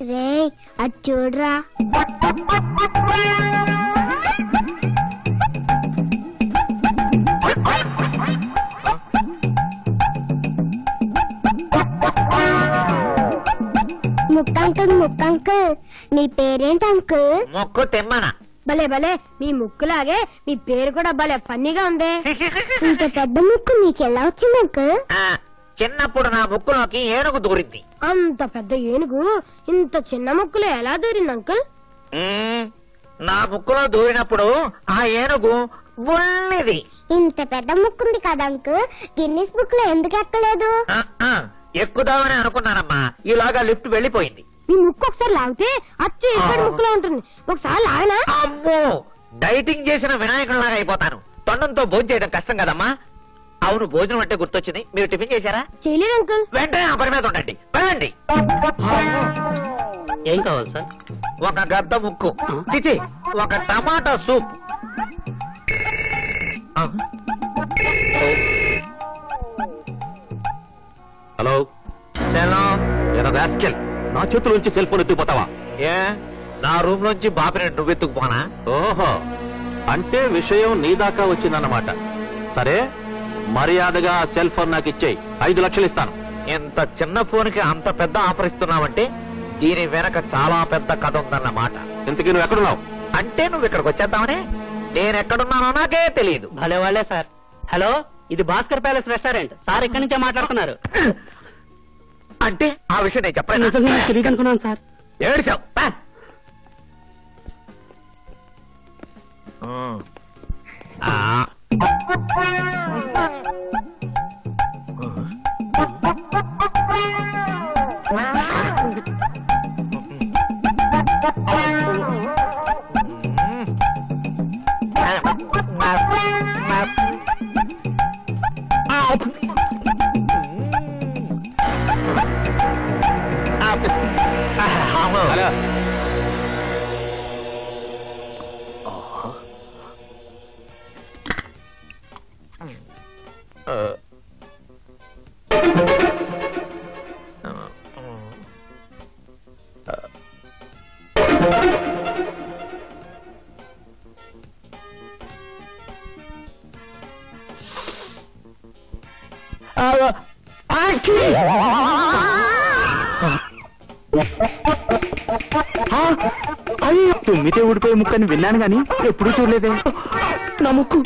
రే అది చూడరా. ముక్కంకుల్ నీ పేరేంటి అంకుల్? ముక్కు తెమ్మనా. భలే భలే మీ ముక్కులాగే మీ పేరు కూడా భలే ఫన్నీగా ఉంది. ఇంత పెద్ద ముక్కు నీకెలా వచ్చింది అంకుల్? చిన్నప్పుడు నా ముక్కులోకి ఏనుగు దూరింది. అంత పెద్ద ఏనుగు ఇంత చిన్న ముక్కులో ఎలా దూరింది అంకుల్? నా ముక్కులో దూరినప్పుడు ఆ ఏనుగు బుల్లిది. ఇంత పెద్ద ముక్కుంది కదా అంకుల్, గిన్నిస్ బుక్ లో ఎందుకు ఎక్కలేదు? ఎక్కుదామని అనుకున్నానమ్మా, ఇలాగా లిఫ్ట్ వెళ్ళిపోయింది. మీ ముక్కు ఒకసారి లాగితే అచ్చు ఇక్కడ ముక్కులో ఉంటుంది, ఒకసారి లాగనా? అమ్మో, డైటింగ్ చేసిన వినాయకుడిలాగా అయిపోతాను. తొండంతో భోజనం చేయడం కష్టం కదమ్మా. అవును, భోజనం అంటే గుర్తొచ్చింది, మీరు టిఫిన్ చేశారా? చేయలేదు అంకుల్. వెంటనే ఆ పని మీద ఉండండి, వెళ్ళండి. ఏం కావాలి సార్? ఒక గద్ద ముక్కు, చిచి ఒక టమాటా సూప్. హలో రాస్కెల్, నా చేతుల నుంచి సెల్ ఫోన్ ఎత్తుకుపోతావా? ఏ, నా రూమ్ నుంచి బాబుని నువ్వెత్తుకుపోనా? ఓహో, అంటే విషయం నీ దాకా వచ్చిందన్నమాట. సరే, మర్యాదగా ఆ సెల్ ఫోన్ నాకు ఇచ్చేయి, 5 లక్షలు ఇస్తాను. ఇంత చిన్న ఫోన్ కి అంత పెద్ద ఆఫర్ ఇస్తున్నావంటే దీని వెనక చాలా పెద్ద కథ ఉందన్నమాట. ఇంతకీ నువ్వు ఎక్కడున్నావు? అంటే నువ్వు ఇక్కడికి వచ్చేద్దామనే? నేనెక్కడున్నానో నాకే తెలియదు. భలే వాళ్ళే సార్. హలో, ఇది భాస్కర్ ప్యాలెస్ రెస్టారెంట్ సార్, ఇక్కడి నుంచే మాట్లాడుతున్నారు. అంటే ఆ విషయం నేను చెప్పలేదు. తెలియదు అనుకున్నాను సార్. ఏడ్చావు. హలో, తుమ్మితే ఊడిపోయే ముక్కని విన్నాను గాని ఎప్పుడూ చూడలేదే. నా ముక్కు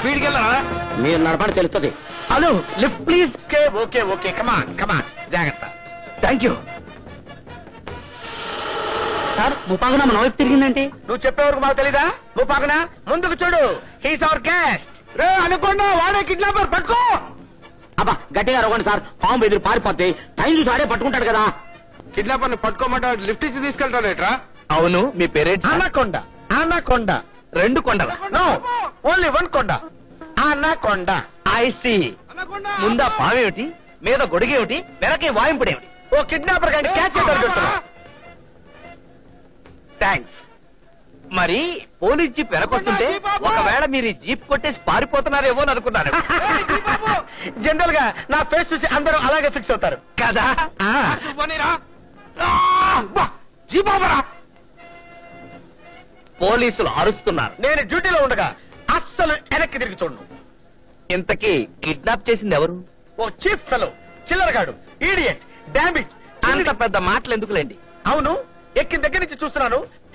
స్పీడ్కి వెళ్ళరా? మీరు నడపడి తెలుస్తుంది. Hello, lift please. Okay okay, come on come on, జాగ్రత్త. Thank you sir. ముపాగన మన వైపు తిరిగిందంటే నువ్వు చెప్పే వరకు మాకు తెలీదా? నువ్వు పక్కన ముందుకు చూడు, హీస్ అవర్ గెస్ట్. రే అనుకోండా, వాడే కిడ్నాపర్, పట్టుకో. అబ్బా గట్టిగా రవ్వండి సార్, పాము ఎదురు పారిపోతే టైం చూసి ఆడే పట్టుకుంటాడు కదా. కిడ్నాపర్ ని పట్టుకోమంటే లిఫ్ట్ ఇచ్చి తీసుకెళ్తానేట్రా? అవును, మీ పేరెంట్? అన్నకొండ. అన్నకొండ. 2 కొండల? నో, ఓన్లీ 1 కొండ. అన్నకొండ. ఐసి. ముందా పావేమిటి, మీద గొడుగేమిటి, వెనకే వాయింపుడేమిటి? ఓ కిడ్నాపర్ గాని క్యాచ్ చేయగలుగుతున్నా. థ్యాంక్స్. మరి పోలీస్ జీప్ వెనకొస్తుంటే ఒకవేళ మీరు ఈ జీప్ కొట్టేసి పారిపోతున్నారేమో అని అనుకున్నాను. జనరల్ గా నా ఫేస్ చూసి అందరూ అలాగే ఫిక్స్ అవుతారు కదా. జీబాబరా, పోలీసులు అరుస్తున్నారు. నేను డ్యూటీలో ఉండగా అస్సలు వెనక్కి తిరిగి చూడను. ఇంతకీ కిడ్నాప్ చేసింది ఎవరు? ఓ చీఫ్ ఫెలో, చిల్లరగాడు, ఈడియట్, డామిట్. అంత పెద్ద మాటలు ఎందుకులేండి. అవును, ఎక్కిన దగ్గర నుంచి చూస్తున్నాను.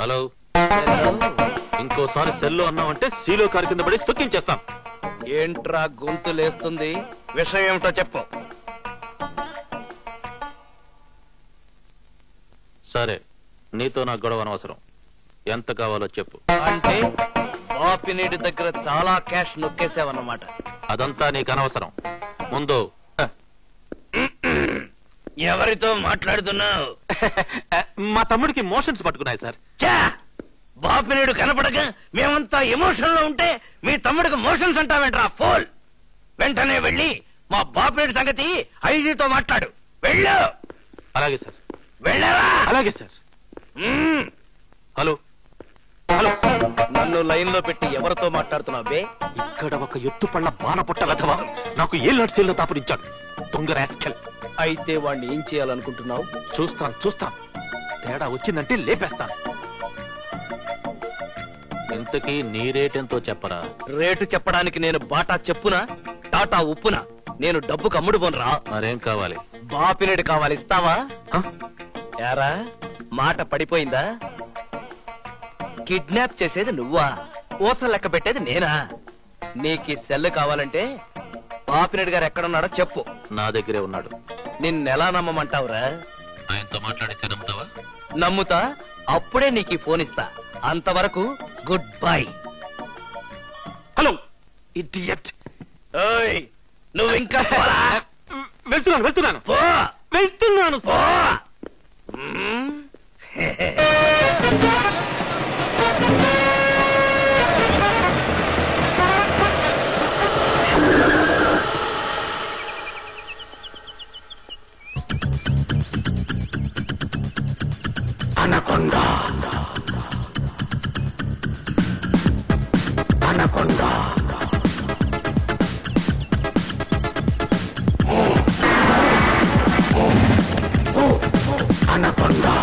హలో, ఇంకోసారి సెల్లో అన్నావంటే సీలో కారు కింద పడి స్తొక్కించేస్తాం. ఏంట్రా గొంతు లేస్తుంది? విషయం ఏమిటో చెప్పు. సరే, నీతో నాకు గొడవ అనవసరం. ఎంత కావాలో చెప్పు. అంటే బాపినేడి దగ్గర చాలా క్యాష్ నొక్కేసావన్నమాట. అదంతా నీకు అనవసరం. ముందు ఎవరితో మాట్లాడుతున్నావు? మా తమ్ముడికి మోషన్స్ పట్టుకున్నాయి సార్. బాపినేడు కనపడక మేమంతా ఎమోషన్ లో ఉంటే మీ తమ్ముడికి మోషన్స్ అంటావేంట్రా ఫోల్? వెంటనే వెళ్ళి మా బాపినేడు సంగతి ఐజీతో మాట్లాడు. వెళ్ళు. అలాగే సార్. వెళ్ళావా? అలాగే సార్. హలో హలో, నన్ను లైన్ లో పెట్టి ఎవరితో మాట్లాడుతున్నావు బే? ఇక్కడ ఒక ఎత్తుపళ్ళ బాణపొట్ట వెధవ నాకు ఏళ్ళు సెల్లో తాపునిచ్చాడు. దొంగ రాస్కెల్. అయితే వాడిని ఏం చేయాలనుకుంటున్నావు? చూస్తాను. తేడా వచ్చిందంటే లేపేస్తాను. ఇంతకీ నీ రేటెంతో చెప్పరా? రేటు చెప్పడానికి నేను బాటా చెప్పునా టాటా ఉప్పునా? నేను డబ్బుకు అమ్ముడు పోనరా. మరేం కావాలి? బాపినేడు కావాలి, ఇస్తావా? యారా మాట పడిపోయిందా? కిడ్నాప్ చేసేది నువ్వా? ఓసలు లెక్క పెట్టేది నేనా? నీకు సెల్ కావాలంటే బాపినేడు గారు ఎక్కడున్నాడో చెప్పు. నా దగ్గరే ఉన్నాడు. నిన్నెలా నమ్మమంటావురా? ఆయనతో మాట్లాడిస్తే నమ్ముతావా? నమ్ముతా. అప్పుడే నీకు ఫోన్ ఇస్తా. అంతవరకు గుడ్ బై. Hello idiot. ఓయ్, నువ్వు ఇంకా పోలా? వెళ్తున్నాను పో. వెళ్తున్నాను పో. Anaconda anaconda anaconda.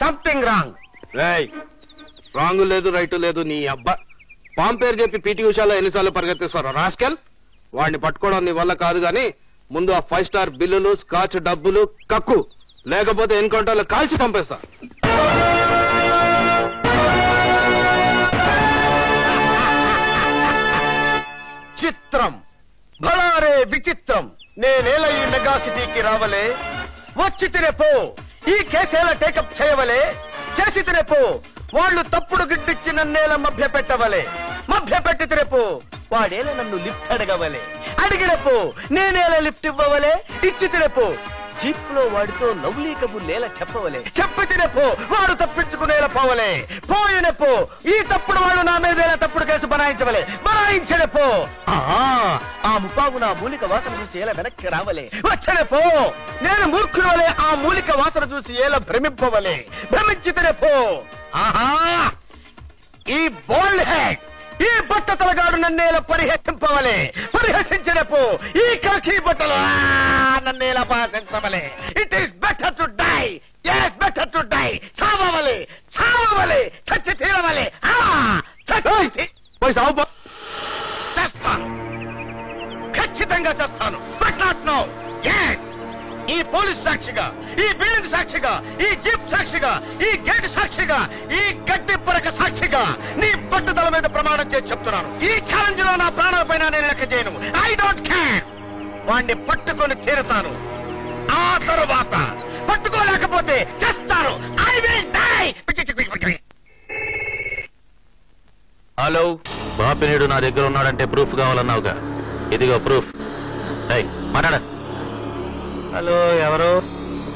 Something wrong. Wrong లేదు, రైట్ లేదు. నీ అబ్బా పాము పేరు చెప్పి పీటీ ఉషాలో ఎన్నిసార్లు పరిగెత్తిస్తారు రాస్కెల్. వాడిని పట్టుకోవడం నీ వల్ల కాదు గాని ముందు ఆ 5 స్టార్ బిల్లులు, స్కాచ్ డబ్బులు కక్కు, లేకపోతే ఎన్కౌంటర్లో కాల్చి చంపేస్తా. చిత్రం భళారే విచిత్రం. నేనేలా ఈ మెగా సిటీకి రావలే, వచ్చి తినేపో. ఈ కేసేలా టేకప్ చేయవలే, చేసి తినేపో. వాళ్ళు తప్పుడు గిడ్డిచ్చి నన్నేలా మభ్య పెట్టవలే, మభ్య పెట్టి తినేపో. వాడేలా నన్ను లిఫ్ట్ అడగవలే, అడిగినపో. నేనేలా లిఫ్ట్ ఇవ్వవలే, ఇచ్చి తినేపో. జీప్ లో వాడితో లవ్లీ కబుర్లేలా చెప్పవలే, చెప్పి తినేపో. వాడు తప్పించుకునేలా పోవలే, పోయినపో. ఈ తప్పుడు వాళ్ళు నా మీదేలా తప్పుడు కేసు బనాయించవలే, బనాయించడపో. ఆ ముప్పాగు నా మూలిక వాసన చూసి ఎలా వెనక్కి రావలే, వచ్చడపో. నేను మూర్ఖుల వలె ఆ మూలిక వాసన చూసి ఎలా భ్రమింపవలే, భ్రమించితేపో. ఆహా, ఈ బోల్డ్ హెడ్, ఈ బట్ట తలగాడు నన్నేలా పరిహసింపవలే, పరిహసించడపో. ఈ కాకి బట్టలు నన్నేలా పరిహసించవలే. It is better to die, yes better to die. చావవలే, చావవలే, చచ్చి తీరవలే. చేస్తాను, ఖచ్చితంగా చేస్తాను. But not now. yes, ఈ పోలీస్ సాక్షిగా, ఈ బిల్డింగ్ సాక్షిగా, ఈ జీప్ సాక్షిగా, ఈ గేట్ సాక్షిగా, ఈ గడ్డి పరక సాక్షిగా నీ పట్టుదల మీద ప్రమాణం చేసి చెప్తున్నాను. ఈ ఛాలెంజ్ లో నా ప్రాణాలపైన నేను లెక్క చేయను. I don't care. వాణ్ణి పట్టుకొని తీరుతాను. ఆ తరువాత పట్టుకోలేకపోతే చేస్తాను. I will die. Hello, Bapineedu నా దగ్గర ఉన్నాడంటే ప్రూఫ్ కావాలన్నావుగా, ఇదిగో ప్రూఫ్. మాట్లాడ. హలో, ఎవరు?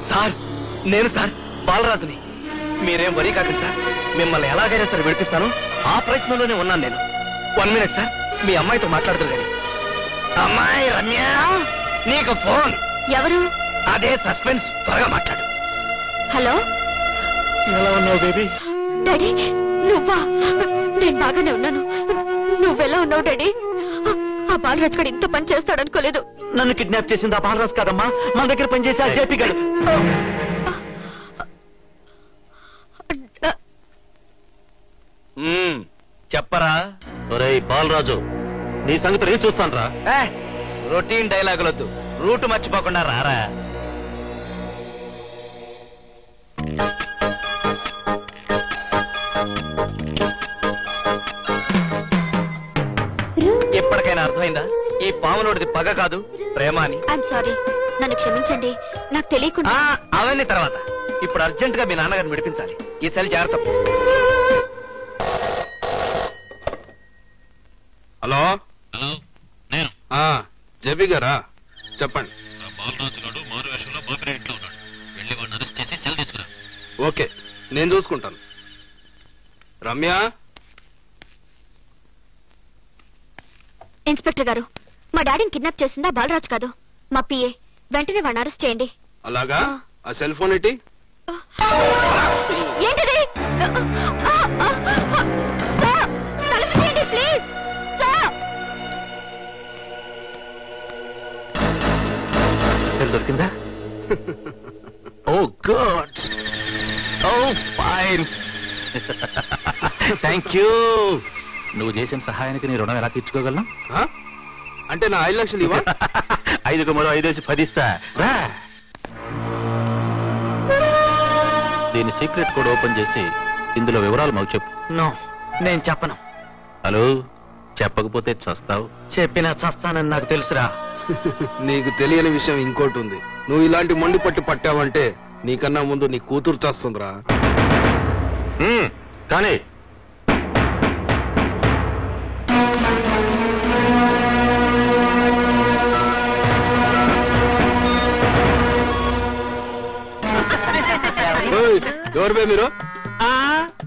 సార్, నేను సార్ బాలరాజుని. మీరేం వరీ కాకండి సార్, మిమ్మల్ని ఎలాగైనా సరే విడిపిస్తాను. ఆ ప్రయత్నంలోనే ఉన్నాను నేను. 1 minute సార్, మీ అమ్మాయితో మాట్లాడుతుంది. అమ్మాయి రమ్య, నీకు ఫోన్. ఎవరు? అదే సస్పెన్స్. త్వరగా మాట్లాడు. హలో, ఎలా ఉన్నావు బేబీ? డాడీ నువ్వా? నేను బాగానే ఉన్నాను. నువ్వెలా ఉన్నావు డాడీ? ఆ బాలరాజ్ గడు ఇంత పని చేస్తాడనుకోలేదు. నన్ను కిడ్నాప్ చేసింది ఆ బాలరాజ్ కాదమ్మా, మన దగ్గర పనిచేసే ఆ జేపీ గారు. చెప్పరా. ఒరేయ్ బాలరాజు, నీ సంగతి నేను చూస్తాను రా. రొటీన్ డైలాగులొద్దు, రూట్ మర్చిపోకుండా రారా. ఎప్పటికైనా అర్థమైందా? ఈ పాములోడిది పగ కాదు, ప్రేమ అని. ఐఎమ్ సారీ, నన్ను క్షమించండి. నాకు తెలియకుండా. అవన్నీ తర్వాత. ఇప్పుడు అర్జెంట్ గా మీ నాన్నగారిని విడిపించాలి. ఈ సెల్ జాగ్రత్త. హలో హలో, నేను జేపీ గారా? చెప్పండి. బాలరాజు గారు మారు వేషంలో బాపిన ఇంట్లో ఉన్నాడు. వెళ్ళి వాడిని అరెస్ట్ చేసి సెల్ తీసుకురా. ఓకే, నేను చూసుకుంటాను. రమ్య, ఇన్స్పెక్టర్ గారు, మా డాడీని కిడ్నాప్ చేసిందా బాలరాజ్ కాదు, మా పిఏ. వెంటనే వాడిని అరెస్ట్ చేయండి. అలాగా? ఆ సెల్ ఫోన్ ఏంటి? ఏంటిది? సార్, తలుపు తీయండి ప్లీజ్. సార్, సెల్ దొరికిందా? Oh good, oh fine, thank you. నువ్వు చేసిన సహాయానికి నీ రుణం ఎలా తీర్చుకోగలను? అంటే నా 5 లక్షలు ఇవ్వ? 5కు మరో 5 వేసి 10 ఇస్తా. దీని సీక్రెట్ కోడ్ ఓపెన్ చేసి ఇందులో వివరాలు మాకు చెప్పు. నో, నేను చెప్పను. హలో, చెప్పకపోతే చస్తావు. చెప్పినా చస్తానని నాకు తెలుసురా. నీకు తెలియని విషయం ఇంకోటి ఉంది. నువ్వు ఇలాంటి మొండి పట్టు పట్టావంటే నీకన్నా ముందు నీ కూతురు చేస్తుందిరా. కానీ ఎవరు బే మీరు?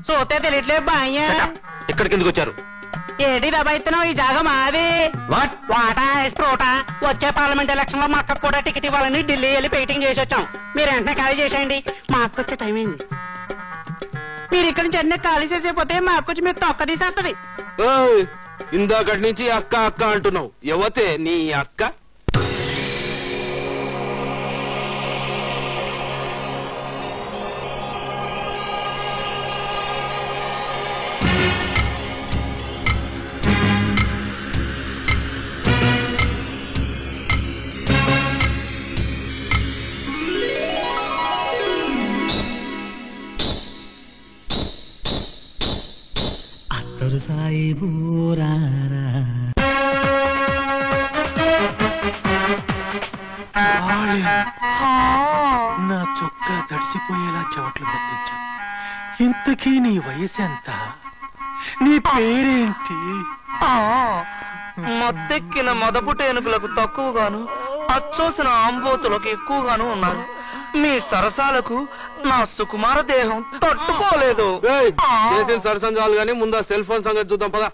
సోతే తెలియట్లే బాయ్యా. ఇక్కడికి ఎందుకు వచ్చారు? ఏడి దబాయిస్తున్నావు? ఈ జాగా మాది. వాట్? వాటా స్ప్రోటా. వచ్చే పార్లమెంట్ ఎలక్షన్ లో మా అక్కకు కూడా టికెట్ ఇవ్వాలని ఢిల్లీ వెళ్ళి పెయింటింగ్ చేసి వచ్చాం. మీరు వెంటనే ఖాళీ చేసేయండి. మా అక్క వచ్చే టైం అయింది. మీరు ఇక్కడి నుంచి వెంటనే ఖాళీ చేసేపోతే మా అక్క వచ్చి మీరు తొక్క తీసేస్తుంది. ఇందాకటి నుంచి అక్క అక్క అంటున్నావు. ఎవతే నీ అక్క? నా చొక్కా తడిసిపోయేలా చెవట్లు పెట్టించావు. ఇంతకీ నీ వయసు ఎంత? నీ పేరేంటి? మత్తెక్కిన మదపుటేనుగులకు తక్కువగాను, అచ్చోసిన ఆంబోతులకు ఎక్కువగాను ఉన్నారు. మీ సరసాలకు నా సుకుమార దేహం తట్టుకోలేదు. చేసిన సరసంజాలు గానీ ముందు ఆ సెల్ ఫోన్ సంగతి చూద్దాం పదా.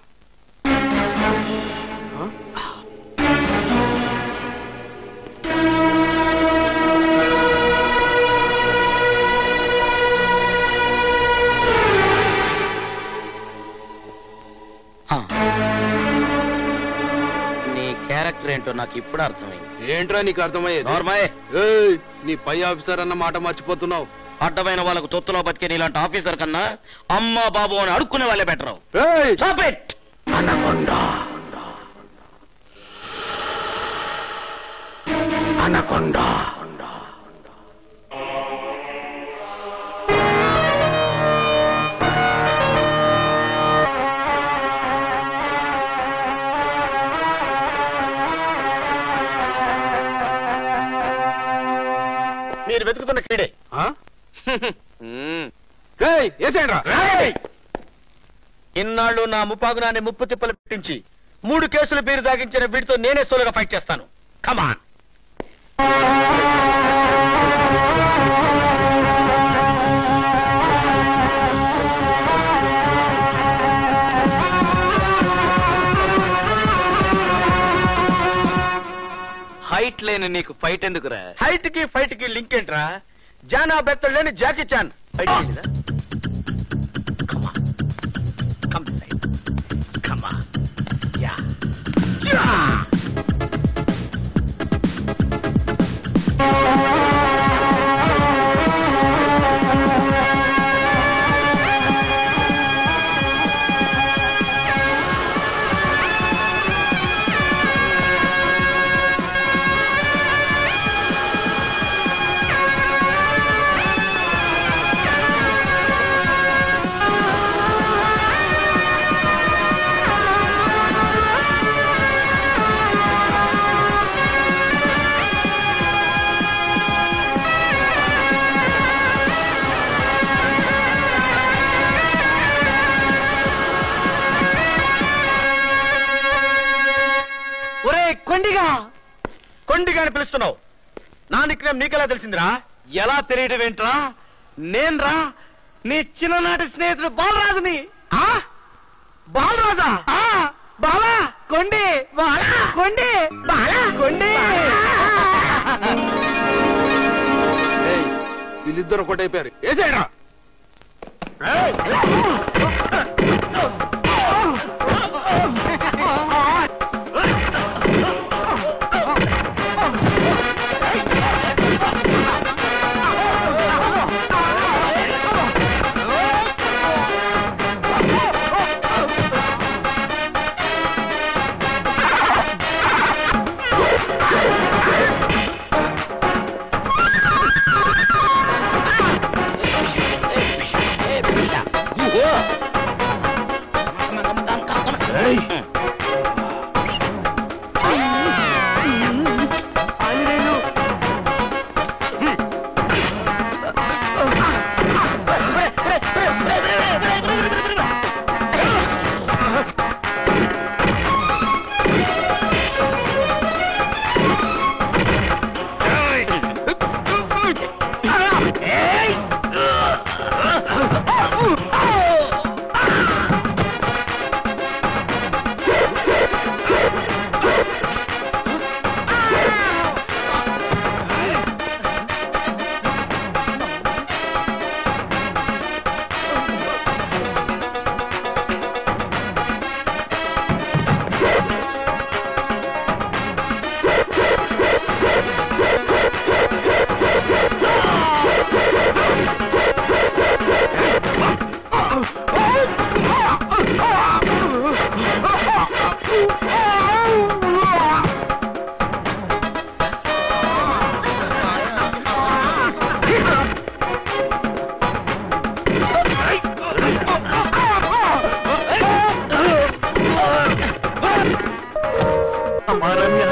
నీ క్యారెక్టర్ ఏంటో నాకు ఇప్పుడు అర్థమైంది. ఏంట్రా నీకు అర్థమయ్యేది? నార్మల్. నీ పై ఆఫీసర్ అన్న మాట మర్చిపోతున్నావు. అడ్డమైన వాళ్ళకు తొత్తులో బతికే నీలాంటి ఆఫీసర్ కన్నా అమ్మా బాబు అని అడుక్కునే వాళ్ళే బెటర్. అనకొండా అనకొండా మీరు వెతుకుతున్న క్రీడే. ఇన్నాళ్ళు నా ముపాగునాన్ని ముప్పు తిప్పలు పెట్టించి 3 కేసులు పేరు దాగించిన వీడితో నేనే సోలుగా ఫైట్ చేస్తాను. కమాన్. హైట్ హైట్ లేని నీకు ఫైట్ ఎందుకురా? హైట్ కి ఫైట్ కి లింక్ ఏంట్రా? జానా బెత్తలు లేని జాకీ చాన్ ఫైట్ చేయలేదా? Come on. Come this side. Come on. Yeah. Yeah. కొండిగా అని పిలుస్తున్నావు. నా నిక్నేమ్ నీకెలా తెలిసిందిరా? ఎలా తెలియడం ఏంట్రా? నేన్రా నీ చిన్ననాటి స్నేహితుడు బాలరాజుని. బాలరాజా? బాలా కొండి, బాలా కొండి, బాలా కొండి. వీళ్ళిద్దరు ఒకటైపోయారు. ఏసేయరా? అమ్మా రమ్య,